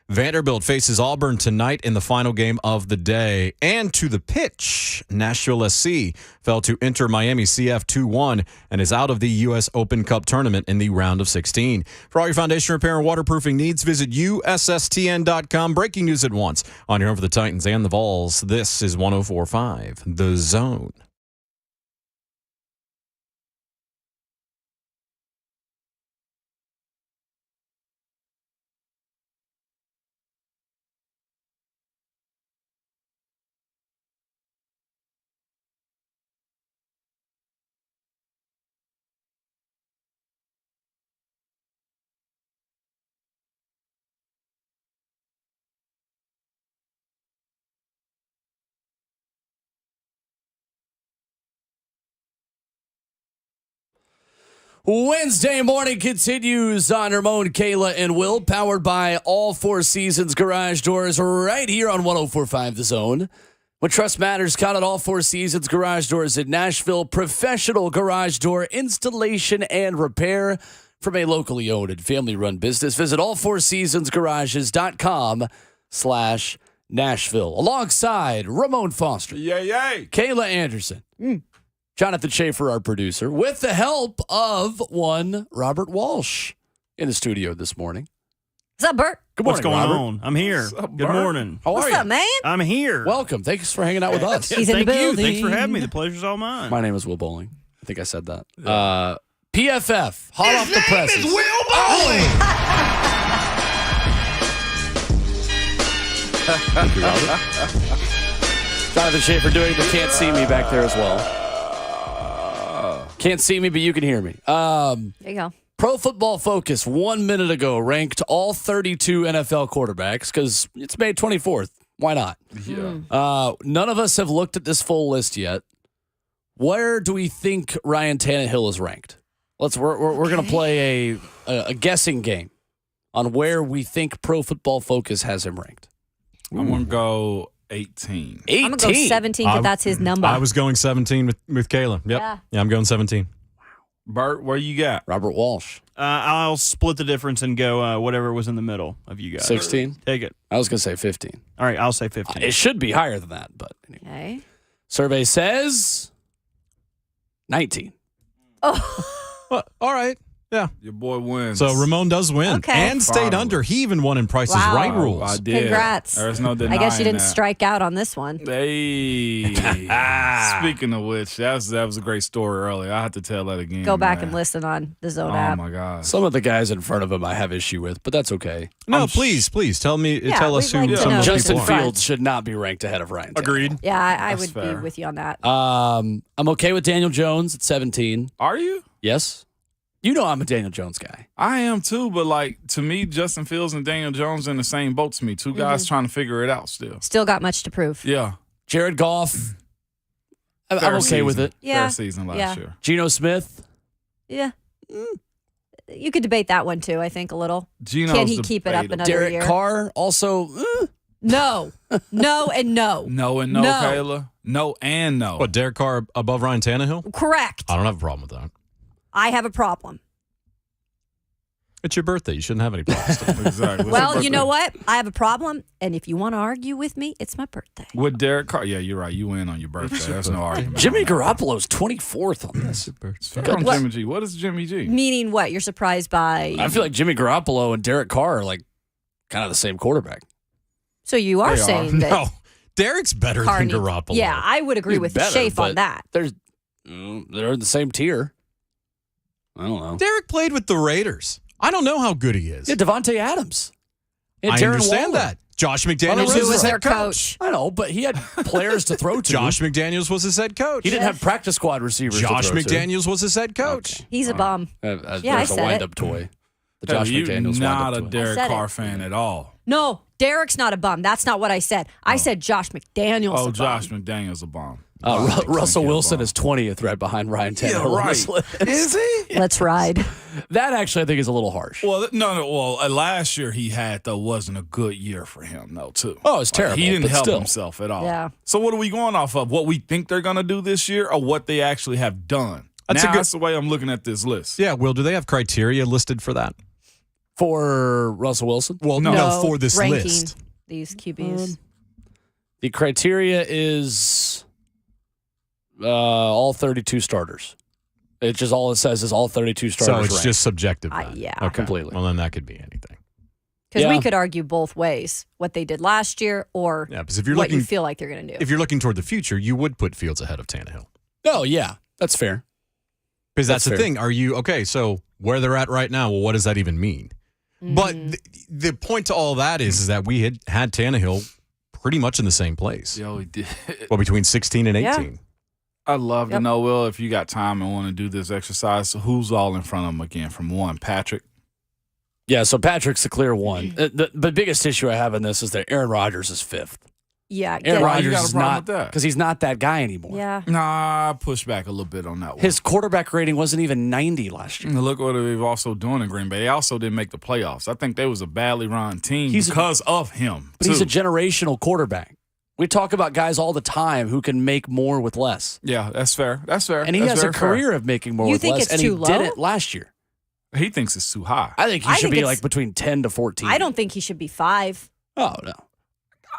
Vanderbilt faces Auburn tonight in the final game of the day. And to the pitch, Nashville SC fell to Inter Miami CF 2-1 and is out of the U.S. Open Cup tournament in the round of 16. For all your foundation repair and waterproofing needs, visit USSTN.com. Breaking news at once on your home for the Titans and the Vols. This is 104.5 The Zone. Wednesday morning continues on Ramon, Kayla, and Will, powered by All Four Seasons Garage Doors right here on 104.5 The Zone. When trust matters, count on All Four Seasons Garage Doors in Nashville. Professional garage door installation and repair from a locally owned and family-run business. Visit allfourseasonsgarages.com/Nashville. Alongside Ramon Foster. Yay. Kayla Anderson. Jonathan Schaefer, our producer, with the help of one Robert Walsh in the studio this morning. What's up, Bert? Good morning, What's going Robert. on? I'm here. What's up, Good Bert? morning. How are What's you? up, man? I'm here. Welcome. Thanks for hanging out with us. He's in the Thank you. building. Thanks for having me. The pleasure's all mine. My name is Will Bowling. I think I said that. PFF, hot off the presses. Will Bowling. Thank you, Robert. Jonathan Schaefer doing the can't see me back there as well. Can't see me, but you can hear me. There you go. Pro Football Focus 1 minute ago ranked all 32 NFL quarterbacks because it's May 24th. Why not? Yeah. None of us have looked at this full list yet. Where do we think Ryan Tannehill is ranked? We're going to play a guessing game on where we think Pro Football Focus has him ranked. I'm going to go 18. I'm going to go 17 because that's his number. I was going 17 with Kayla. Yep. Yeah, I'm going 17. Bert, where you got? Robert Walsh. I'll split the difference and go whatever was in the middle of you guys. 16? Take it. I was going to say 15. All right, I'll say 15. It should be higher than that, but anyway. Okay. Survey says 19. Well, all right. Yeah. Your boy wins. So Ramon does win Okay. and stayed Finally. under. He even won in Price is Wow. Right rules. I did. Congrats. There's no denying I guess you didn't that. strike out on this one. Hey. Speaking of which, that was a great story earlier. I have to tell that again. Go back man. and listen on the Zone Oh app. my gosh. Some of the guys in front of him I have issue with, but that's okay. No, please tell me, tell us we'd who like to some know of those Justin people are. Front. Fields should not be ranked ahead of Ryan Tannehill. Agreed. Yeah, I That's would fair. be with you on that. I'm okay with Daniel Jones at 17. Are you? Yes. You know I'm a Daniel Jones guy. I am too, but like to me, Justin Fields and Daniel Jones in the same boat to me. Two guys trying to figure it out still. Still got much to prove. Yeah. Jared Goff. I'm Fair okay with season. it. Yeah. Fair season last Yeah. year. Geno Smith. Yeah. You could debate that one too, I think, a little. Geno's Can he keep it up debatable. another Derek year? Carr also. No. No and no. No and no, No. Kayla. No and no. What, Derek Carr above Ryan Tannehill? Correct. I don't have a problem with that. I have a problem. It's your birthday. You shouldn't have any problems. Exactly. Well, you know what? I have a problem, and if you want to argue with me, it's my birthday. With Derek Carr, yeah, you're right. You win on your birthday. That's no argument. Jimmy Garoppolo's 24th on this. From Jimmy G. What is Jimmy G? Meaning what? You're surprised by? I feel like Jimmy Garoppolo and Derek Carr are like kind of the same quarterback. So you are saying that? No, Derek's better Carr than needs- Garoppolo. Yeah, I would agree He's with better, Shafe on but that. They're in the same tier. I don't know. Derek played with the Raiders. I don't know how good he is. Yeah, Devontae Adams. And I Darren understand Waller. that. Josh McDaniels Who was his their head coach. I know, but he had players to throw to. Josh McDaniels was his head coach. He didn't have practice squad receivers. Josh to throw to. McDaniels was his head coach. He's a bum. Yeah, I There's a said wind-up toy. The Josh You're McDaniels not a wind-up toy. Derek I said Carr it. fan at all. No, Derek's not a bum. That's not what I said. I said Josh McDaniels. Oh, a Josh bum. McDaniels a bomb. Russell Wilson is 20th right behind Ryan Tannehill. right. Honestly. Is he? Let's ride. That actually I think is a little harsh. Well, no. Well, last year he had, though, wasn't a good year for him, though, too. Oh, it's terrible. He didn't but help still. himself at all. Yeah. So what are we going off of? What we think they're going to do this year or what they actually have done? That's the way I'm looking at this list. Yeah, Will, do they have criteria listed for that? For Russell Wilson? Well, no, for this ranking list. These QBs. The criteria is all 32 starters. It's just all it says is all 32 starters. So it's ranked. just subjective. Then. Yeah. Okay. Completely. Well, then that could be anything. Because Yeah. we could argue both ways, what they did last year or Yeah, because if you're what you looking, feel like they're going to do. if you're looking toward the future, you would put Fields ahead of Tannehill. Oh, yeah. That's fair. Because that's the fair. thing. Are you okay? So where they're at right now, well, what does that even mean? But the point to all that is that we had Tannehill pretty much in the same place. Yeah, we did. Well, between 16 and 18. Yeah. I'd love to know, Will, if you got time and want to do this exercise, who's all in front of him again from one? Patrick? Yeah, so Patrick's the clear one. The biggest issue I have in this is that Aaron Rodgers is fifth. Yeah. Aaron Why you Rodgers got a is problem not, with that? because he's not that guy anymore. Yeah. Nah, I push back a little bit on that one. His quarterback rating wasn't even 90 last year. And look what they've also doing in Green Bay. They also didn't make the playoffs. I think they was a badly run team because of him. But he's a generational quarterback. We talk about guys all the time who can make more with less. Yeah, that's fair. That's fair. And he That's has a very fair. career of making more You with think less, it's and he too did low? it last year. He thinks it's too high. I think he I should think be it's- like between 10 to 14. I don't think he should be 5. Oh, no.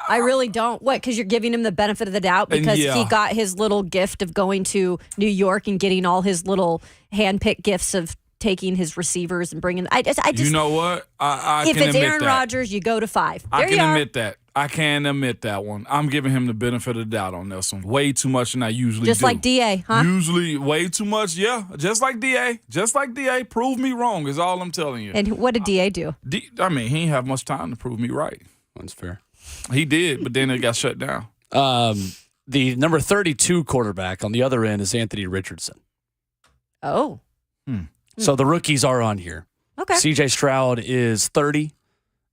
I really don't. What? Because you're giving him the benefit of the doubt And because yeah. he got his little gift of going to New York and getting all his little handpicked gifts of taking his receivers and bringing. I just. You know what? I if can it's admit Aaron that. Rodgers, you go to 5. I There can you are. admit that. I can admit that one. I'm giving him the benefit of the doubt on this one. Way too much than I usually Just do. like DA, huh? Usually way too much. Yeah, just like DA. Just like DA. Prove me wrong is all I'm telling you. And what did DA do? I mean, he didn't have much time to prove me right. That's fair. He did, but then it got shut down. The number 32 quarterback on the other end is Anthony Richardson. Oh, So the rookies are on here. okay. CJ Stroud is 30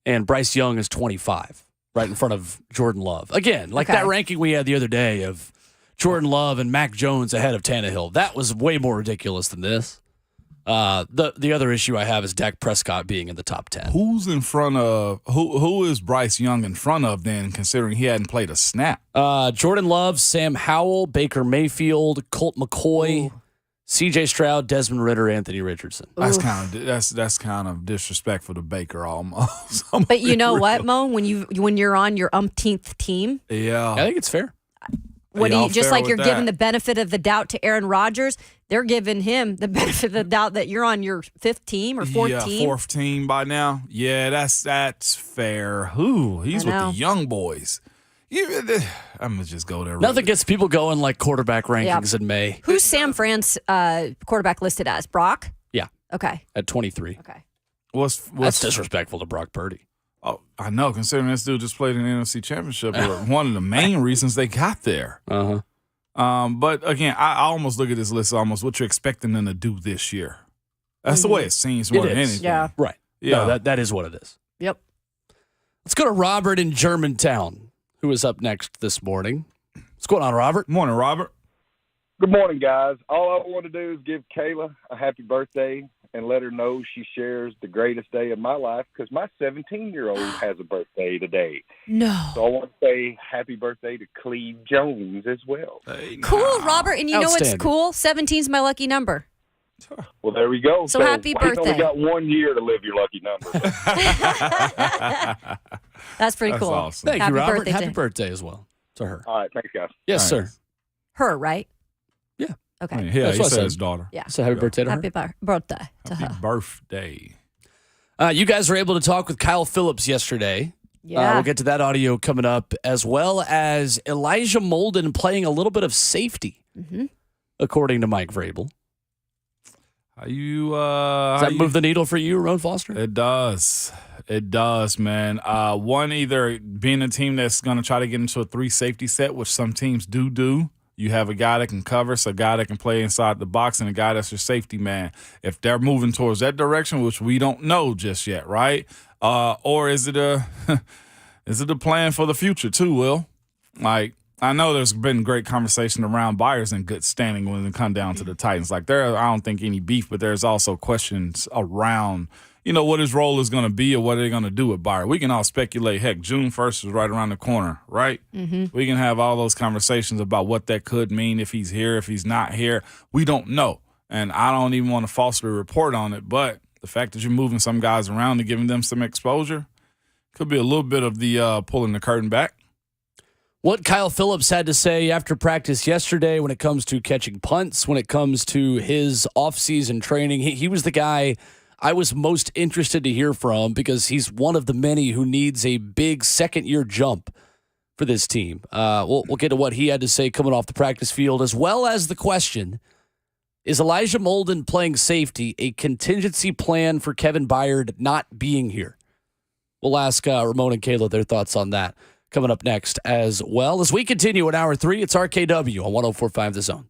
and Bryce Young is 25, right in front of Jordan Love. Again, like Okay. that ranking we had the other day of Jordan Love and Mac Jones ahead of Tannehill. That was way more ridiculous than this. The other issue I have is Dak Prescott being in the top 10. Who's in front of who is Bryce Young in front of then, considering he hadn't played a snap? Jordan Love, Sam Howell, Baker Mayfield, Colt McCoy, CJ Stroud, Desmond Ritter, Anthony Richardson. That's kind of disrespectful to Baker almost. But you know what, Mo? When you're on your umpteenth team, Yeah. I think it's fair. what do Y'all you just fair like you're with giving that? the benefit of the doubt to Aaron Rodgers, they're giving him the benefit of the doubt that you're on your 5th team or 4th team. 4th team by now. Yeah, that's fair. Who? He's with know. the young boys. I'm gonna just go there. Nothing gets people going like quarterback rankings in May. Who's Sam Fran's quarterback listed as? Brock? Yeah, Okay. at 23. Okay. That's disrespectful to Brock Purdy. Oh, I know. Considering this dude just played in the NFC Championship, one of the main reasons they got there. But again, I almost look at this list almost what you're expecting them to do this year. That's the way it seems more It than is. anything. Yeah. Right. Yeah. No, that is what it is. Yep. Let's go to Robert in Germantown, who is up next this morning. What's going on, Robert? Morning, Robert. Good morning, guys. All I want to do is give Kayla a happy birthday and let her know she shares the greatest day of my life because my 17-year-old has a birthday today. No. So I want to say happy birthday to Cleve Jones as well. Cool, Robert. And you know what's Outstanding. cool? 17's my lucky number. Well, there we go. So happy You've birthday. only got 1 year to live your lucky number. That's pretty cool. Awesome. Thank Happy you, Robert. birthday Happy to- birthday as well to her. All right, thanks, guys. Yes, Nice. sir. Her, right? Yeah. Okay. Yeah, That's he what I said said. his daughter. Yeah. So happy birthday to her. Happy birthday to Happy her. birthday. You guys were able to talk with Kyle Phillips yesterday. Yeah. We'll get to that audio coming up, as well as Elijah Molden playing a little bit of safety, according to Mike Vrabel. Does that move the needle for you, Ramon Foster? It does. It does, man. One, either being a team that's going to try to get into a 3 safety set, which some teams do. You have a guy that can cover, so a guy that can play inside the box, and a guy that's your safety man. If they're moving towards that direction, which we don't know just yet, right? Or is it a plan for the future too, Will? Like, I know there's been great conversation around Byers in good standing when it come down to the Titans. Like, I don't think any beef, but there's also questions around, what his role is going to be or what they're going to do with Byers. We can all speculate. Heck, June 1st is right around the corner, right? Mm-hmm. We can have all those conversations about what that could mean if he's here, if he's not here. We don't know. And I don't even want to falsely report on it, but the fact that you're moving some guys around and giving them some exposure could be a little bit of the pulling the curtain back. What Kyle Phillips had to say after practice yesterday when it comes to catching punts, when it comes to his offseason training, he was the guy I was most interested to hear from because he's one of the many who needs a big second-year jump for this team. We'll get to what he had to say coming off the practice field, as well as the question, is Elijah Molden playing safety a contingency plan for Kevin Byard not being here? We'll ask Ramon and Kayla their thoughts on that coming up next, as well as we continue in Hour 3. It's RKW on 104.5 The Zone.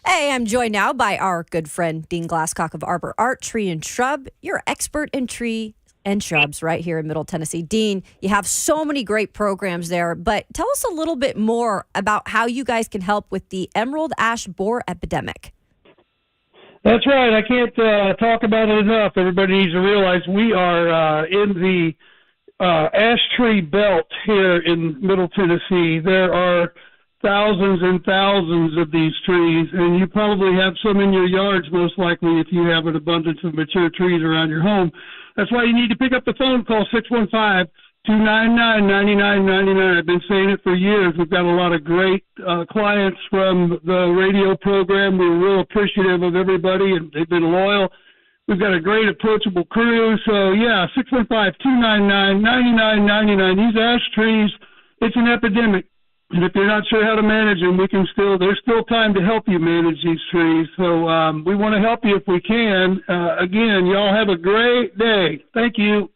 Hey, I'm joined now by our good friend, Dean Glasscock of Arbor Art, Tree and Shrub. You're expert in tree and shrubs right here in Middle Tennessee. Dean, you have so many great programs there, but tell us a little bit more about how you guys can help with the emerald ash borer epidemic. That's right. I can't talk about it enough. Everybody needs to realize we are in the ash tree belt here in Middle Tennessee. There are thousands and thousands of these trees, and you probably have some in your yards, most likely, if you have an abundance of mature trees around your home. That's why you need to pick up the phone, call 615-299-9999. I've been saying it for years. We've got a lot of great clients from the radio program. We're real appreciative of everybody, and they've been loyal. We've got a great approachable crew. So, yeah, 615-299-9999. These ash trees, it's an epidemic. And if you're not sure how to manage them, there's still time to help you manage these trees. So we want to help you if we can. Again, y'all have a great day. Thank you.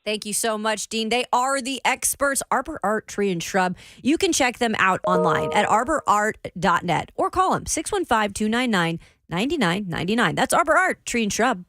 Thank you so much, Dean. They are the experts, Arbor Art, Tree and Shrub. You can check them out online at arborart.net or call them 615-299-9999. That's Arbor Art, Tree and Shrub.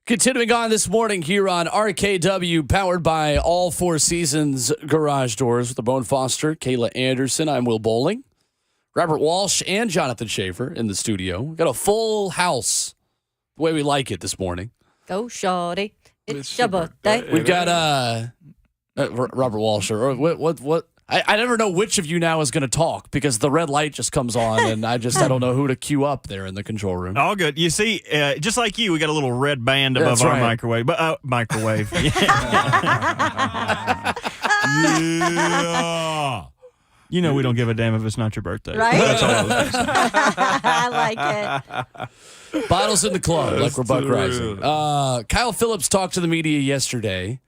Continuing on this morning here on RKW, powered by All Four Seasons Garage Doors with Ramon Foster, Kayla Anderson. I'm Will Bowling, Robert Walsh, and Jonathan Schaefer in the studio. Got a full house, the way we like it this morning. Go, shorty. It's your birthday. We've got Robert Walsh. Or what? I never know which of you now is going to talk because the red light just comes on, and I don't know who to queue up there in the control room. All good. You see, just like you, we got a little red band above our microwave. Microwave. Yeah. You know we don't give a damn if it's not your birthday. Right? That's all I was saying. I like it. Bottles in the club, like we're Buck Rising. Kyle Phillips talked to the media yesterday.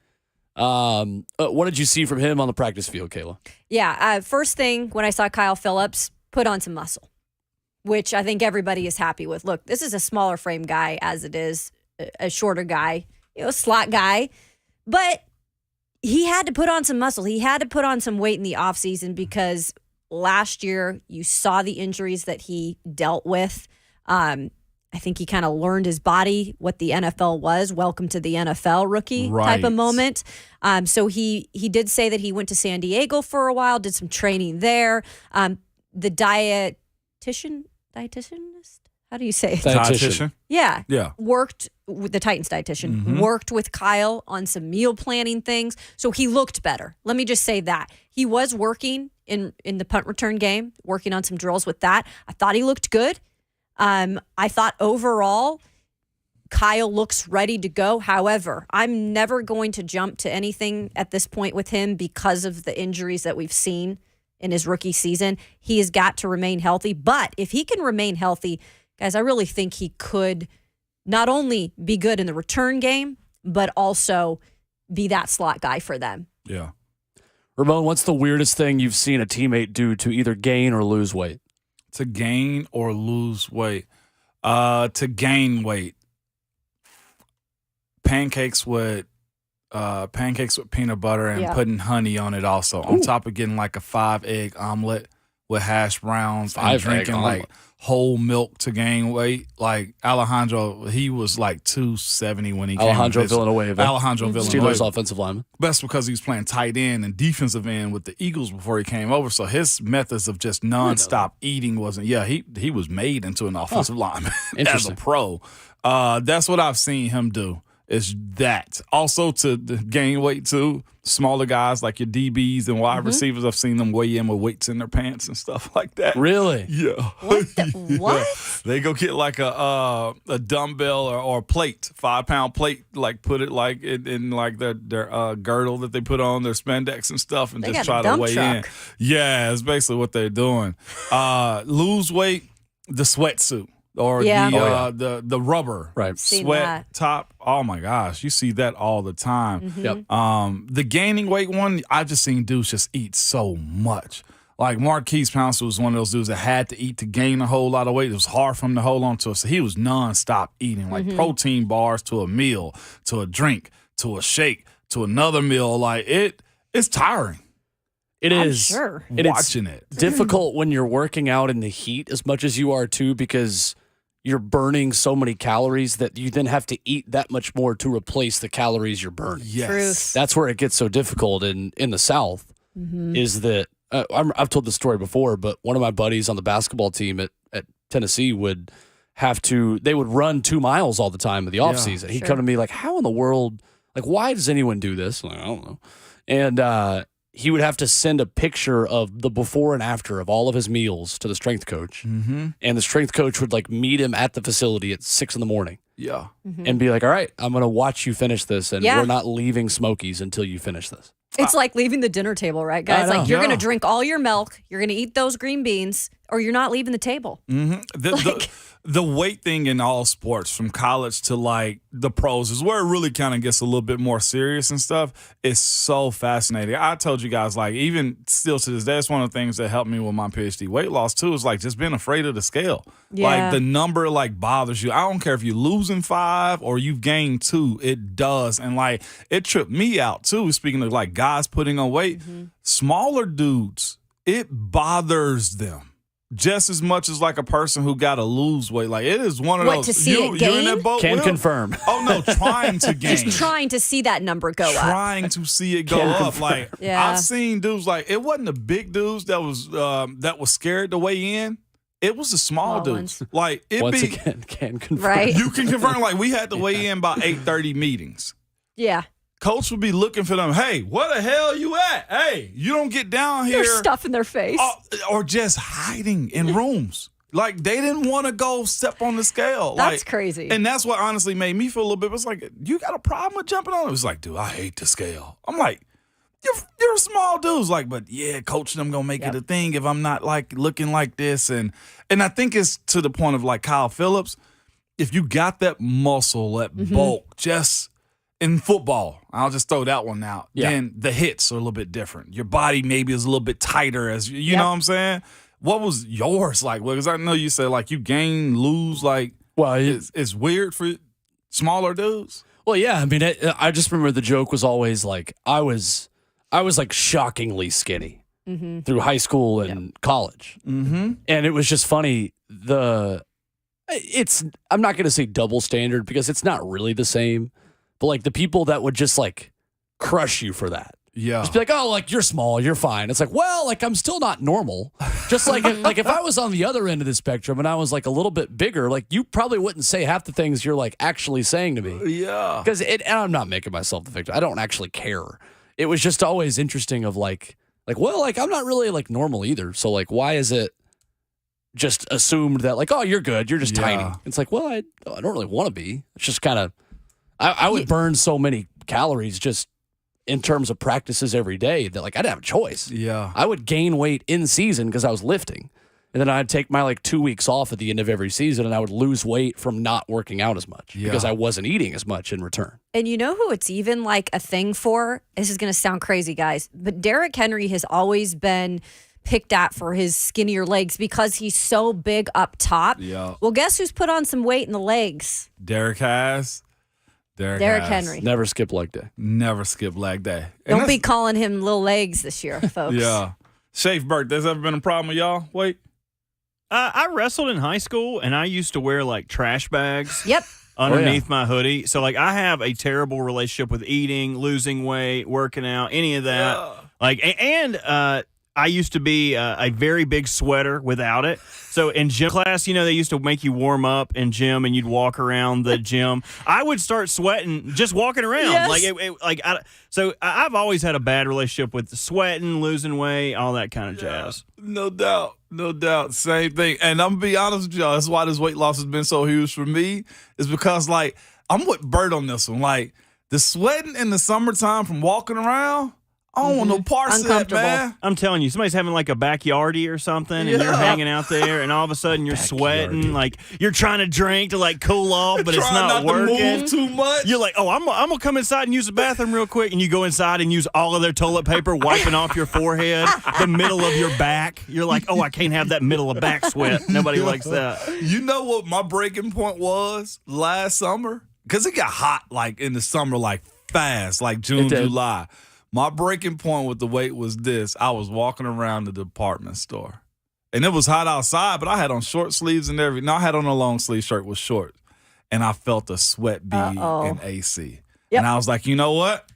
What did you see from him on the practice field, Kayla? Yeah, first thing when I saw Kyle Phillips, put on some muscle, which I think everybody is happy with. Look, this is a smaller frame guy as it is a shorter guy, slot guy, but he had to put on some muscle. He had to put on some weight in the offseason because last year you saw the injuries that he dealt with. I think he kind of learned his body, what the NFL was. Welcome to the NFL rookie type of moment. So he did say that he went to San Diego for a while, did some training there. The dietitianist? How do you say it? Dietitian. Yeah. Yeah. Worked with the Titans dietitian, worked with Kyle on some meal planning things. So he looked better. Let me just say that. He was working in the punt return game, working on some drills with that. I thought he looked good. I thought overall, Kyle looks ready to go. However, I'm never going to jump to anything at this point with him because of the injuries that we've seen in his rookie season. He has got to remain healthy. But if he can remain healthy, guys, I really think he could not only be good in the return game, but also be that slot guy for them. Yeah. Ramon, what's the weirdest thing you've seen a teammate do to either gain or lose weight? To gain or lose weight. To gain weight. Pancakes with peanut butter and putting honey on it also. On top of getting like a 5-egg omelet with hash browns and drinking like whole milk to gain weight. Like Alejandro, he was like 270 when he came. Alejandro Villanueva. Steelers offensive lineman. That's because he was playing tight end and defensive end with the Eagles before he came over. So his methods of just nonstop eating wasn't. Yeah, he was made into an offensive lineman as a pro. That's what I've seen him do. Is that also to gain weight too? Smaller guys like your DBs and wide receivers, I've seen them weigh in with weights in their pants and stuff like that. Really? Yeah. What? They go get like a dumbbell or a plate, 5-pound plate, like put it like in like their girdle that they put on their spandex and stuff, and They just got try a to dump weigh truck. in. Yeah, it's basically what they're doing. Lose weight, the sweatsuit. Or the rubber Seen sweat that. top. Oh my gosh, you see that all the time. Yep. The gaining weight one, I've just seen dudes just eat so much. Like Marquise Pouncey was one of those dudes that had to eat to gain a whole lot of weight. It was hard for him to hold on to it. So he was nonstop eating, like protein bars to a meal, to a drink, to a shake, to another meal. Like it's tiring. It I'm is. sure. And Watching it. difficult when you're working out in the heat as much as you are too, because you're burning so many calories that you then have to eat that much more to replace the calories you're burning. Yes. Truth. That's where it gets so difficult in the South. Is that I've told the story before, but one of my buddies on the basketball team at Tennessee would run 2 miles all the time in the off season. He'd come to me like, how in the world, like, why does anyone do this? I'm like, I don't know. And he would have to send a picture of the before and after of all of his meals to the strength coach. And the strength coach would like meet him at the facility at 6 a.m. Yeah. and be like, all right, I'm going to watch you finish this. And Yeah. we're not leaving Smokies until you finish this. It's like leaving the dinner table, right, guys? I know. Like you're going Yeah. to drink all your milk, you're going to eat those green beans, or you're not leaving the table. The weight thing in all sports, from college to like the pros, is where it really kind of gets a little bit more serious and stuff. It's so fascinating. I told you guys, like, even still to this day, it's one of the things that helped me with my PhD weight loss too, is like just being afraid of the scale. Yeah. Like the number like bothers you. I don't care if you're losing 5 or you've gained 2, it does. And like it tripped me out too. Speaking of like guys putting on weight, smaller dudes, it bothers them. just as much as like a person who got to lose weight. Like it is one of those. To see it gain? You're in that boat. Can Will? confirm. Oh no, trying to gain. Just trying to see that number go up. Trying to see it go up. Like I've seen dudes like it wasn't the big dudes that was scared to weigh in. It was the small dudes. Ones. Like it Once be again, can confirm. Right. you can confirm. Like we had to weigh in by 8:30 meetings. Yeah. Coach would be looking for them. Hey, where the hell you at? Hey, you don't get down here. There's stuff in their face. Or just hiding in rooms. Like they didn't want to go step on the scale. That's crazy. And that's what honestly made me feel a little bit. It was like, you got a problem with jumping on it? It was like, dude, I hate the scale. I'm like, you're a small dudes. Like, but yeah, coach, I'm gonna make it a thing if I'm not like looking like this. And I think it's to the point of like Kyle Phillips. If you got that muscle, that bulk, just in football, I'll just throw that one out. Yeah. Then the hits are a little bit different. Your body maybe is a little bit tighter, as you know what I'm saying. What was yours like? Because I know you said like you gain, lose, like. Well, it's weird for smaller dudes. Well, yeah. I mean, I just remember the joke was always like I was like shockingly skinny through high school and college, and it was just funny. I'm not going to say double standard because it's not really the same. But like the people that would just like crush you for that. Yeah. Just be like, oh, like you're small, you're fine. It's like, well, like I'm still not normal. Just like if I was on the other end of the spectrum and I was like a little bit bigger, like you probably wouldn't say half the things you're like actually saying to me. Yeah. Because and I'm not making myself the victim. I don't actually care. It was just always interesting of like, well, like I'm not really like normal either. So like, why is it just assumed that like, oh, you're good, you're just tiny? It's like, well, I don't really want to be. It's just kind of. I would burn so many calories just in terms of practices every day that like I didn't have a choice. Yeah. I would gain weight in season because I was lifting. And then I'd take my like 2 weeks off at the end of every season and I would lose weight from not working out as much because I wasn't eating as much in return. And you know who it's even like a thing for? This is going to sound crazy, guys, but Derrick Henry has always been picked at for his skinnier legs because he's so big up top. Yeah. Well, guess who's put on some weight in the legs? Derrick Henry. Never skip leg day. Never skip leg day. Don't be calling him little legs this year, folks. Yeah. Shafe Burke, there's ever been a problem with y'all? Wait. I wrestled in high school, and I used to wear, like, trash bags. Yep. Underneath my hoodie. So, like, I have a terrible relationship with eating, losing weight, working out, any of that. I used to be a very big sweater without it. So in gym class, you know, they used to make you warm up in gym and you'd walk around the gym. I would start sweating just walking around. Yes. So I've always had a bad relationship with sweating, losing weight, all that kind of jazz. No doubt. Same thing. And I'm going to be honest with y'all. That's why this weight loss has been so huge for me is because, like, I'm with Bert on this one. Like, the sweating in the summertime from walking around, I don't want no parts of that, man. I'm telling you, somebody's having like a backyardy or something, and you're hanging out there, and all of a sudden you're sweating, like you're trying to drink to like cool off, but it's not working. To move too much. You're like, oh, I'm gonna come inside and use the bathroom real quick, and you go inside and use all of their toilet paper, wiping off your forehead, the middle of your back. You're like, oh, I can't have that middle of back sweat. Nobody likes that. You know what my breaking point was last summer? Because it got hot like in the summer, like fast, like June, July. My breaking point with the weight was this. I was walking around the department store. And it was hot outside, but I had on short sleeves and everything. No, I had on a long sleeve shirt with shorts. And I felt a sweat bead in AC. Yep. And I was like, you know what?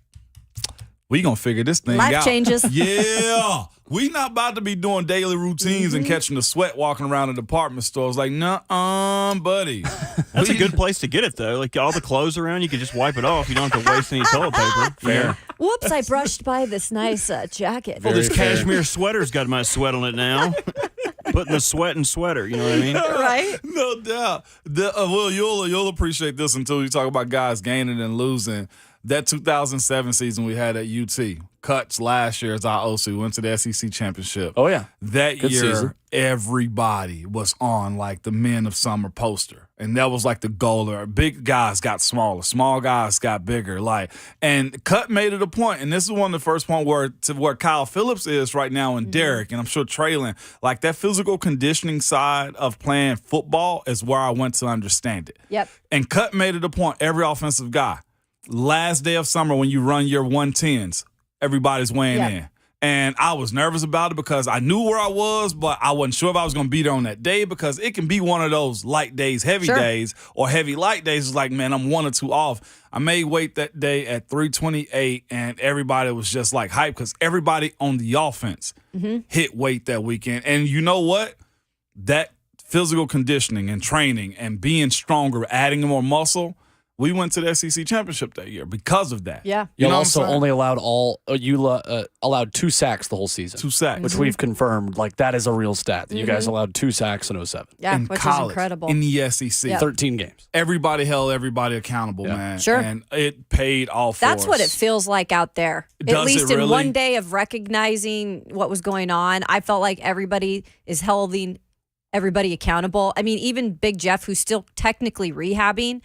We going to figure this thing out. Life changes. Yeah. We not about to be doing daily routines and catching the sweat walking around the department store. It's like, nuh-uh, buddy. That's a good place to get it, though. Like, all the clothes around, you can just wipe it off. You don't have to waste any toilet paper. Fair. Whoops, I brushed by this nice jacket. Well, this cashmere sweater's got my sweat on it now. Putting the sweat in sweater, you know what I mean? Right? No doubt. Will, you'll appreciate this until you talk about guys gaining and losing. That 2007 season we had at UT, Cuts last year as our OC, went to the SEC championship. Oh, yeah. That Good year, season. everybody was on, like, the Men of Summer poster. And that was, like, the goal. Big guys got smaller. Small guys got bigger. Like, and Cut made it a point, and this is one of the first points where Kyle Phillips is right now and Derrick, and I'm sure Traylon. Like, that physical conditioning side of playing football is where I went to understand it. Yep. And Cut made it a point, every offensive guy. Last day of summer when you run your 110s, everybody's weighing in. And I was nervous about it because I knew where I was, but I wasn't sure if I was going to be there on that day because it can be one of those light days, heavy days, or heavy light days. It's like, man, I'm 1 or 2 off. I made weight that day at 328, and everybody was just like hyped because everybody on the offense hit weight that weekend. And you know what? That physical conditioning and training and being stronger, adding more muscle, we went to the SEC championship that year because of that. Yeah. You also only allowed allowed 2 sacks the whole season. 2 sacks. Which we've confirmed, like that is a real stat. That you guys allowed 2 sacks in 07. Yeah, in which college, is incredible. in the SEC. 13 games. Everybody held everybody accountable, man. Sure. And it paid off for That's us. what it feels like out there. Does At least it in really? one day of recognizing what was going on, I felt like everybody is holding everybody accountable. I mean, even Big Jeff, who's still technically rehabbing,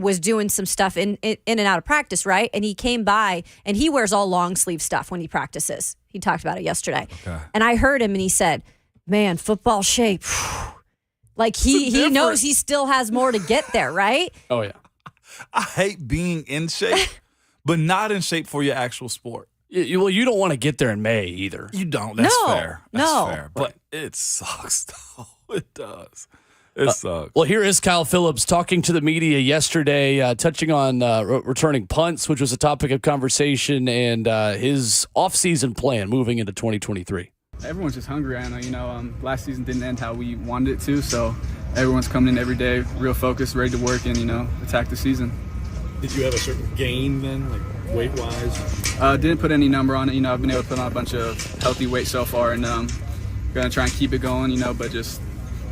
was doing some stuff in and out of practice, right? And he came by, and he wears all long sleeve stuff when he practices. He talked about it yesterday. Okay. And I heard him, and he said, man, football shape. Like he knows he still has more to get there, right? Oh, yeah. I hate being in shape, but not in shape for your actual sport. Well, you don't want to get there in May either. You don't. That's No, fair. That's no. fair. But it sucks, though. It does. It sucks. Well, here is Kyle Phillips talking to the media yesterday, touching on returning punts, which was a topic of conversation, and his offseason plan moving into 2023. Everyone's just hungry. I know, last season didn't end how we wanted it to, so everyone's coming in every day, real focused, ready to work and, attack the season. Did you have a certain gain then, like weight-wise? Didn't put any number on it. I've been able to put on a bunch of healthy weight so far, and gonna try and keep it going, but just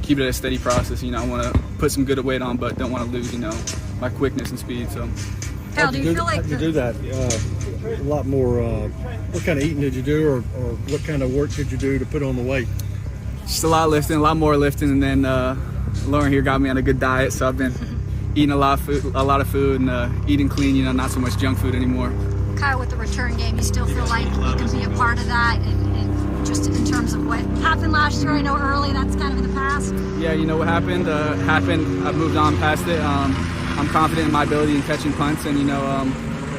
keep it a steady process. I want to put some good weight on, but don't want to lose, my quickness and speed. So, Kyle, do you feel like you do that? A lot more. What kind of eating did you do, or what kind of work did you do to put on the weight? just a lot of lifting, a lot more lifting, and then Lauren here got me on a good diet, so I've been eating a lot of food, and eating clean. Not so much junk food anymore. Kyle, with the return game, you still feel like you can be a part of that, and just in terms of what happened last year. I know early that's kind of in the past. Yeah, what happened happened. I've moved on past it. I'm confident in my ability in catching punts, and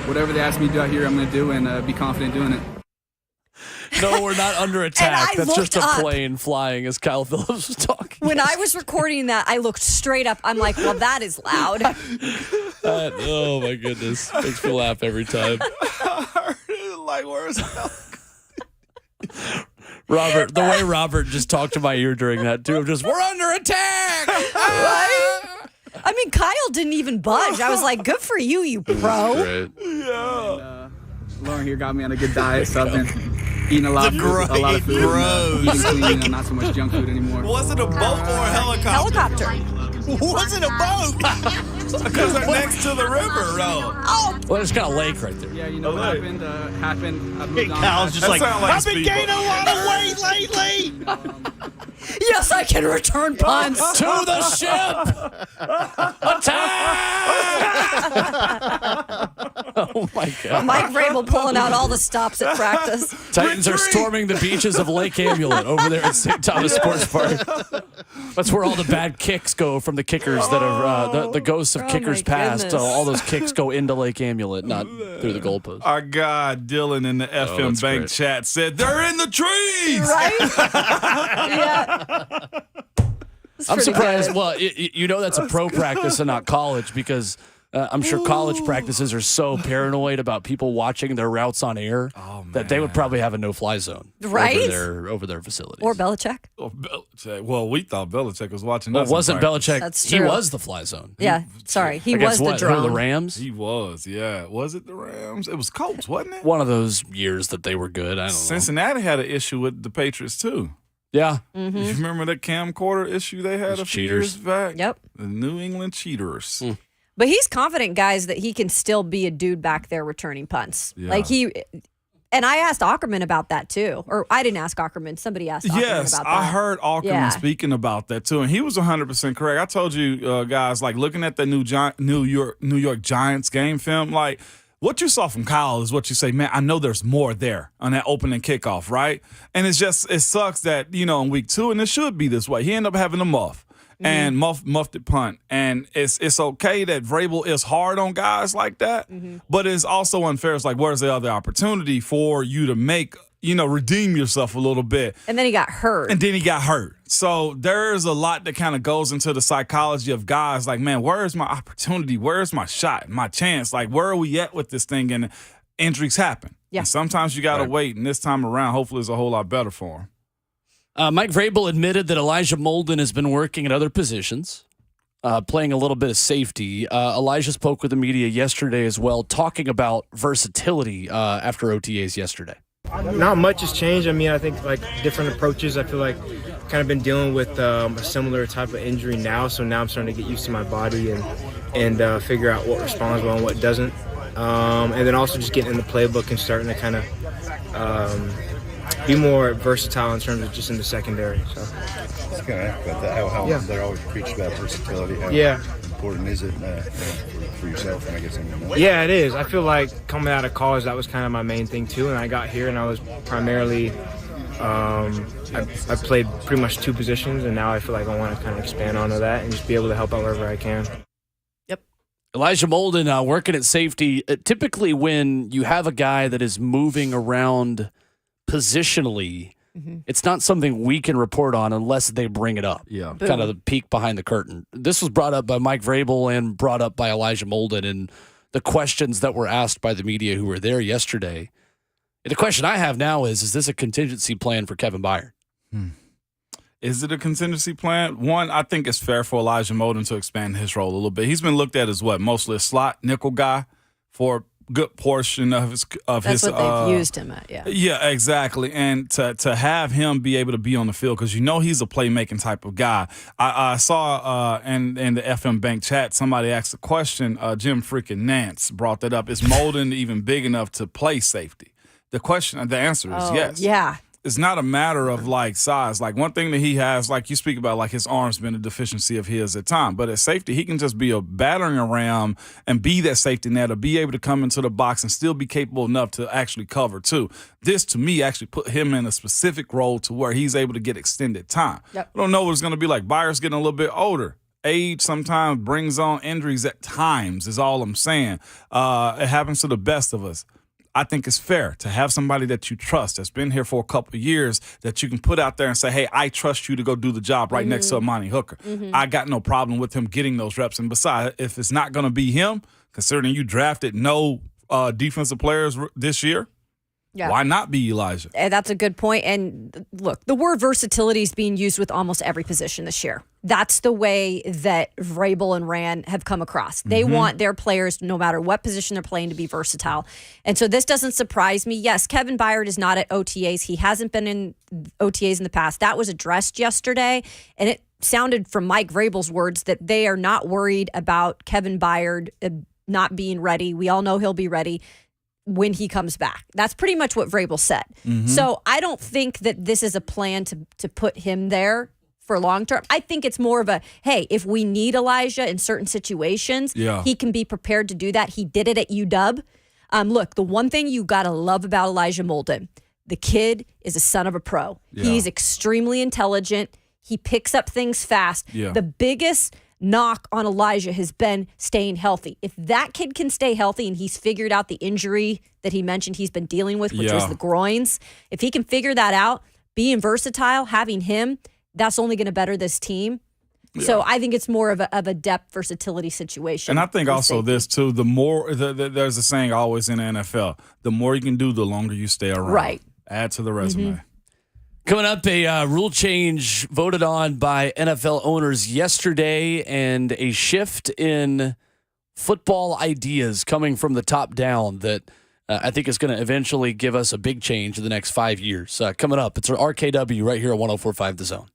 whatever they ask me to do out here, I'm going to do, and be confident doing it. No, we're not under attack. That's just a up. plane flying as Kyle Phillips was talking. When I was recording that, I looked straight up. I'm like, well, that is loud. Oh, my goodness. Makes me laugh every time. Like, where's Robert, the way Robert just talked to my ear during that, too, of just, we're under attack! Right? I mean, Kyle didn't even budge. I was like, good for you, you pro. Great. Yeah. Lauren here got me on a good diet, so I've been eating a lot of food, eating clean, not so much junk food anymore. Was it a boat or a helicopter? Was it a boat? Because they're next to the river, though. Oh, Well, there's got a lake right there. Yeah, what happened. I've moved on. Kyle's just like, I've been gaining a lot of weight lately. yes, I can return punts. To the ship! Attack! Oh, my God. Mike Vrabel pulling out all the stops at practice. Titans are storming the beaches of Lake Amulet over there at St. Thomas Sports Park. That's where all the bad kicks go from the kickers that are the ghosts of kickers past. goodness. All those kicks go into Lake Amulet, not through the goalpost. Our guy Dylan in the FM that's Bank great. chat said they're in the trees. Right? Yeah. It's I'm pretty surprised. good. Well, that's a pro practice and not college because I'm sure college practices are so paranoid about people watching their routes on air that they would probably have a no-fly zone Right? over their facilities. Or Belichick. Oh, Belichick. Well, we thought Belichick was watching Well, us. it wasn't in practice. Belichick. That's He true. was the fly zone. Yeah, sorry. He Against was the what? drone. The Rams? He was, yeah. Was it the Rams? It was Colts, wasn't it? One of those years that they were good. I don't know. Cincinnati had an issue with the Patriots, too. Yeah. You remember the camcorder issue they had Those a few cheaters. years back? Yep. The New England Cheaters. But he's confident, guys, that he can still be a dude back there returning punts. Yeah. Like and I asked Ackerman about that too. Or I didn't ask Ackerman. Somebody asked Ackerman Yes, about that. I heard Ackerman Yeah. speaking about that too, and he was 100% correct. I told you guys, like looking at the New York Giants game film, like what you saw from Kyle is what you say, man, I know there's more there on that opening kickoff, right? And it sucks that, in week 2, and it should be this way, he ended up having a muff. And muffed it punt. And it's okay that Vrabel is hard on guys like that, but it's also unfair. It's like, where's the other opportunity for you to make, redeem yourself a little bit. And then he got hurt. So there's a lot that kind of goes into the psychology of guys like, man, where's my opportunity? Where's my shot, my chance? Like, where are we at with this thing? And injuries happen. Yeah. And sometimes you got to wait. And this time around, hopefully it's a whole lot better for him. Mike Vrabel admitted that Elijah Molden has been working at other positions, playing a little bit of safety. Elijah spoke with the media yesterday as well, talking about versatility after OTAs yesterday. Not much has changed. I mean, I think like different approaches. I feel like kind of been dealing with a similar type of injury now. So now I'm starting to get used to my body and figure out what responds well and what doesn't. And then also just getting in the playbook and starting to kind of be more versatile in terms of just in the secondary. So. I was going to ask about that. How they're always preach about versatility. How important is it for yourself? And I guess yeah, it is. I feel like coming out of college, that was kind of my main thing too. And I got here and I was primarily I played pretty much two positions, and now I feel like I want to kind of expand onto that and just be able to help out wherever I can. Yep. Elijah Molden working at safety. Typically when you have a guy that is moving around positionally, it's not something we can report on unless they bring it up. Yeah. Kind of the peek behind the curtain. This was brought up by Mike Vrabel and brought up by Elijah Molden, and the questions that were asked by the media who were there yesterday. And the question I have now is this a contingency plan for Kevin Byard? Is it a contingency plan? One, I think it's fair for Elijah Molden to expand his role a little bit. He's been looked at as mostly a slot nickel guy for a good portion of his. That's what they've used him at, yeah. Yeah, exactly. And to have him be able to be on the field, because he's a playmaking type of guy. I saw in the FM Bank chat, somebody asked a question. Jim freaking Nance brought that up. Is Molden even big enough to play safety? The answer is yes. Yeah. It's not a matter of like size. Like one thing that he has, like you speak about, like his arm's been a deficiency of his at times. But at safety, he can just be a battering around and be that safety net, or be able to come into the box and still be capable enough to actually cover too. This to me actually put him in a specific role to where he's able to get extended time. Yep. I don't know what it's going to be like. Byard's getting a little bit older. Age sometimes brings on injuries at times, is all I'm saying. It happens to the best of us. I think it's fair to have somebody that you trust that's been here for a couple of years that you can put out there and say, hey, I trust you to go do the job right next to Amani Hooker. I got no problem with him getting those reps. And besides, if it's not going to be him, considering you drafted no defensive players this year, why not be Elijah? That's a good point. And look, the word versatility is being used with almost every position this year. That's the way that Vrabel and Rand have come across. They want their players, no matter what position they're playing, to be versatile. And so this doesn't surprise me. Yes, Kevin Byard is not at OTAs. He hasn't been in OTAs in the past. That was addressed yesterday, and it sounded from Mike Vrabel's words that they are not worried about Kevin Byard not being ready. We all know he'll be ready when he comes back. That's pretty much what Vrabel said. So I don't think that this is a plan to put him there for long term. I think it's more of a, hey, if we need Elijah in certain situations, he can be prepared to do that. He did it at UW. Look, the one thing you got to love about Elijah Molden, the kid is a son of a pro. He's extremely intelligent. He picks up things fast. The biggest knock on Elijah has been staying healthy. If that kid can stay healthy and he's figured out the injury that he mentioned he's been dealing with, which was the groins, if he can figure that out, being versatile, having him, that's only going to better this team. So I think it's more of a depth versatility situation. And I think also this too, the more, there's a saying always in the NFL, the more you can do, the longer you stay around. Right. Add to the resume. Coming up, a rule change voted on by NFL owners yesterday, and a shift in football ideas coming from the top down that I think is going to eventually give us a big change in the next 5 years. Coming up, it's our RKW right here at 104.5 The Zone.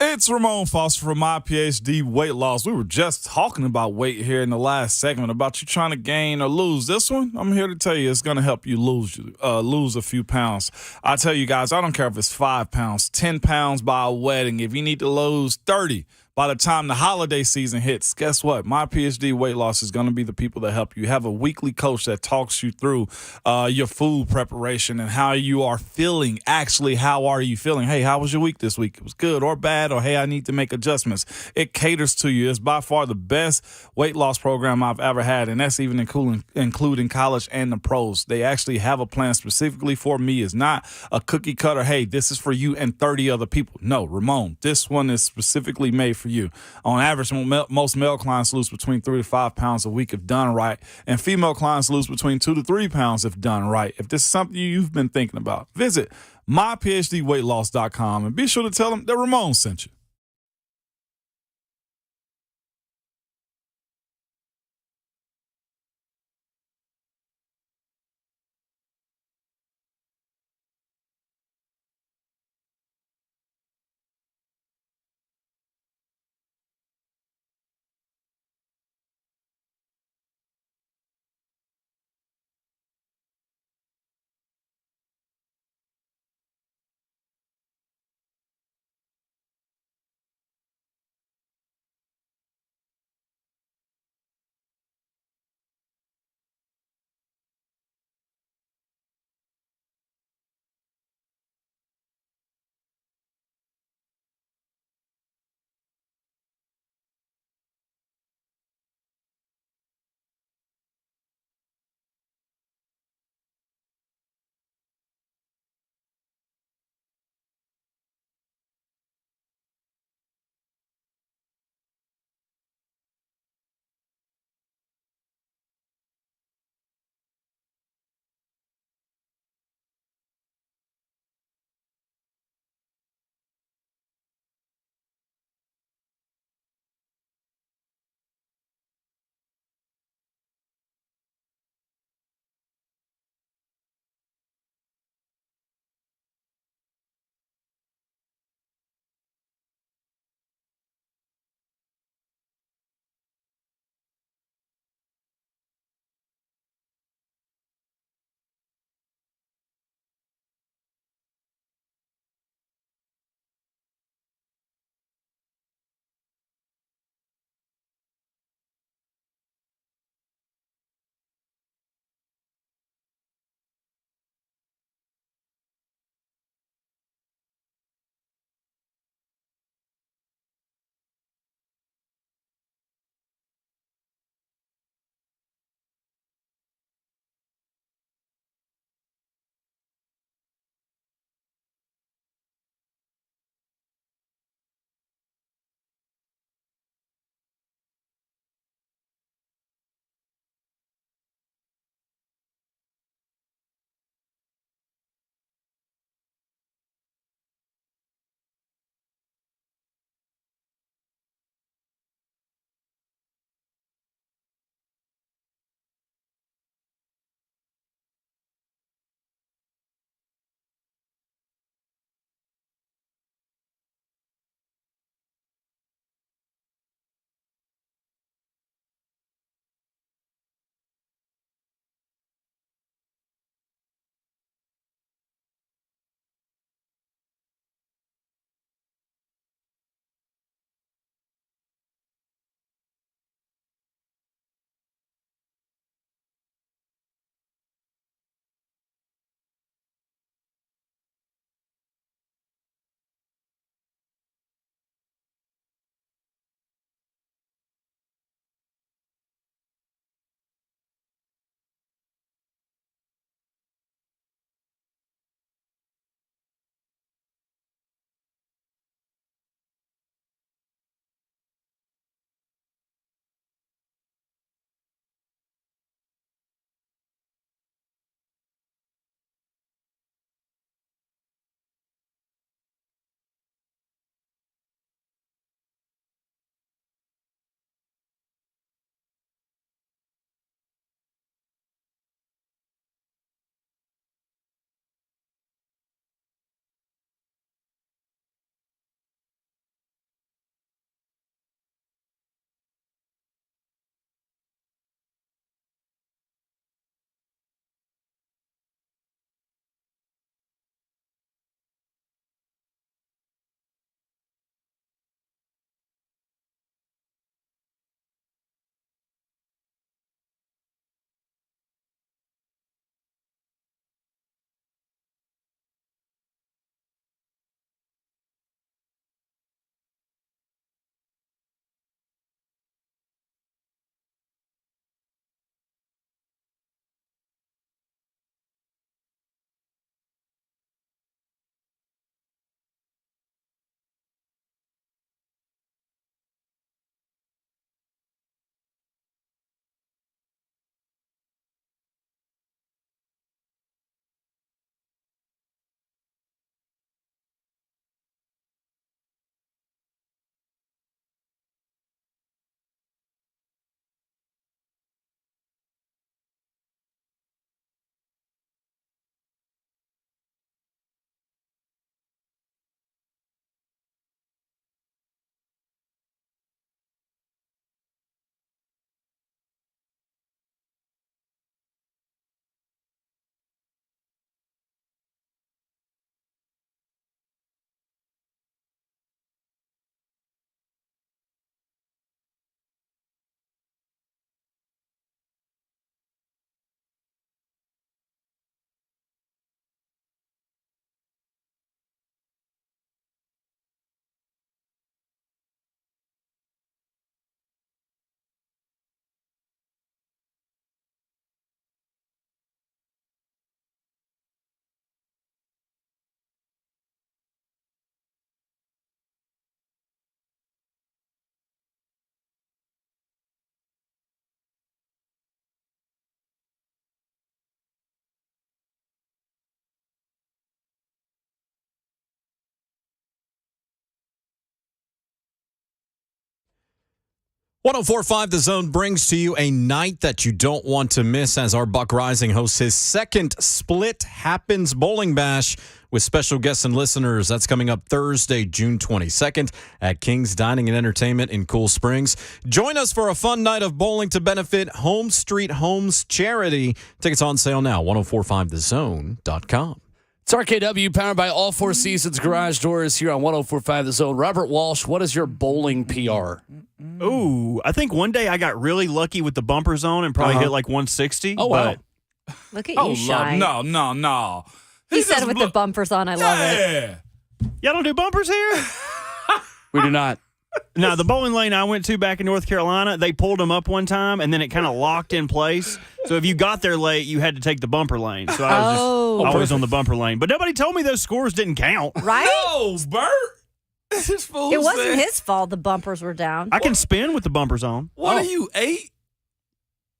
It's Ramon Foster from My PhD Weight Loss. We were just talking about weight here in the last segment, about you trying to gain or lose. This one, I'm here to tell you, it's going to help you lose a few pounds. I tell you guys, I don't care if it's 5 pounds, 10 pounds by a wedding. If you need to lose 30 by the time the holiday season hits, guess what? My PhD Weight Loss is going to be the people that help you. Have a weekly coach that talks you through your food preparation and how you are feeling. Actually, how are you feeling? Hey, how was your week this week? It was good or bad, or hey, I need to make adjustments. It caters to you. It's by far the best weight loss program I've ever had, and that's even including college and the pros. They actually have a plan specifically for me. It's not a cookie cutter, hey, this is for you and 30 other people. No, Ramon, this one is specifically made for you. On average, most male clients lose between 3 to 5 pounds a week if done right, and female clients lose between 2 to 3 pounds if done right. If this is something you've been thinking about, visit myphdweightloss.com and be sure to tell them that Ramon sent you. 104.5 The Zone brings to you a night that you don't want to miss as our Buck Rising hosts his second Split Happens Bowling Bash with special guests and listeners. That's coming up Thursday, June 22nd at King's Dining and Entertainment in Cool Springs. Join us for a fun night of bowling to benefit Home Street Homes Charity. Tickets on sale now, 1045thezone.com. It's RKW, powered by All Four Seasons Garage Doors here on 104.5 The Zone. Robert Walsh, what is your bowling PR? Ooh, I think one day I got really lucky with the bumper zone and probably hit like 160. Oh, wow. Look at you, Shy. No. He said with the bumpers on. I love it. Y'all don't do bumpers here? We do not. No, the bowling lane I went to back in North Carolina, they pulled them up one time, and then it kind of locked in place. So if you got there late, you had to take the bumper lane. So I was just always on the bumper lane. But nobody told me those scores didn't count. Right? No, Bert. It wasn't his fault the bumpers were down. I can spin with the bumpers on. What are you, 8?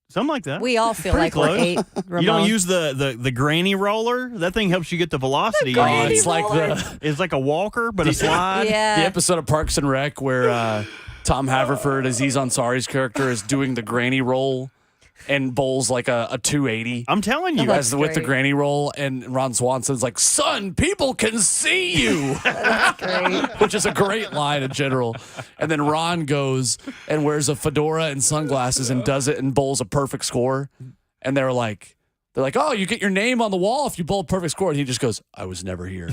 Something like that. We all feel Pretty like close. we're 8. Ramon. You don't use the granny roller? That thing helps you get the velocity. It's like a walker, but a slide. Yeah. The episode of Parks and Rec where Tom Haverford, as he's Ansari's character, is doing the granny roll and bowls like a 280. I'm telling you. With the granny roll, and Ron Swanson's like, son, people can see you. That's great. Which is a great line in general. And then Ron goes and wears a fedora and sunglasses and does it and bowls a perfect score. And they're like, oh, you get your name on the wall if you bowl a perfect score. And he just goes, I was never here.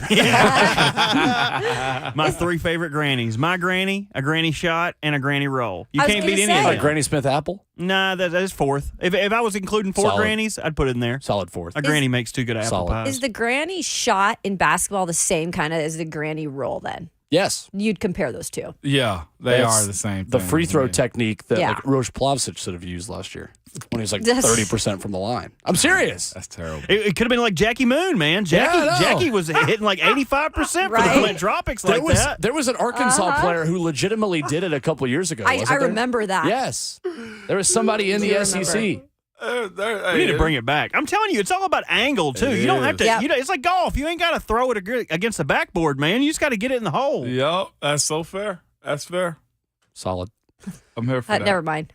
My 3 favorite grannies. My granny, a granny shot, and a granny roll. You I was can't gonna beat any of say. them. Granny Smith Apple? Nah, that is 4th. If I was including 4 Solid. grannies, I'd put it in there. Solid 4th. A granny makes 2 good apple Solid. pies. Is the granny shot in basketball the same kind of as the granny roll then? Yes. You'd compare those two. Yeah, they It's are the same thing. The free throw technique that Yeah. like Roche Plavsic should have used last year when he was like That's- 30% from the line. I'm serious. That's terrible. It could have been like Jackie Moon, man. Jackie was hitting like 85% for the Right? Flint Tropics like that. There was an Arkansas player who legitimately did it a couple years ago. I wasn't there? remember that. Yes. There was somebody in the SEC. We need to bring it back. I'm telling you, it's all about angle too. You don't have to. Yep. It's like golf. You ain't got to throw it against the backboard, man. You just got to get it in the hole. Yep, that's so fair. That's fair. Solid. I'm here for that. Never mind.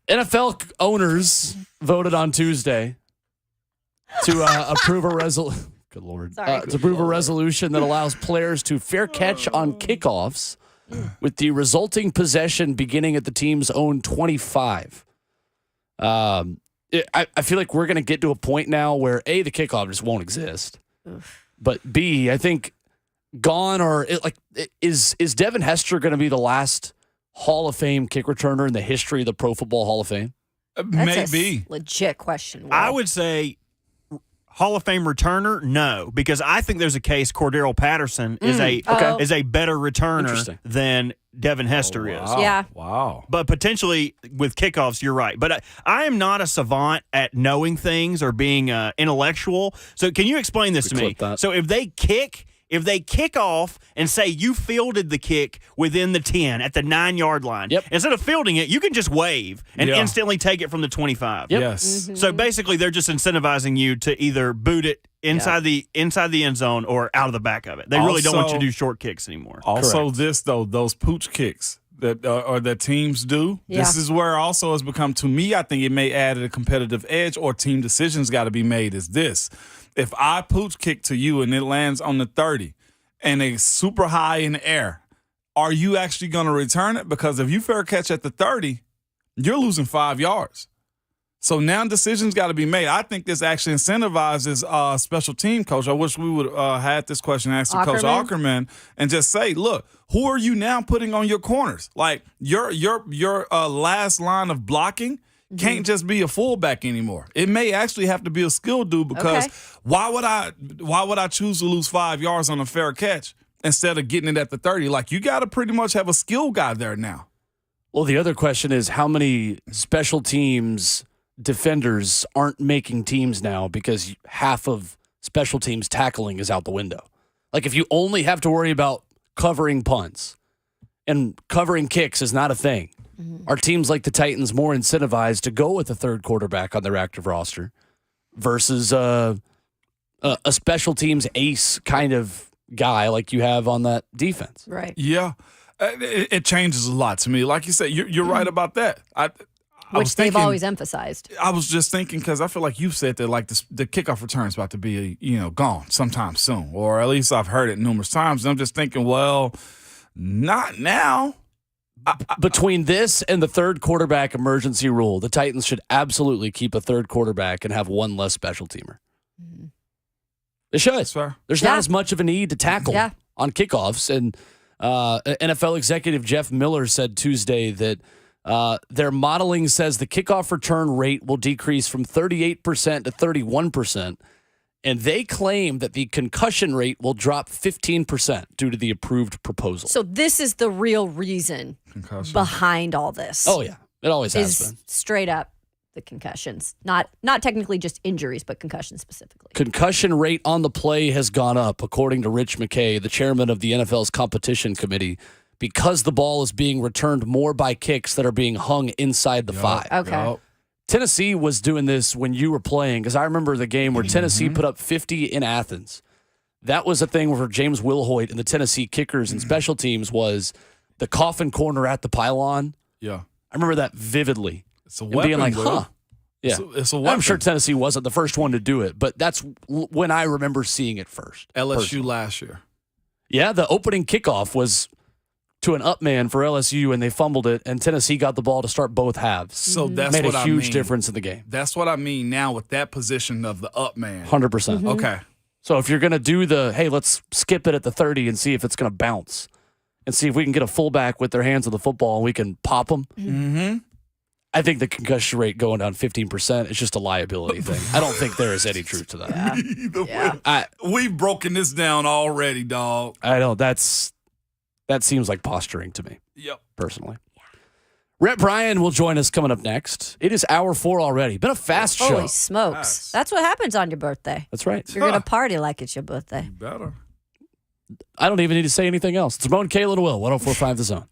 NFL owners voted on Tuesday to approve a resolution. Good Lord. Sorry. To approve a resolution that allows players to fair catch on kickoffs with the resulting possession beginning at the team's own 25. I feel like we're going to get to a point now where A, the kickoff just won't exist. But B, I think gone is Devin Hester going to be the last Hall of Fame kick returner in the history of the Pro Football Hall of Fame? That's Maybe. a legit question. Will. I would say Hall of Fame returner, no, because I think there's a case Cordero Patterson is a better returner than Devin Hester is. Yeah. Wow. But potentially with kickoffs, you're right. But I am not a savant at knowing things or being intellectual. So can you explain this to me? So if they kick off and say you fielded the kick within the 10 at the 9-yard line, instead of fielding it, you can just wave and instantly take it from the 25. Yes. Mm-hmm. So basically, they're just incentivizing you to either boot it inside the end zone or out of the back of it. They really don't want you to do short kicks anymore. Also, those pooch kicks that teams do. Yeah. This is where also has become, to me, I think it may add a competitive edge or team decisions got to be made is this. If I pooch kick to you and it lands on the 30 and it's super high in the air, are you actually going to return it? Because if you fair catch at the 30, you're losing 5 yards. So now decisions got to be made. I think this actually incentivizes special team coach. I wish we would had this question asked to Coach Ackerman and just say, look, who are you now putting on your corners? Like your last line of blocking can't just be a fullback anymore. It may actually have to be a skill dude because why would I choose to lose 5 yards on a fair catch instead of getting it at the 30? Like you got to pretty much have a skill guy there now. Well, the other question is how many special teams defenders aren't making teams now because half of special teams tackling is out the window. Like if you only have to worry about covering punts and covering kicks is not a thing. Are teams like the Titans more incentivized to go with a third quarterback on their active roster versus a special teams ace kind of guy like you have on that defense? Right. Yeah. It changes a lot to me. Like you said, you're right about that. Which they've always emphasized. I was just thinking because I feel like you said that like the kickoff return is about to be gone sometime soon, or at least I've heard it numerous times. And I'm just thinking, well, not now. Between this and the third quarterback emergency rule, the Titans should absolutely keep a third quarterback and have one less special teamer. They should. There's not as much of a need to tackle on kickoffs. And NFL executive Jeff Miller said Tuesday that their modeling says the kickoff return rate will decrease from 38% to 31%. And they claim that the concussion rate will drop 15% due to the approved proposal. So this is the real reason behind all this. Oh, yeah. It always has been. Straight up the concussions. Not technically just injuries, but concussions specifically. Concussion rate on the play has gone up, according to Rich McKay, the chairman of the NFL's competition committee, because the ball is being returned more by kicks that are being hung inside the 5. Okay. Tennessee was doing this when you were playing, because I remember the game where Tennessee put up 50 in Athens. That was a thing where James Wilhoit and the Tennessee kickers and special teams was the coffin corner at the pylon. Yeah. I remember that vividly. It's a weapon, being like, Will. huh. Yeah. It's a weapon. I'm sure Tennessee wasn't the first one to do it, but that's when I remember seeing it first. LSU personally. last year. Yeah, the opening kickoff was to an up man for LSU, and they fumbled it, and Tennessee got the ball to start both halves. So that's made what a I huge mean. difference in the game. That's what I mean now with that position of the up man. 100%. Okay. So if you're going to do hey, let's skip it at the 30 and see if it's going to bounce and see if we can get a fullback with their hands on the football and we can pop them. Mm-hmm. I think the concussion rate going down 15% is just a liability thing. I don't think there is any truth to that. We've broken this down already, dog. I don't. That seems like posturing to me. Yep. Personally. Rhett Bryan will join us coming up next. It is hour 4 already. Been a fast show. Holy smokes. That's what happens on your birthday. That's right. You're going to party like it's your birthday. Better. I don't even need to say anything else. It's Ramon, Kayla, and Will, 104.5 The Zone.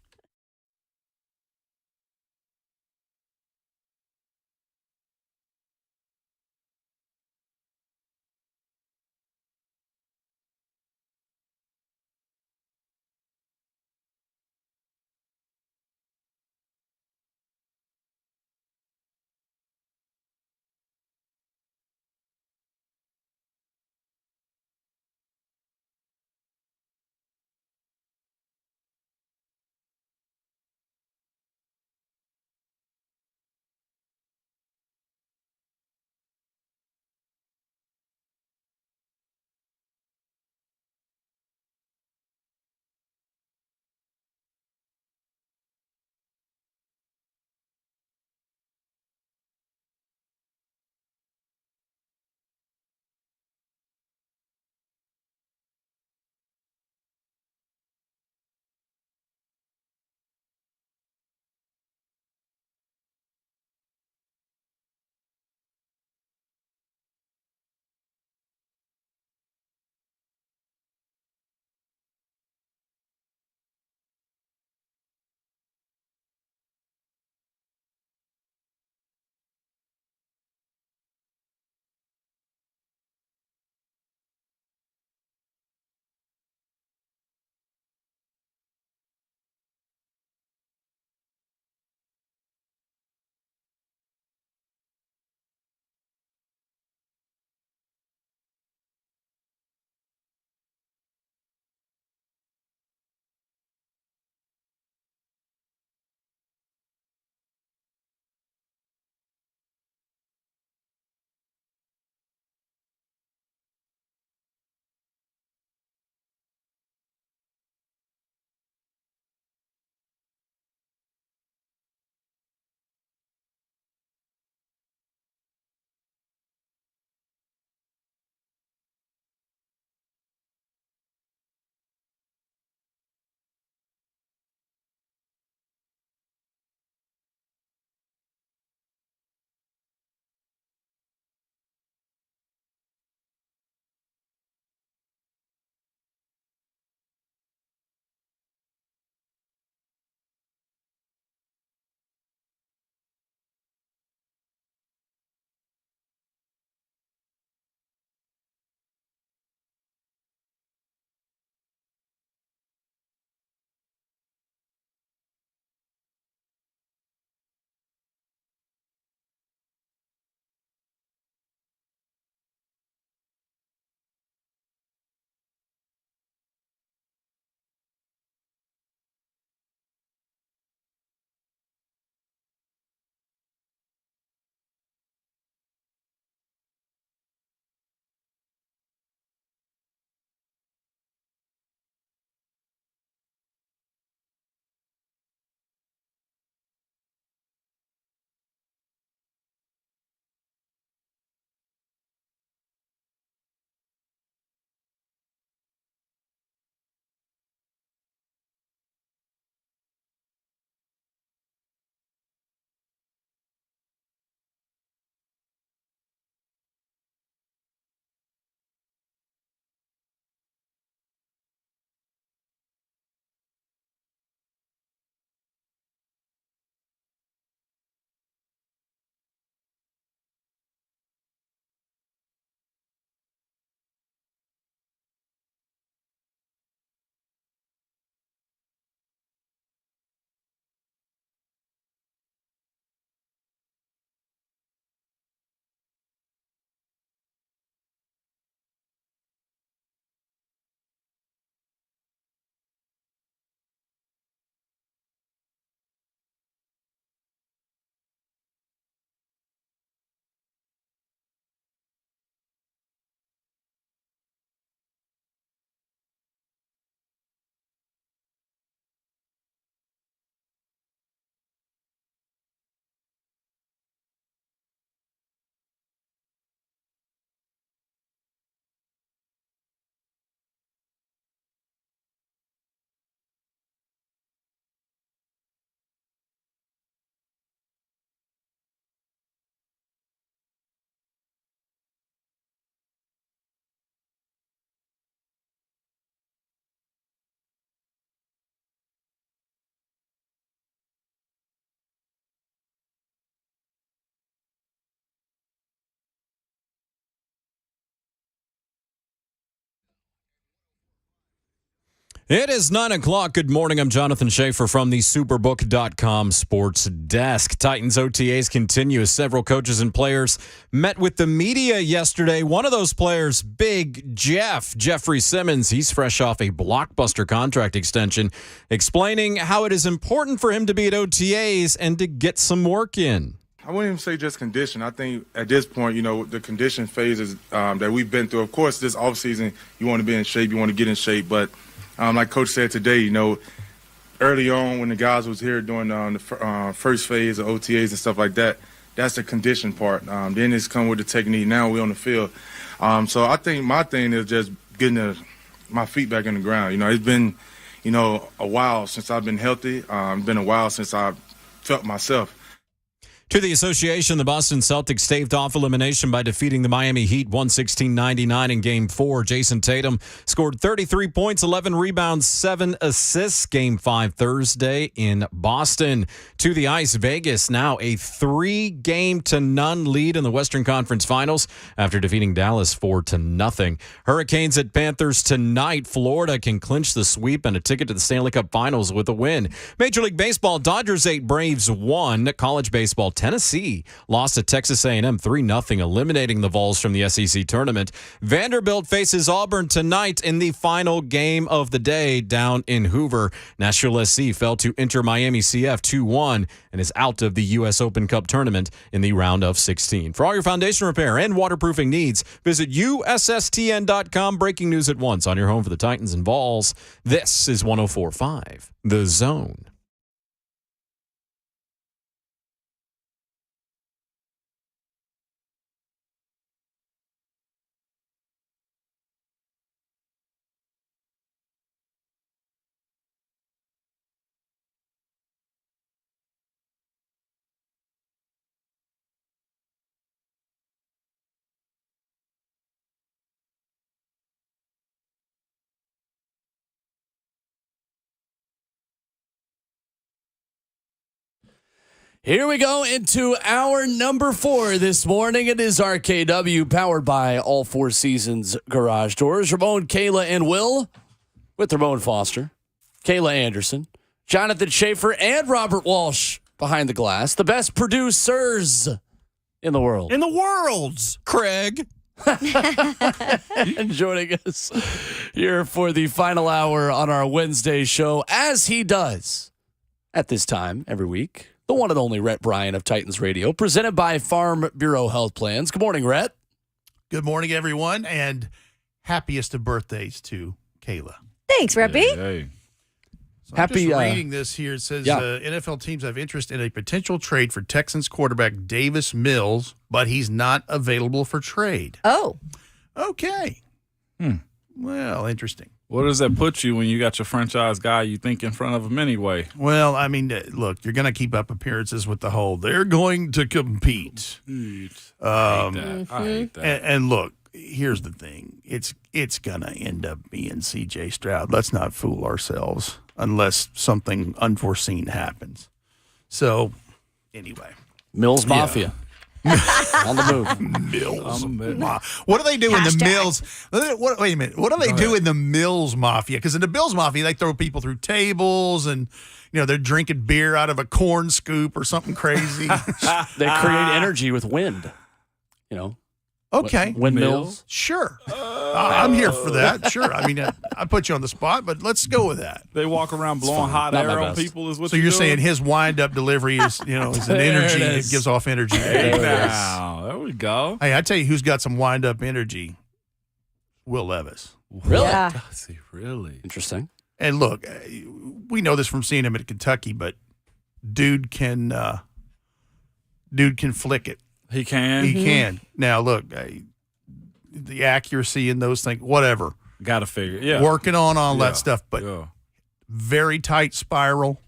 It is 9 o'clock. Good morning. I'm Jonathan Schaefer from the Superbook.com sports desk. Titans OTAs continue as several coaches and players met with the media yesterday. One of those players, Big Jeffrey Simmons, he's fresh off a blockbuster contract extension, explaining how it is important for him to be at OTAs and to get some work in. I wouldn't even say just condition. I think at this point, the condition phases that we've been through, of course, this offseason, you want to be in shape, you want to get in shape, but like Coach said today, early on when the guys was here doing the first phase of OTAs and stuff like that, that's the condition part. Then it's come with the technique. Now we're on the field. So I think my thing is just getting my feet back in the ground. It's been, a while since I've been healthy. It's been a while since I've felt myself. To the association, the Boston Celtics staved off elimination by defeating the Miami Heat 116-99 in Game 4. Jason Tatum scored 33 points, 11 rebounds, 7 assists. Game 5 Thursday in Boston. To the ice, Vegas now a 3-0 lead in the Western Conference Finals after defeating Dallas 4-0. Hurricanes at Panthers tonight. Florida can clinch the sweep and a ticket to the Stanley Cup Finals with a win. Major League Baseball, Dodgers 8, Braves 1. College baseball, Tennessee lost to Texas A&M 3-0, eliminating the Vols from the SEC tournament. Vanderbilt faces Auburn tonight in the final game of the day down in Hoover. Nashville SC fell to Inter Miami CF 2-1 and is out of the U.S. Open Cup tournament in the round of 16. For all your foundation repair and waterproofing needs, visit USSTN.com. Breaking news at once on your home for the Titans and Vols. This is 104.5 The Zone. Here we go into our number 4 this morning. It is RKW, powered by All Four Seasons Garage Doors. Ramon, Kayla, and Will with Ramon Foster, Kayla Anderson, Jonathan Schaefer, and Robert Walsh behind the glass. The best producers in the world. In the world, Craig. And joining us here for the final hour on our Wednesday show, as he does at this time every week, the one and only Rhett Bryan of Titans Radio, presented by Farm Bureau Health Plans. Good morning, Rhett. Good morning, everyone, and happiest of birthdays to Kayla. Thanks, Reppy. Hey. So I'm just reading this here. It says NFL teams have interest in a potential trade for Texans quarterback Davis Mills, but he's not available for trade. Oh. Okay. Well, interesting. Where does that put you when you got your franchise guy you think in front of him anyway? Well, I mean, look, you're going to keep up appearances with the whole, they're going to compete. I hate that. And look, here's the thing. It's going to end up being C.J. Stroud. Let's not fool ourselves unless something unforeseen happens. So, anyway. Mills Mafia. On the move. Mills. What do they do in the Mills? Wait a minute. What do they do in the Mills Mafia? Because in the Bills Mafia, they throw people through tables and, they're drinking beer out of a corn scoop or something crazy. They create energy with wind, Okay. Windmills. Sure. I'm here for that. Sure. I mean, I put you on the spot, but let's go with that. They walk around blowing hot air on people is what so you're saying his wind-up delivery is, is an energy. It gives off energy. Hey, now. There we go. Hey, I tell you who's got some wind-up energy. Will Levis. Really? Yeah. Does he really? Interesting. And look, we know this from seeing him at Kentucky, but dude can flick it. He can? He can. Now, look, the accuracy in those things, whatever. Got to figure. Yeah. Working on all that stuff, but very tight spiral,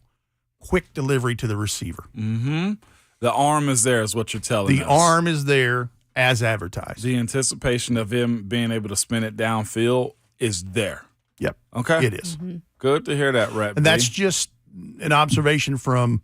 quick delivery to the receiver. Mm-hmm. The arm is there is what you're telling us. The arm is there as advertised. The anticipation of him being able to spin it downfield is there. Yep. Okay. It is. Good to hear that, Rhett. And that's just an observation from,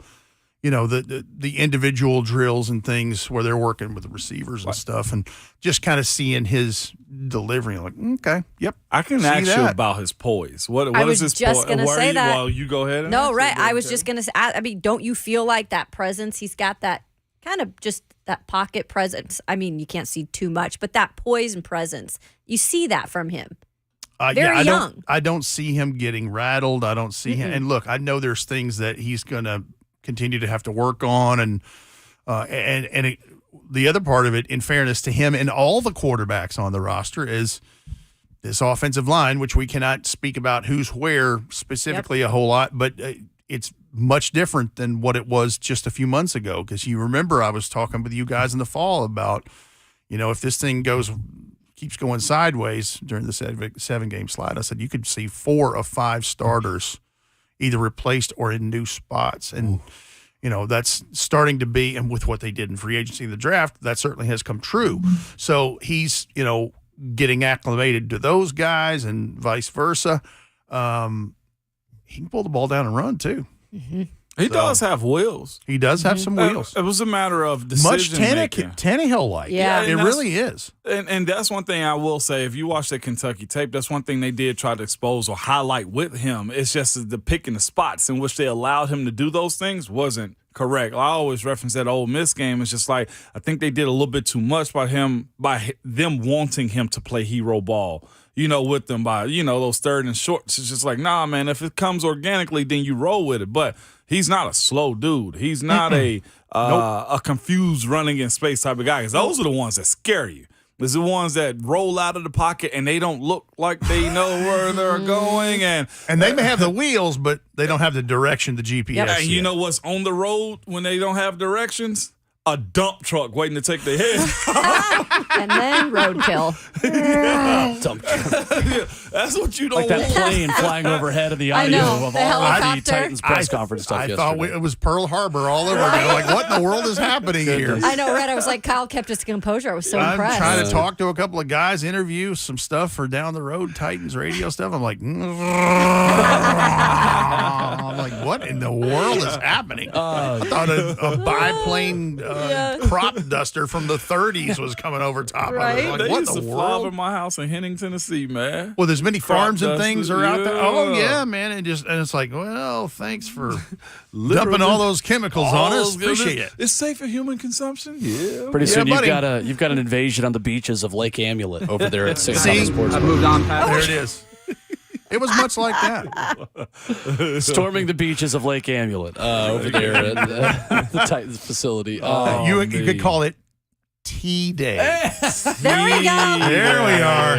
the individual drills and things where they're working with the receivers and stuff, and just kind of seeing his delivery. Like, okay, yep. I can ask you about his poise. What is his poise? I was just going to say that. Well, you go ahead. No, right. I was just going to say, I mean, don't you feel like that presence? He's got that kind of just that pocket presence. I mean, you can't see too much, but that poise and presence, you see that from him. Very young. I don't see him getting rattled. I don't see him. And look, I know there's things that he's going to continue to have to work on, and the other part of it, in fairness to him and all the quarterbacks on the roster, is this offensive line, which we cannot speak about who's where specifically a whole lot, but it's much different than what it was just a few months ago. Because you remember I was talking with you guys in the fall about, if this thing keeps going sideways during the 7-game slide, I said you could see 4 of 5 starters either replaced or in new spots. And, that's starting to be, and with what they did in free agency in the draft, that certainly has come true. So he's, getting acclimated to those guys and vice versa. He can pull the ball down and run too. Mm-hmm. He does have wheels. He does have some wheels. It was a matter of decision making. Much Tannehill-like. Yeah. It really is. And that's one thing I will say. If you watch that Kentucky tape, that's one thing they did try to expose or highlight with him. It's just the picking the spots in which they allowed him to do those things wasn't correct. I always reference that Ole Miss game. It's just like I think they did a little bit too much by them wanting him to play hero ball. With them by, those 3rd and shorts. It's just like, nah, man, if it comes organically, then you roll with it. But he's not a slow dude. He's not a confused running in space type of guy. Because those are the ones that scare you. It's the ones that roll out of the pocket and they don't look like they know where they're going. And they may have the wheels, but they don't have the direction, the GPS. Yeah, and you know what's on the road when they don't have directions? A dump truck waiting to take their head. And then roadkill. Dump truck. Yeah, that's what you don't like that want. plane flying overhead of the audio of all the Titans press conference stuff I thought it was Pearl Harbor all over again. Like, what in the world is happening here? I know, Rhett. I was like, Kyle kept his composure. I was so impressed. I'm trying to talk to a couple of guys, interview some stuff for down the road Titans radio stuff. I'm like, what in the world is happening? I thought a biplane crop duster from the 30s was coming over top. Right? I was like, They what used in to the fly world? over my house in Henning, Tennessee, man. Well, there's many farms and things are out there. Oh yeah. yeah, man, and it's like, well, thanks for dumping all those chemicals on us. Appreciate it. It's safe for human consumption. Yeah. Pretty soon buddy. you've got an invasion on the beaches of Lake Amulet over there at 6 See? Sports. I moved on past. There it is. It was much like that. Storming the beaches of Lake Amulet over there at the Titans facility. You could call it T-Day. There we go. There we are.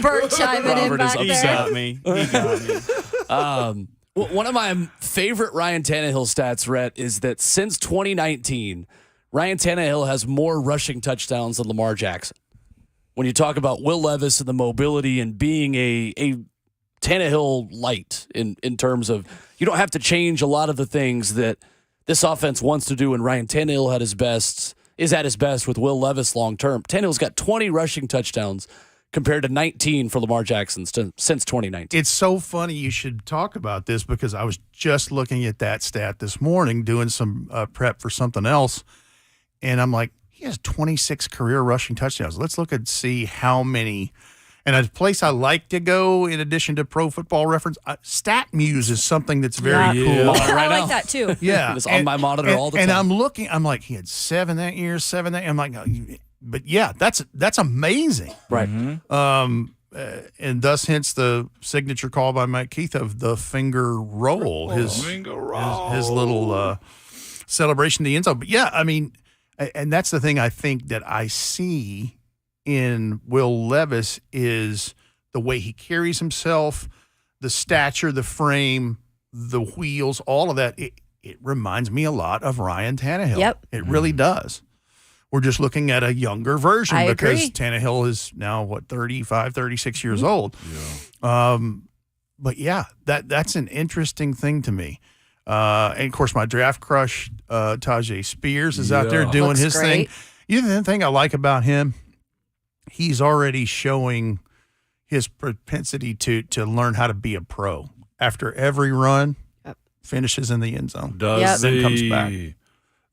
Bert chiming in back He there. got me. He got me. One of my favorite Ryan Tannehill stats, Rhett, is that since 2019, Ryan Tannehill has more rushing touchdowns than Lamar Jackson. When you talk about Will Levis and the mobility and being a Tannehill light in terms of you don't have to change a lot of the things that this offense wants to do, and Ryan Tannehill is at his best with Will Levis long term. Tannehill's got 20 rushing touchdowns compared to 19 for Lamar Jackson since 2019. It's so funny you should talk about this because I was just looking at that stat this morning doing some prep for something else, and I'm like, he has 26 career rushing touchdowns. Let's look and see how many. And a place I like to go, in addition to Pro Football Reference, StatMuse is something that's very cool. I like that too. Yeah, it's on my monitor all the time. And I'm looking, I'm like, he had 7 that year, 7 that year. I'm like, but yeah, that's amazing. Right. And thus, hence the signature call by Mike Keith of the finger roll, his little celebration to the end zone. But yeah, I mean, and that's the thing I think that I see in Will Levis is the way he carries himself, the stature, the frame, the wheels, all of that. It reminds me a lot of Ryan Tannehill. Yep. It really does. We're just looking at a younger version because agree. Tannehill is now, 35, 36 years old. Yeah. But yeah, that's an interesting thing to me. And of course, my draft crush, Tajay Spears, is out there doing Looks his great. thing. The thing I like about him, he's already showing, his propensity to learn how to be a pro. After every run, finishes in the end zone. Then comes back.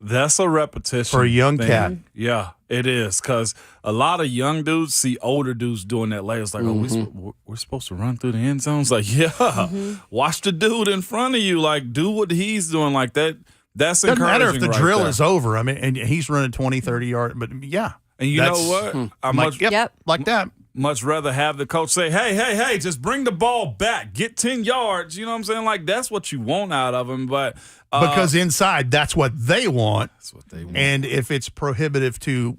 That's a repetition for a young thing. cat. Yeah, it is, because a lot of young dudes see older dudes doing that later. It's like, we're supposed to run through the end zone. It's like, watch the dude in front of you. Like, do what he's doing like that. That's Doesn't encouraging. matter if the right drill there. is over. I mean, and he's running 20, 30 yards. But yeah. And you know what? I'm like, like that. Much rather have the coach say, hey, just bring the ball back. Get 10 yards. You know what I'm saying? Like, that's what you want out of him. But because inside, that's what they want. That's what they want. And if it's prohibitive to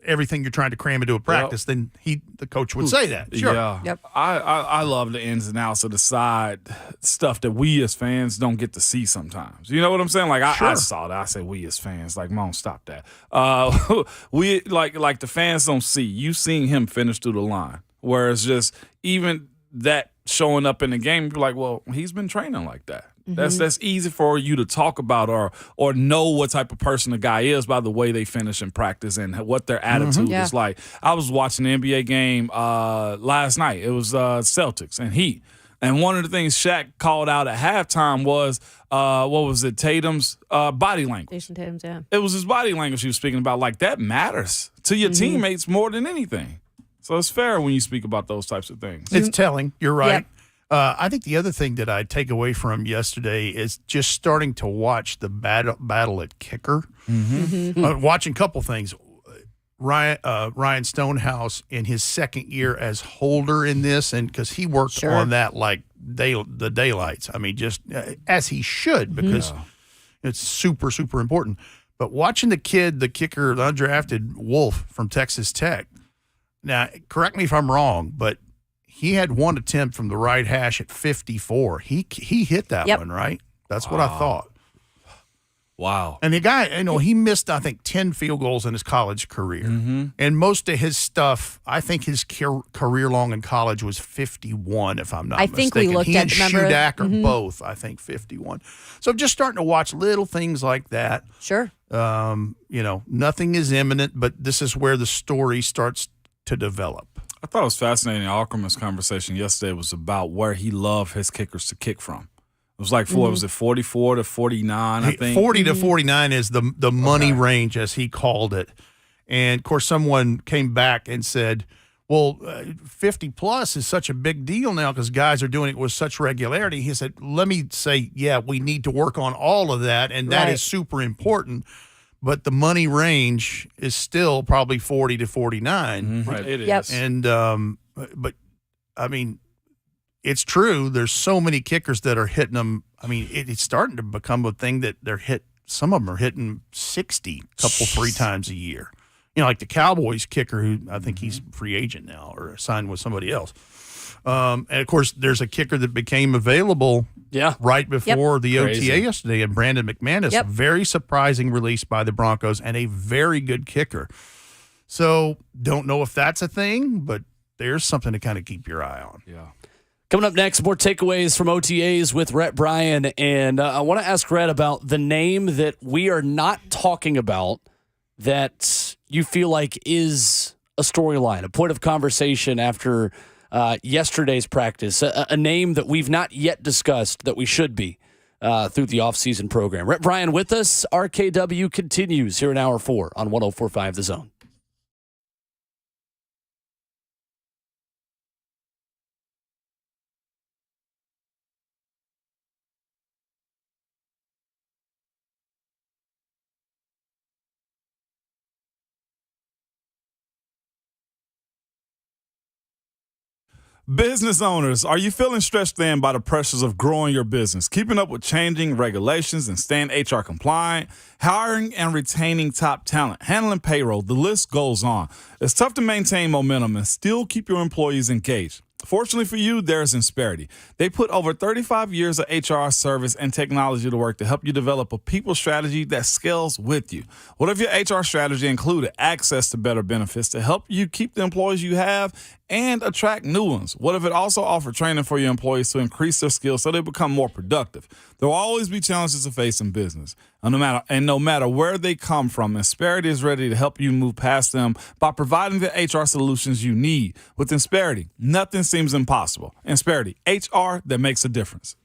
everything you're trying to cram into a practice, then the coach would say that. Sure. Yeah. Yep. I love the ins and outs of the side stuff that we as fans don't get to see sometimes. You know what I'm saying? Like, I saw that. I say we as fans. Like, Mom, stop that. We like the fans don't see. You seeing him finish through the line. Whereas just even that showing up in the game, you're like, well, he's been training like that. That's easy for you to talk about or know what type of person a guy is by the way they finish in practice and what their attitude is like. I was watching an NBA game last night. It was Celtics and Heat. And one of the things Shaq called out at halftime was, Tatum's body language. Jason Tatum's, yeah. It was his body language he was speaking about. Like, that matters to your teammates more than anything. So it's fair when you speak about those types of things. It's telling. You're right. Yep. I think the other thing that I take away from yesterday is just starting to watch the battle at kicker. Watching a couple things. Ryan Stonehouse in his second year as holder in this, and because he worked on that like the daylights. I mean, just as he should, because it's super, super important. But watching the kicker, the undrafted Wolf from Texas Tech. Now, correct me if I'm wrong, but he had one attempt from the right hash at 54. He hit that one, right? That's what I thought. Wow. And the guy, he missed, I think, 10 field goals in his college career. And most of his stuff, I think his career long in college was 51, if I'm not mistaken. I think we looked he at, and remember? Shudak are both, I think, 51. So just starting to watch little things like that. Sure. Nothing is imminent, but this is where the story starts to develop. I thought it was fascinating. Ackerman's conversation yesterday was about where he loved his kickers to kick from. It was like was it 44 to 49, I think? 40 to 49 is the money range, as he called it. And, of course, someone came back and said, well, 50 plus is such a big deal now because guys are doing it with such regularity. He said, let me say, we need to work on all of that, and that is super important. But the money range is still probably 40 to 49. Right, it is. And, but, I mean, it's true. There's so many kickers that are hitting them. I mean, it's starting to become a thing that some of them are hitting 60 3 times a year. Like the Cowboys kicker, who I think he's free agent now or signed with somebody else. And, of course, there's a kicker that became available right before the OTA yesterday, and Brandon McManus, a very surprising release by the Broncos and a very good kicker. So don't know if that's a thing, but there's something to kind of keep your eye on. Yeah. Coming up next, more takeaways from OTAs with Rhett Bryan. And I want to ask Rhett about the name that we are not talking about that you feel like is a storyline, a point of conversation after yesterday's practice, a name that we've not yet discussed that we should be through the offseason program. Rhett Bryan with us. RKW continues here in Hour 4 on 104.5 The Zone. Business owners, are you feeling stretched thin by the pressures of growing your business, keeping up with changing regulations and staying HR compliant, hiring and retaining top talent, handling payroll? The list goes on. It's tough to maintain momentum and still keep your employees engaged. Fortunately for you, there's Insperity. They put over 35 years of HR service and technology to work to help you develop a people strategy that scales with you. What if your HR strategy included access to better benefits to help you keep the employees you have and attract new ones? What if it also offered training for your employees to increase their skills so they become more productive? There will always be challenges to face in business, and no matter where they come from, Insperity is ready to help you move past them by providing the HR solutions you need. With Insperity, nothing seems impossible. Insperity, HR that makes a difference.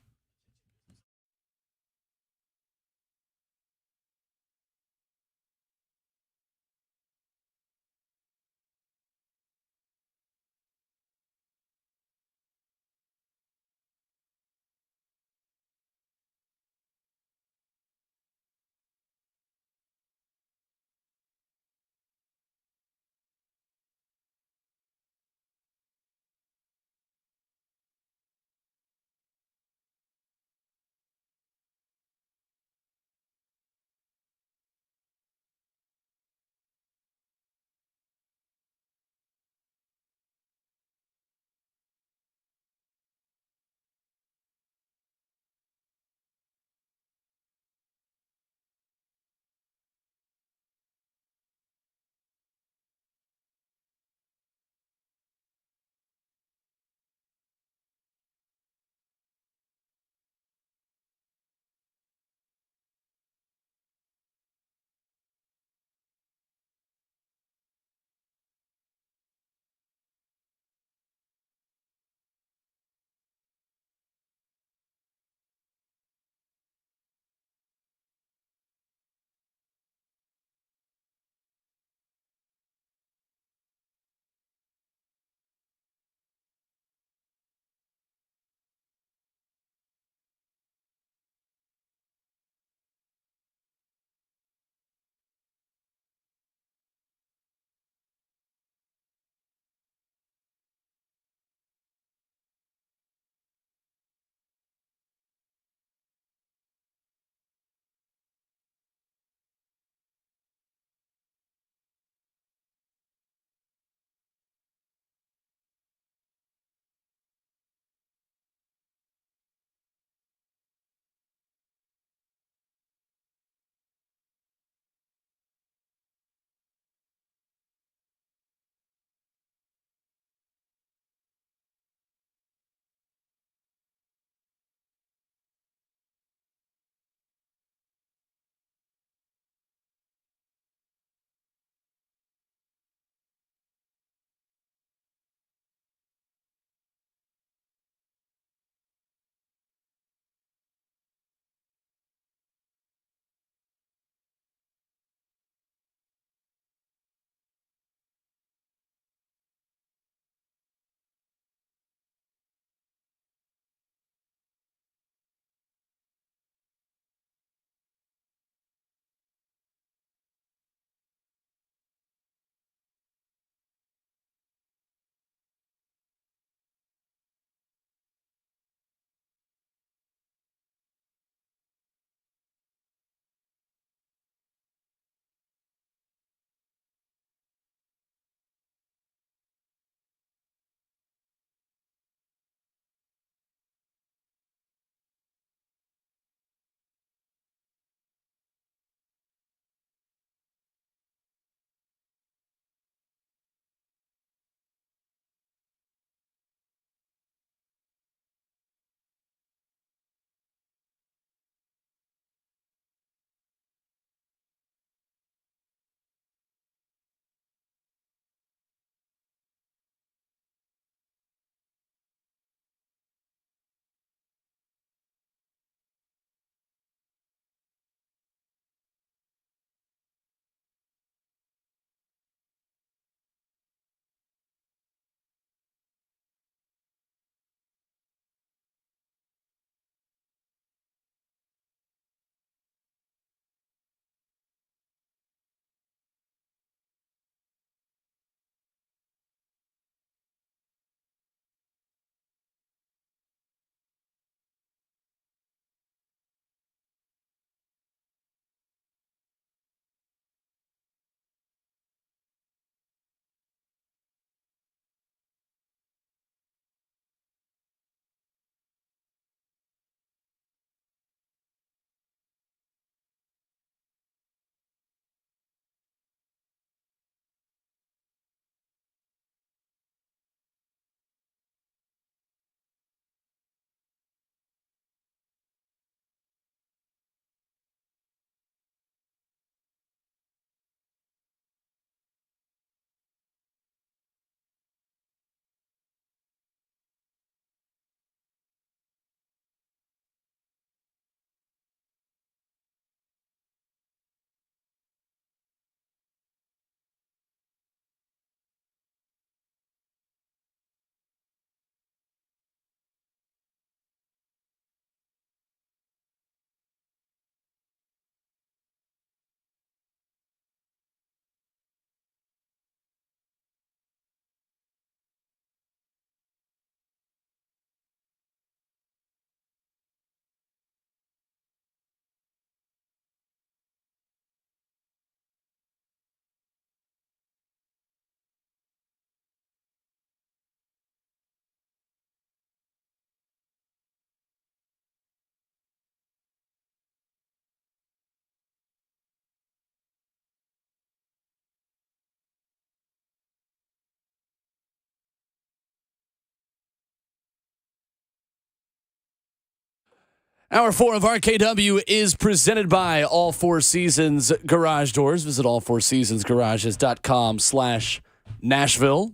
Hour 4 of RKW is presented by All Four Seasons Garage Doors. Visit allfourseasonsgarages.com/Nashville.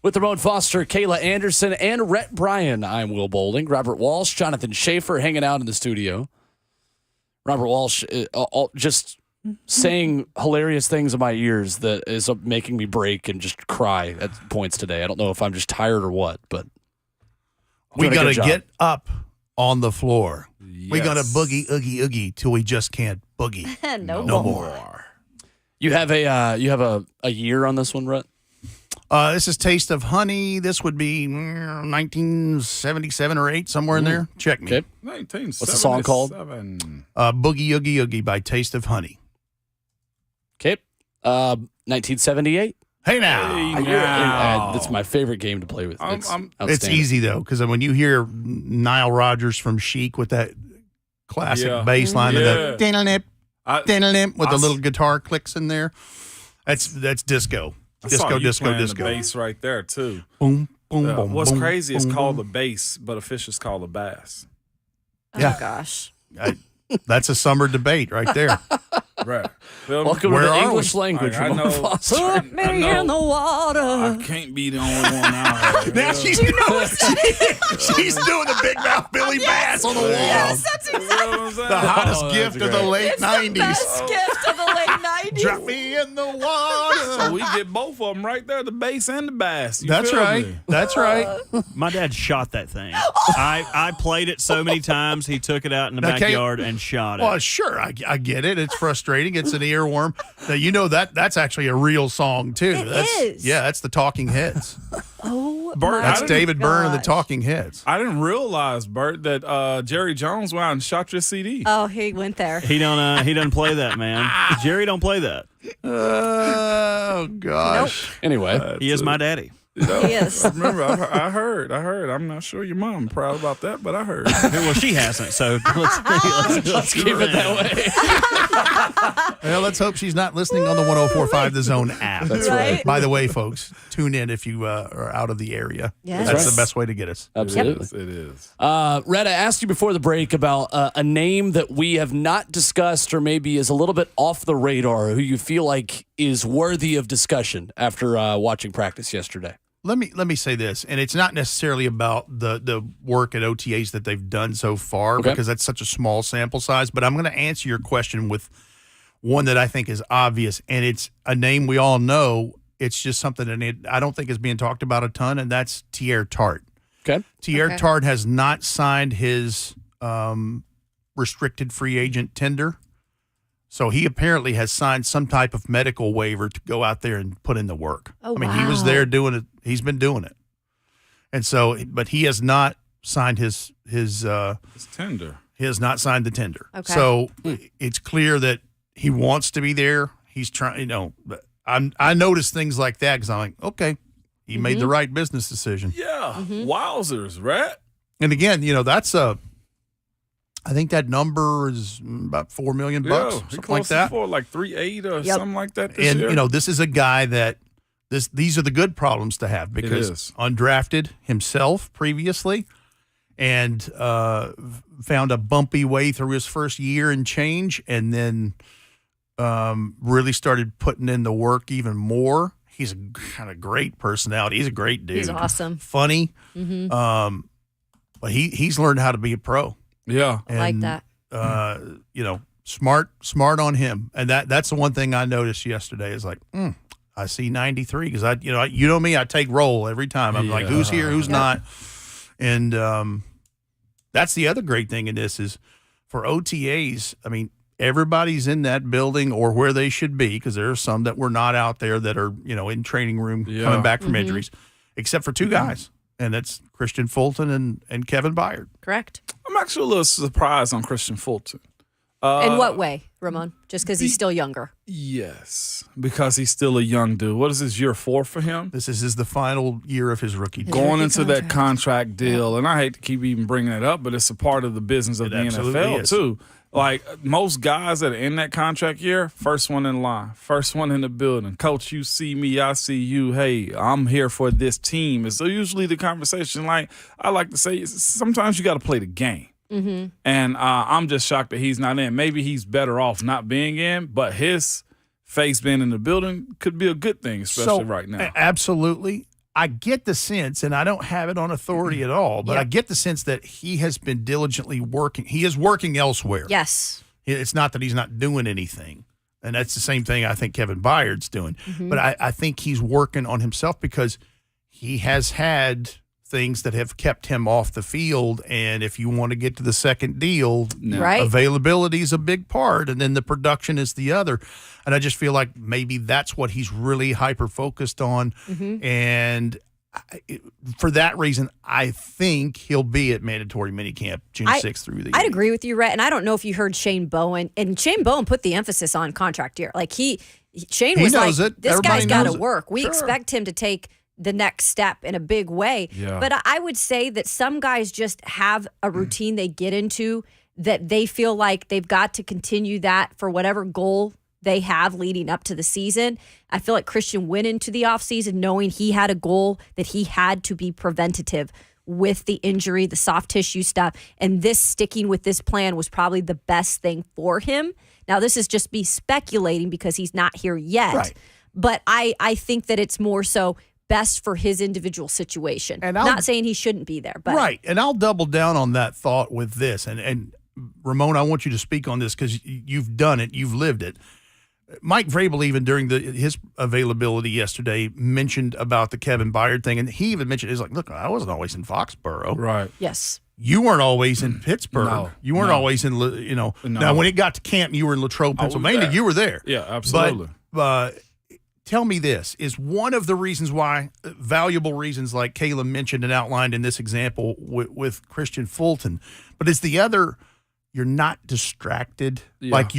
With Ramon Foster, Kayla Anderson, and Rhett Bryan, I'm Will Boulding. Robert Walsh, Jonathan Schaefer hanging out in the studio. Robert Walsh just saying hilarious things in my ears that is making me break and just cry at points today. I don't know if I'm just tired or what, but we got to get up on the floor. Yes. We got to boogie, oogie, oogie till we just can't boogie. no more. You have a year on this one, Rhett? This is Taste of Honey. This would be 1977 or 8, somewhere in there. Check me. Okay. What's the song called? Boogie Oogie Oogie by Taste of Honey. Okay. 1978. Hey now. That's my favorite game to play with. It's easy, though, because when you hear Nile Rodgers from Chic with that classic bass line of the with the little guitar clicks in there, that's disco. Disco. The bass right there too. Boom, boom, boom. What's boom, crazy boom, is called boom. the bass, but a fish is called a bass. Yeah. Oh, gosh. That's a summer debate right there. Right. Welcome to the English language. I know. Put me in the water. I can't be the only one out here. Now she's doing the big mouth Billy Bass on the wall. Yes, that's exactly the hottest gift of the late it's 90s. the best gift of the late 90s. Drop me in the water. So we get both of them right there, the bass and the bass. You That's feel right. me? That's right. My dad shot that thing. I played it so many times, he took it out in the backyard and shot it. Well, sure, I get it. It's frustrating. It's an earworm. Now, you know that's actually a real song too. It is. Yeah, that's the Talking Heads. Oh, Bert, That's David Byrne and the gosh. Talking Heads. I didn't realize, Bert, that Jerry Jones went out and shot your CD. Oh, he went there. He doesn't play that, man. Jerry don't play that. Oh gosh. Anyway, He is my daddy. He is. I remember, I heard. I'm not sure your mom proud about that, but I heard. Well, she hasn't, so let's keep it that way. Well, let's hope she's not listening on the 104.5 The Zone app. That's right. By the way, folks, tune in if you are out of the area. Yes. That's Right. the best way to get us. Absolutely. It is. Rhett, I asked you before the break about a name that we have not discussed or maybe is a little bit off the radar, who you feel like is worthy of discussion after watching practice yesterday. Let me say this, and it's not necessarily about the work at OTAs that they've done so far, Okay. because that's such a small sample size, but I'm going to answer your question with one that I think is obvious, and it's a name we all know. It's just something that I don't think is being talked about a ton, and that's Thierry Tart. Okay. Thierry Tart has not signed his restricted free agent tender. So he apparently has signed some type of medical waiver to go out there and put in the work. Oh, I mean, he was there doing it. He's been doing it. And so, but he has not signed his tender. He has not signed the tender. Okay. So it's clear that he wants to be there. He's trying, but I notice things like that because I'm like, okay, he made the right business decision. Yeah. Wowzers, right? And again, that's I think that number is about $4 million, something like that. For like 3.8 or something like that this And year. this is a guy that these are the good problems to have because undrafted himself previously and found a bumpy way through his first year and change, and then really started putting in the work even more. He's a kind of great personality. He's a great dude. He's awesome. Funny. Mm-hmm. But he's learned how to be a pro. Yeah. I like that. Smart on him. And that's the one thing I noticed yesterday is like, I see 93 because you know me, I take roll every time. I'm like, who's here, who's not? And that's the other great thing in this is for OTAs, I mean, everybody's in that building or where they should be because there are some that were not out there that are, in training room coming back from injuries, except for two guys. And that's Christian Fulton and Kevin Byard. Correct. I'm actually a little surprised on Christian Fulton. In what way, Ramon? Just because he's still younger? Yes, because he's still a young dude. What is this, year 4 for him? This is the final year of his rookie deal. Going into that contract deal, and I hate to keep even bringing it up, but it's a part of the business of the NFL is. too. Like most guys that are in that contract year, first one in line, first one in the building. Coach, you see me, I see you. Hey, I'm here for this team. It's usually the conversation. Like I like to say, sometimes you got to play the game. Mm-hmm. And I'm just shocked that he's not in. Maybe he's better off not being in, but his face being in the building could be a good thing, especially right now. Absolutely. I get the sense, and I don't have it on authority at all, but I get the sense that he has been diligently working. He is working elsewhere. Yes. It's not that he's not doing anything. And that's the same thing I think Kevin Byard's doing. Mm-hmm. But I think he's working on himself because he has had things that have kept him off the field. And if you want to get to the second deal, availability is a big part, and then the production is the other. And I just feel like maybe that's what he's really hyper-focused on. Mm-hmm. And for that reason, I think he'll be at mandatory minicamp June 6th through the I'd agree with you, Rhett. And I don't know if you heard Shane Bowen. And Shane Bowen put the emphasis on contract year. Like Shane was like, this guy's got to work. We expect him to take the next step in a big way. Yeah. But I would say that some guys just have a routine they get into that they feel like they've got to continue that for whatever goal they have leading up to the season. I feel like Christian went into the offseason knowing he had a goal that he had to be preventative with the injury, the soft tissue stuff, and this sticking with this plan was probably the best thing for him. Now, this is just me speculating because he's not here yet, right. But I think that it's more so best for his individual situation. And not saying he shouldn't be there, but right. And I'll double down on that thought with this. And Ramon, I want you to speak on this because you've done it, you've lived it. Mike Vrabel, even during his availability yesterday, mentioned about the Kevin Byard thing, and he even mentioned, he's like, look, I wasn't always in Foxborough. Right. Yes. You weren't always in Pittsburgh. No, you weren't always in, Now, when it got to camp, you were in Latrobe, Pennsylvania. You were there. Yeah, absolutely. But tell me this, is one of the reasons why, valuable reasons like Kayla mentioned and outlined in this example with Christian Fulton, but is the other, you're not distracted? Yeah. Like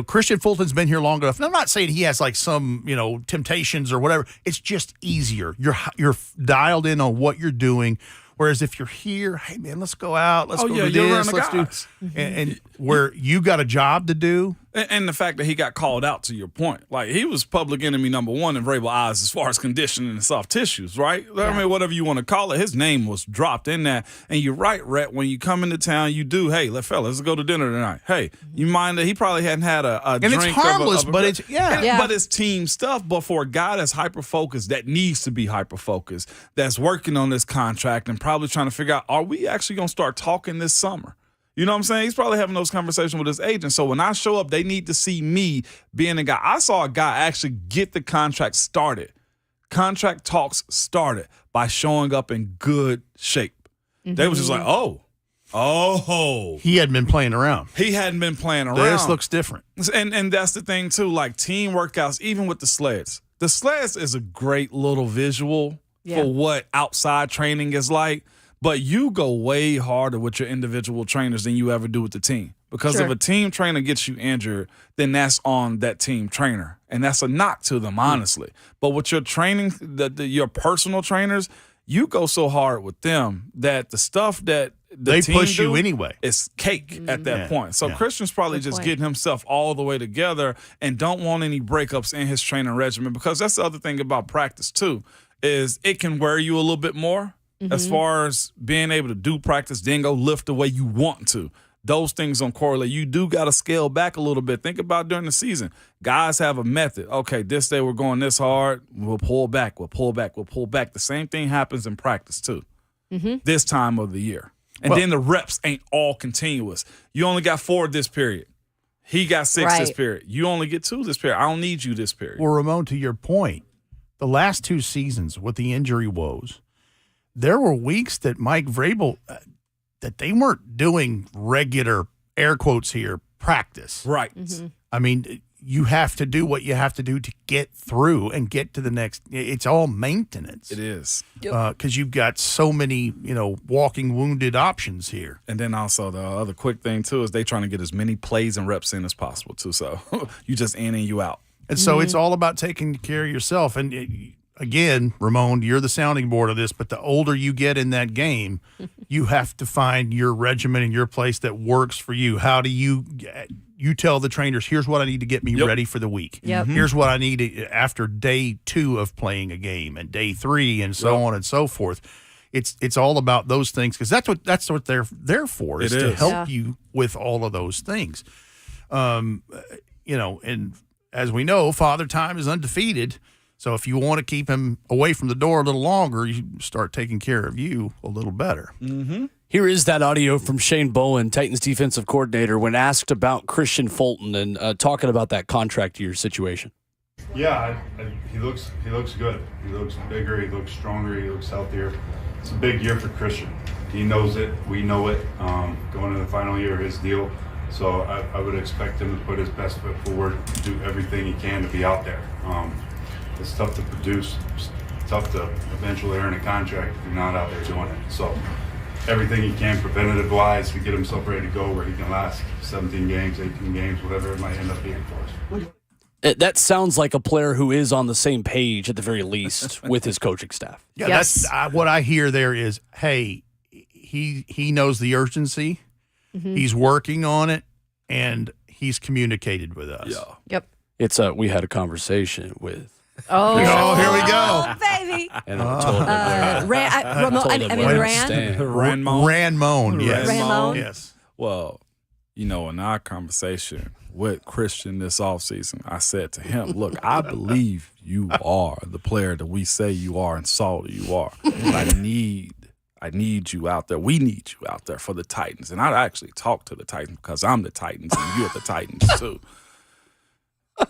Christian Fulton's been here long enough. And I'm not saying he has like some, temptations or whatever. It's just easier. You're dialed in on what you're doing. Whereas if you're here, hey man, let's go out. Let's go do this. Let's do, and where you got a job to do. And the fact that he got called out, to your point, like he was public enemy number one in Vrabel eyes as far as conditioning and soft tissues, right? Yeah. I mean, whatever you want to call it, his name was dropped in that. And you're right, Rhett, when you come into town, you do, hey, let's go to dinner tonight. Hey, you mind that he probably hadn't had a drink. And it's harmless, but it's, But it's team stuff. But for a guy that's hyper-focused, that needs to be hyper-focused, that's working on this contract and probably trying to figure out, are we actually going to start talking this summer? You know what I'm saying? He's probably having those conversations with his agent. So when I show up, they need to see me being a guy. I saw a guy actually get the contract started. Contract talks started by showing up in good shape. Mm-hmm. They was just like, oh. He hadn't been playing around. He hadn't been playing around. This looks different. And that's the thing, too, like team workouts, even with the sleds. The sleds is a great little visual for what outside training is like. But you go way harder with your individual trainers than you ever do with the team. Because if a team trainer gets you injured, then that's on that team trainer. And that's a knock to them, honestly. But with your training, your personal trainers, you go so hard with them that the stuff that they team push you anyway. It's cake at that point. So Christian's probably just getting himself all the way together and don't want any breakups in his training regimen. Because that's the other thing about practice, too, is it can wear you a little bit more. Mm-hmm. As far as being able to do practice, then go lift the way you want to. Those things don't correlate. You do got to scale back a little bit. Think about during the season. Guys have a method. Okay, this day we're going this hard. We'll pull back. We'll pull back. We'll pull back. The same thing happens in practice, too, this time of the year. And then the reps ain't all continuous. You only got 4 this period. He got 6 this period. You only get 2 this period. I don't need you this period. Well, Ramon, to your point, the last 2 seasons with the injury woes, there were weeks that Mike Vrabel, that they weren't doing regular, air quotes here, practice. Right. Mm-hmm. I mean, you have to do what you have to do to get through and get to the next. It's all maintenance. It is. Because you've got so many, walking wounded options here. And then also the other quick thing, too, is they trying to get as many plays and reps in as possible, too. So you just in and you out. And so it's all about taking care of yourself. And again, Ramon, you're the sounding board of this, but the older you get in that game, you have to find your regimen and your place that works for you. How do you tell the trainers, here's what I need to get me ready for the week. Yep. Here's what I need after day 2 of playing a game and day 3 and so on and so forth. it's all about those things, because that's what they're there for, is to help you with all of those things. And as we know, Father Time is undefeated. So if you want to keep him away from the door a little longer, you start taking care of you a little better. Mm-hmm. Here is that audio from Shane Bowen, Titans defensive coordinator, when asked about Christian Fulton and talking about that contract year situation. Yeah, he looks good. He looks bigger. He looks stronger. He looks healthier. It's a big year for Christian. He knows it. We know it. Going into the final year of his deal, so I would expect him to put his best foot forward, do everything he can to be out there. It's tough to produce. It's tough to eventually earn a contract if you're not out there doing it. So everything he can preventative-wise to get himself ready to go where he can last 17 games, 18 games, whatever it might end up being for us. That sounds like a player who is on the same page at the very least with his coaching staff. Yeah, that's what I hear there is, hey, he knows the urgency. Mm-hmm. He's working on it, and he's communicated with us. Yeah. Yep. It's we had a conversation with. Oh, here we go. Oh, baby. And I told him Ranmone, yes. Ranmone? Yes. Well, in our conversation with Christian this offseason, I said to him, look, I believe you are the player that we say you are and saw that you are. But I need you out there. We need you out there for the Titans. And I actually talked to the Titans because I'm the Titans and you're the Titans too.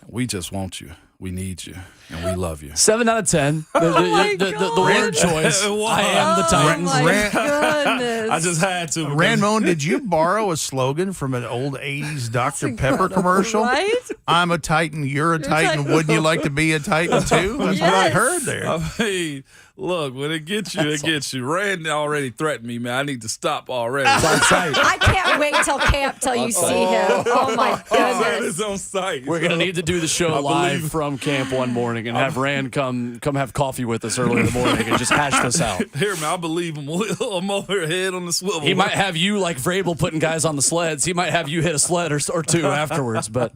We just want you. We need you, and we love you. 7 out of 10. The word choice. I am the Titans. Oh, my goodness. I just had to. Ranmone, did you borrow a slogan from an old 80s Dr. Pepper commercial? Right? I'm a Titan, you're a Titan. Wouldn't you like to be a Titan too? That's what I heard there. I mean, look, when it gets you, it gets you. Randy already threatened me, man. I need to stop already. It's on site. I can't wait till camp till you see him. Oh, my goodness. It's on site. We're going to need to do the show live from camp one morning and have Rand come have coffee with us early in the morning and just hash this out. Here, man, I believe him. I'm over here head on the swivel. He might have you like Vrabel putting guys on the sleds. He might have you hit a sled or two afterwards, but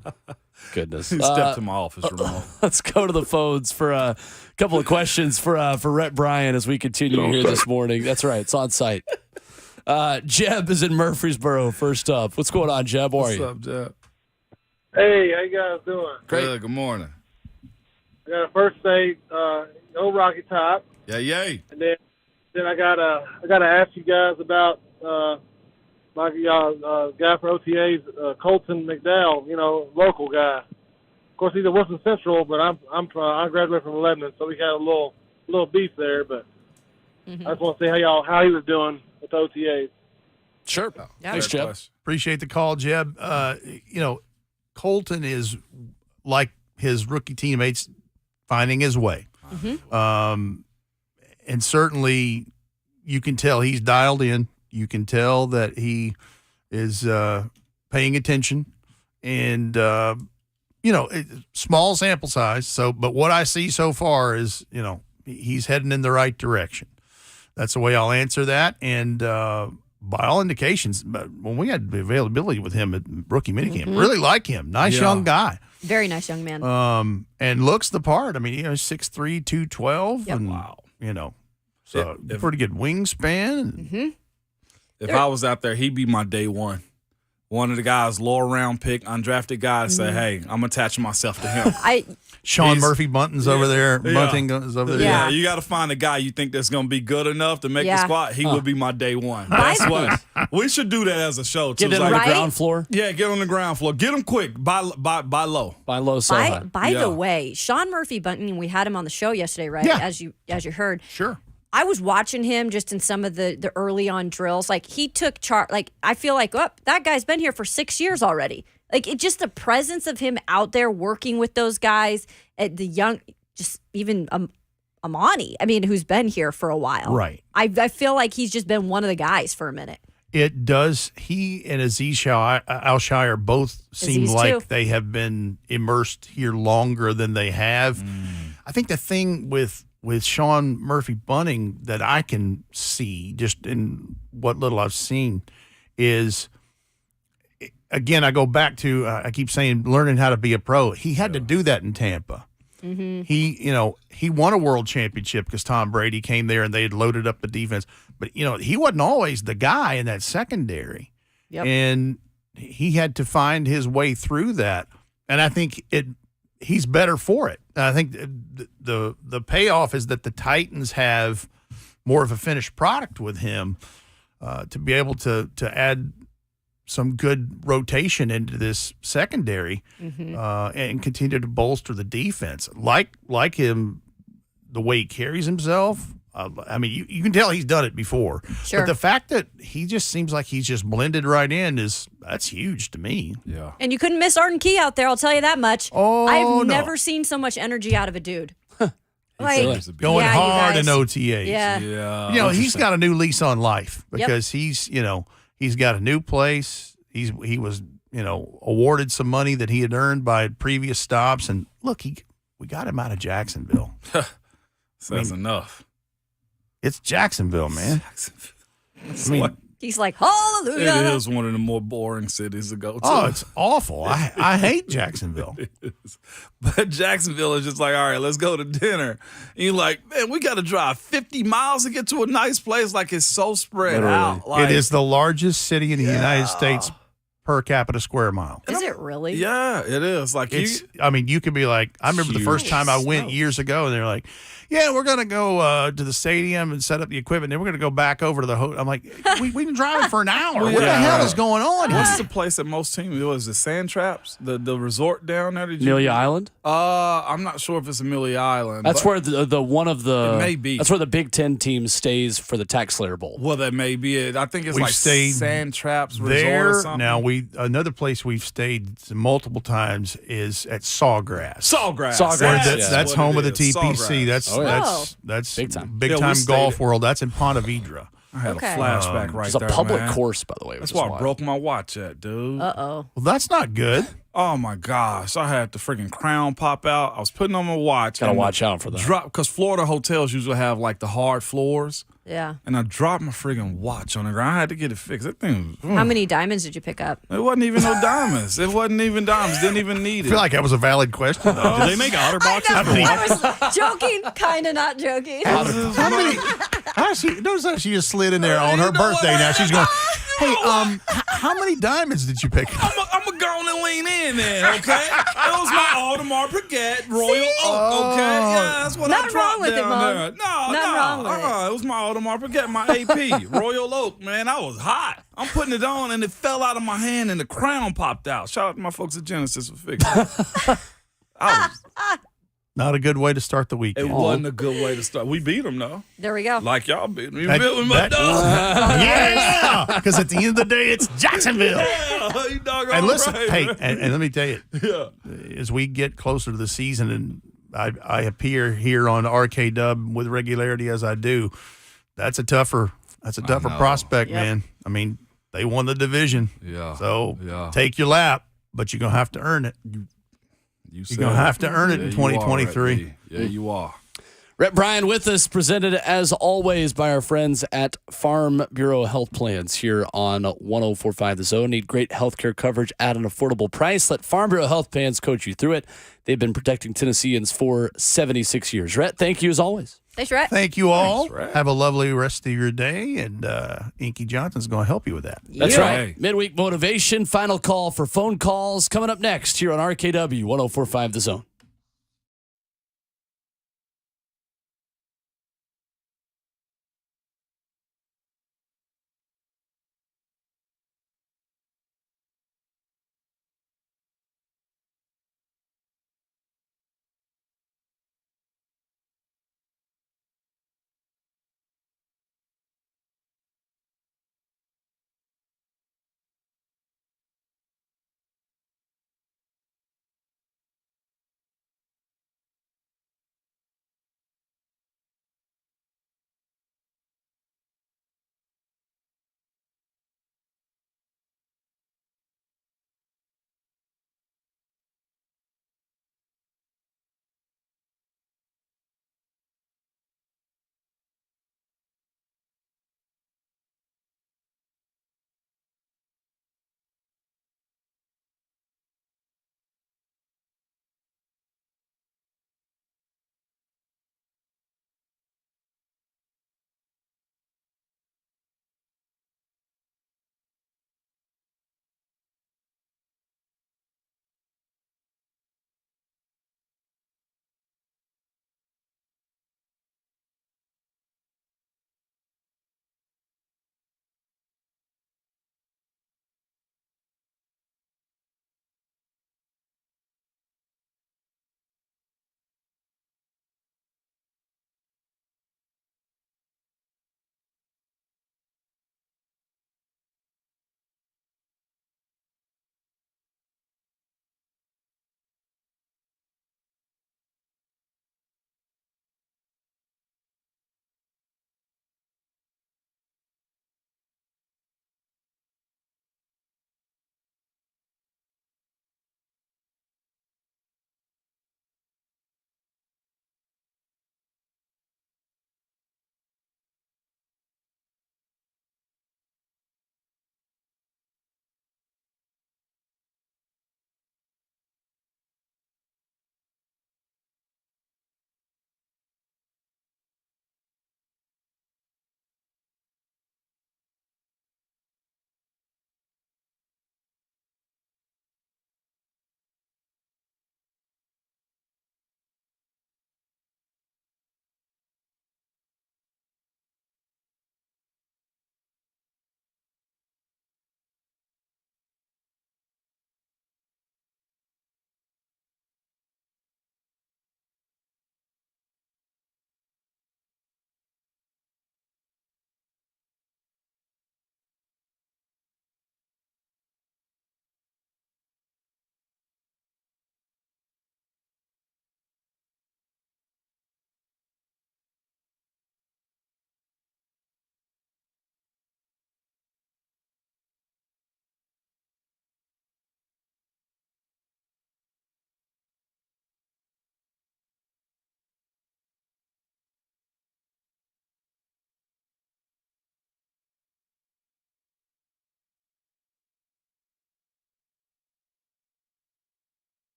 goodness. Step to my office, Ramon. Let's go to the phones for a couple of questions for Rhett Bryan as we continue here this morning. That's right. It's on site. Jeb is in Murfreesboro first up. What's going on, Jeb? How are you? What's up, Jeb? Hey, how you guys doing? Great. Good morning. I got a first say, old Rocky Top. Yay. And then I gotta ask you guys about my guy for OTAs, Colton McDowell, local guy. Of course, he's a Wilson Central, but I graduated from Lebanon, so we had a little beef there. But I just want to see how he was doing with the OTAs. Sure. Thanks, Jeb. Appreciate the call, Jeb. Colton is like his rookie teammates, finding his way. And certainly you can tell he's dialed in. You can tell that he is paying attention, and small sample size. But what I see so far is, he's heading in the right direction. That's the way I'll answer that. And by all indications, when we had the availability with him at rookie minicamp, really like him. Nice young guy. Very nice young man. And looks the part. I mean, 6'3", 212. Yep. And, wow. So pretty good wingspan. If I was out there, he'd be my day one. One of the guys, lower round pick, undrafted guy, say, hey, I'm attaching myself to him. Sean Murphy-Bunting's over there. Bunting is over there. Yeah, you got to find a guy you think that's going to be good enough to make the squad. He would be my day one. That's what we should do that as a show. Too. Get in on the ground floor. Yeah, get on the ground floor. Get him quick. Buy low. Buy low, so high. By the way, Sean Murphy-Bunting, we had him on the show yesterday, right? Yeah. As you heard. Sure. I was watching him just in some of the early on drills. Like he took I feel like, that guy's been here for 6 years already. Like just the presence of him out there working with those guys, the young, just even Amani. I mean, who's been here for a while. Right. I feel like he's just been one of the guys for a minute. It does. He and Aziz Al-Shire both seem like they have been immersed here longer than they have. I think the thing with Sean Murphy-Bunting that I can see just in what little I've seen is, again, I go back to, I keep saying, learning how to be a pro. He had to do that in Tampa. He won a world championship because Tom Brady came there and they had loaded up the defense. But, he wasn't always the guy in that secondary. Yep. And he had to find his way through that. And I think he's better for it. I think the payoff is that the Titans have more of a finished product with him to be able to add some good rotation into this secondary and continue to bolster the defense. Like him, the way he carries himself. You can tell he's done it before. Sure. But the fact that he just seems like he's just blended right in that's huge to me. Yeah. And you couldn't miss Arden Key out there, I'll tell you that much. Oh, I've no. never seen so much energy out of a dude. Going hard in OTAs. Yeah. He's got a new lease on life because he's got a new place. He was, awarded some money that he had earned by previous stops. And look, we got him out of Jacksonville. That's enough. It's Jacksonville, man. He's like, hallelujah. It is one of the more boring cities to go to. Oh, it's awful. I hate Jacksonville. It is. But Jacksonville is just like, all right, let's go to dinner. And you're like, man, we got to drive 50 miles to get to a nice place. Like, it's so spread out. Like, it is the largest city in the United States per capita square mile. Is it really? Yeah, it is. Like, you could be like, I remember the first time I went years ago, and they're like, yeah, we're going to go to the stadium and set up the equipment. Then we're going to go back over to the hotel. I'm like, we've been driving for an hour. What the hell is going on? What's the place that most teams, was it Sand Traps? The resort down there? Amelia Island? I'm not sure if it's Amelia Island. That's where the one of the. It may be. That's where the Big Ten team stays for the Tax Slayer Bowl. Well, that may be it. I think it's We've like stayed Sand Traps Resort there. or something. Now another place we've stayed multiple times is at Sawgrass. Sawgrass. That's home of the TPC. Sawgrass. That's big time. Big time golf world. That's in Ponte Vedra. I had a flashback right It's a there. public man. course, by the way. That's why I broke my watch at, dude. Uh-oh. Well, that's not good. Oh my gosh! I had the freaking crown pop out. I was putting on my watch. Gotta watch out for that. Because Florida hotels usually have like the hard floors. Yeah. And I dropped my freaking watch on the ground. I had to get it fixed. That thing was, How many diamonds did you pick up? It wasn't even no diamonds. It wasn't even diamonds. Didn't even need it. I feel like that was a valid question. Do they make otter boxes? I was joking, kind of not joking. How many? Notice how she just slid in there on her birthday. Now she's going, hey, how many diamonds did you pick up? I'm going to go and lean in then, okay? It was my Audemars Piguet Royal Oak, okay? Yeah, that's what I Nothing dropped wrong with it, down Mom. there. No, Nothing wrong with it. It was my Audemars Piguet, my AP, Royal Oak, man. I was hot. I'm putting it on, and it fell out of my hand, and the crown popped out. Shout out to my folks at Genesis for fixing it. Not a good way to start the week. It wasn't a good way to start. We beat them, though. There we go. Like y'all beat me. That- You beat me, my dog. Yeah, because at the end of the day, it's Jacksonville. Yeah, you doggone And listen, right, hey, man. and let me tell you, as we get closer to the season and I appear here on RK Dub with regularity as I do, that's a tougher prospect, man. I mean, they won the division. Yeah. So take your lap, but you're going to have to earn it. You're going to have to earn it in 2023. Yeah, you are. Rhett Bryan with us, presented as always by our friends at Farm Bureau Health Plans here on 104.5 The Zone. Need great healthcare coverage at an affordable price? Let Farm Bureau Health Plans coach you through it. They've been protecting Tennesseans for 76 years. Rhett, thank you as always. Thanks, Rhett. Thank you all. Thanks, Rhett. Have a lovely rest of your day, and Inky Johnson's going to help you with that. That's Yeah. right. Midweek motivation, final call for phone calls coming up next here on RKW 104.5 The Zone.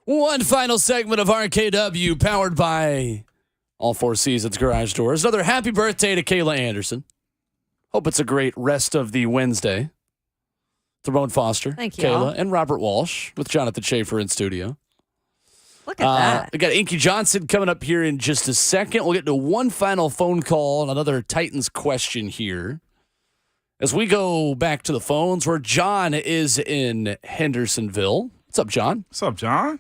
One final segment of RKW powered by All Four Seasons Garage Doors. Another happy birthday to Kayla Anderson. Hope it's a great rest of the Wednesday. To Ramon Foster, Thank you, Kayla, all. and Robert Walsh with Jonathan Schaefer in studio. Look at that. We got Inky Johnson coming up here in just a second. We'll get to one final phone call and another Titans question here. As we go back to the phones, where John is in Hendersonville. What's up, John? What's up, John?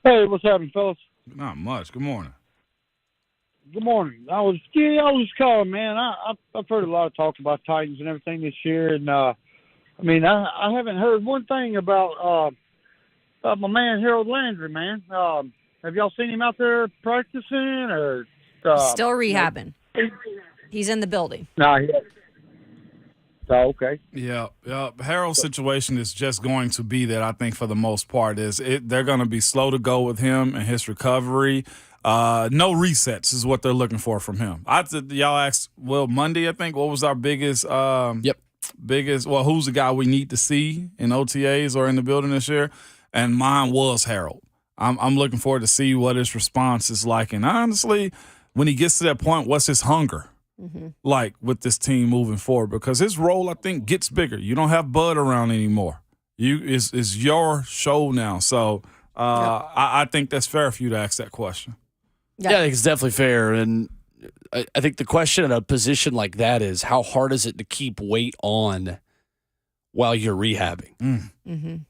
Hey, what's happening, fellas? Not much. Good morning. Good morning. I was calling, man. I've heard a lot of talk about Titans and everything this year, and I haven't heard one thing about my man Harold Landry, man. Have y'all seen him out there practicing or? He's still rehabbing. He's in the building. Nah, yeah. Oh, okay. Yeah. Harold's situation is just going to be that, I think, for the most part. They're going to be slow to go with him and his recovery. No resets is what they're looking for from him. Y'all asked, Monday, I think, what was our biggest who's the guy we need to see in OTAs or in the building this year? And mine was Harold. I'm looking forward to see what his response is like. And honestly, when he gets to that point, what's his hunger like with this team moving forward? Because his role, I think, gets bigger. You don't have Bud around anymore. It's your show now. So I think that's fair for you to ask that question. Yeah, I think it's definitely fair. And I think the question in a position like that is, how hard is it to keep weight on while you're rehabbing?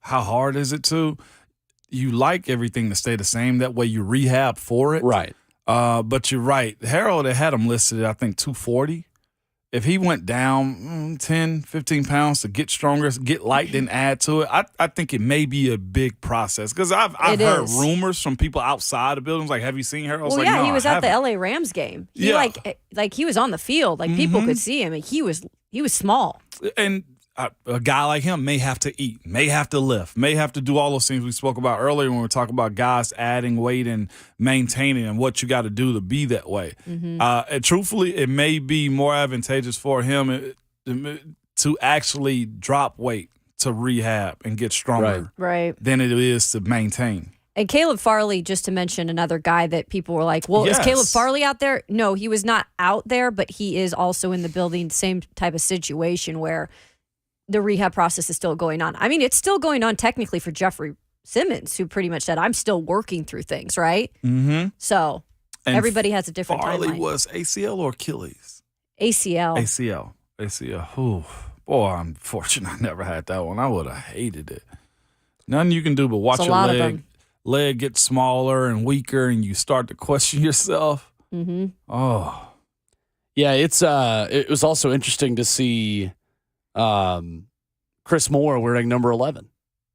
How hard is it to? You like everything to stay the same. That way you rehab for it. Right. But you're right. Harold had him listed at, I think, 240. If he went down 10, 15 pounds to get stronger, get light, then add to it, I think it may be a big process. Because I've heard rumors from people outside the buildings, like, have you seen Harold? Well, no, he was I at the haven't. LA Rams game. He Yeah. he was on the field. Like people could see him. And he was small. And a guy like him may have to eat, may have to lift, may have to do all those things we spoke about earlier when we were talking about guys adding weight and maintaining and what you got to do to be that way. And truthfully, it may be more advantageous for him to actually drop weight to rehab and get stronger Right. than it is to maintain. And Caleb Farley, just to mention another guy that people were like, well, Yes. is Caleb Farley out there? No, he was not out there, but he is also in the building. Same type of situation where the rehab process is still going on. I mean, it's still going on technically for Jeffrey Simmons, who pretty much said, I'm still working through things, right? So And everybody has a different Farley timeline. was ACL or Achilles? ACL. ACL. Ooh, boy, I'm fortunate I never had that one. I would have hated it. Nothing you can do but watch It's a your lot of them. leg get smaller and weaker, and you start to question yourself. Oh, Yeah, it was also interesting to see Chris Moore wearing number 11.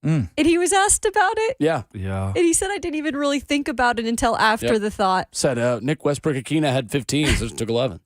And he was asked about it. Yeah. And he said, I didn't even really think about it until after Yep. the thought. Said Nick Westbrook-Akina had 15, so just took 11.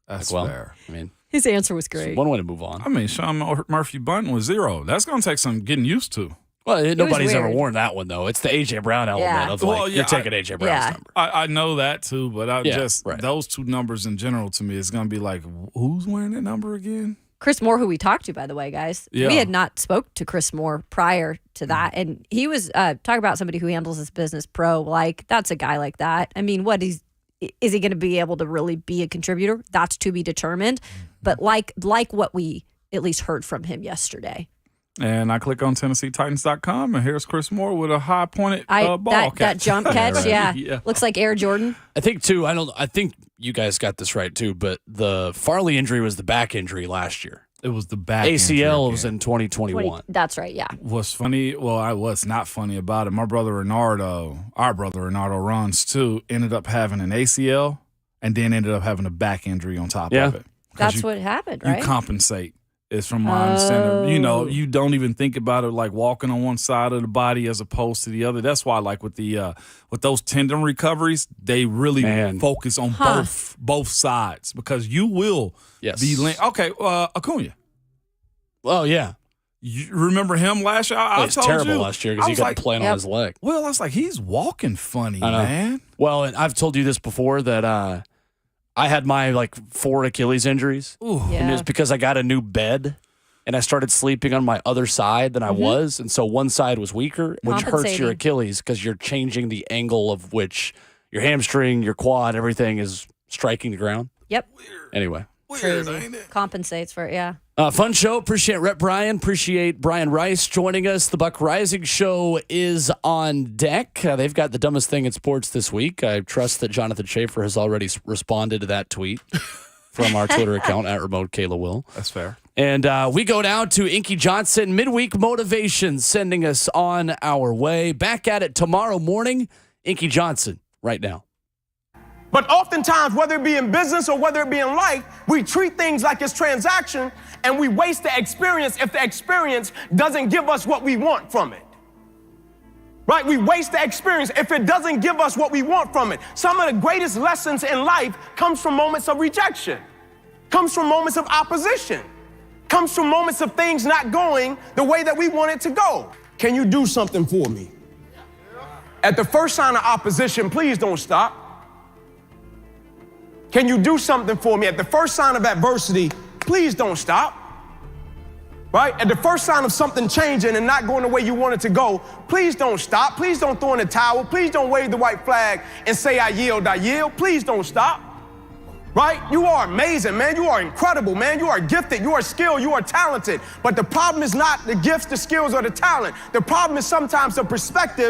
That's Like, well, fair. I mean, His answer was it's great. one way to move on. I mean, Sean Murphy-Bunting was 0. That's going to take some getting used to. Well, nobody's ever weird. worn that one, though. It's the A.J. Brown element Yeah. of, like, Well, yeah, you're taking A.J. Brown's number. I know that too, but Yeah, those two numbers in general to me is going to be like, who's wearing that number again? Chris Moore, who we talked to, by the way, guys. Yeah. We had not spoke to Chris Moore prior to that. And he was talking about somebody who handles his business pro. Like, that's a guy like that. I mean, is he going to be able to really be a contributor? That's to be determined. But like what we at least heard from him yesterday. And I click on TennesseeTitans.com, and here's Chris Moore with a high-pointed ball that catch. jump catch, yeah. Yeah. Looks like Air Jordan. I think, too, I think you guys got this right, too, but the Farley injury was the back injury last year. It was the back ACL injury was in 2021. That's right, yeah. What's funny, what's not funny about it, my brother Renardo, our brother Renardo runs too, ended up having an ACL and then ended up having a back injury on top of it. That's what happened, right? You compensate. Is from my understanding. You don't even think about it like walking on one side of the body as opposed to the other. That's why, like with the with those tendon recoveries, they really focus on both sides because you will be okay. Acuna. Oh yeah. You remember him last year? I It was told terrible you. last year because he got playing on his leg. Well, I was like, he's walking funny, I know. man. Well, and I've told you this before that I had my 4 Achilles injuries. Ooh. And it was because I got a new bed and I started sleeping on my other side than I was. And so one side was weaker, which hurts your Achilles because you're changing the angle of which your hamstring, your quad, everything is striking the ground. Yep. Anyway. Crazy. Compensates for it, yeah. Fun show. Appreciate Rhett Bryan. Appreciate Brian Rice joining us. The Buck Rising Show is on deck. They've got the dumbest thing in sports this week. I trust that Jonathan Schaefer has already responded to that tweet from our Twitter account at Remote Kayla Will. That's fair. And we go down to Inky Johnson, midweek motivation, sending us on our way. Back at it tomorrow morning. Inky Johnson, right now. But oftentimes, whether it be in business or whether it be in life, we treat things like it's transaction and we waste the experience if the experience doesn't give us what we want from it. Right? We waste the experience if it doesn't give us what we want from it. Some of the greatest lessons in life comes from moments of rejection, comes from moments of opposition, comes from moments of things not going the way that we want it to go. Can you do something for me? At the first sign of opposition, please don't stop. Can you do something for me? At the first sign of adversity, please don't stop. Right? At the first sign of something changing and not going the way you want it to go, please don't stop. Please don't throw in the towel. Please don't wave the white flag and say, I yield, I yield. Please don't stop. Right? You are amazing, man. You are incredible, man. You are gifted. You are skilled. You are talented. But the problem is not the gifts, the skills, or the talent. The problem is sometimes the perspective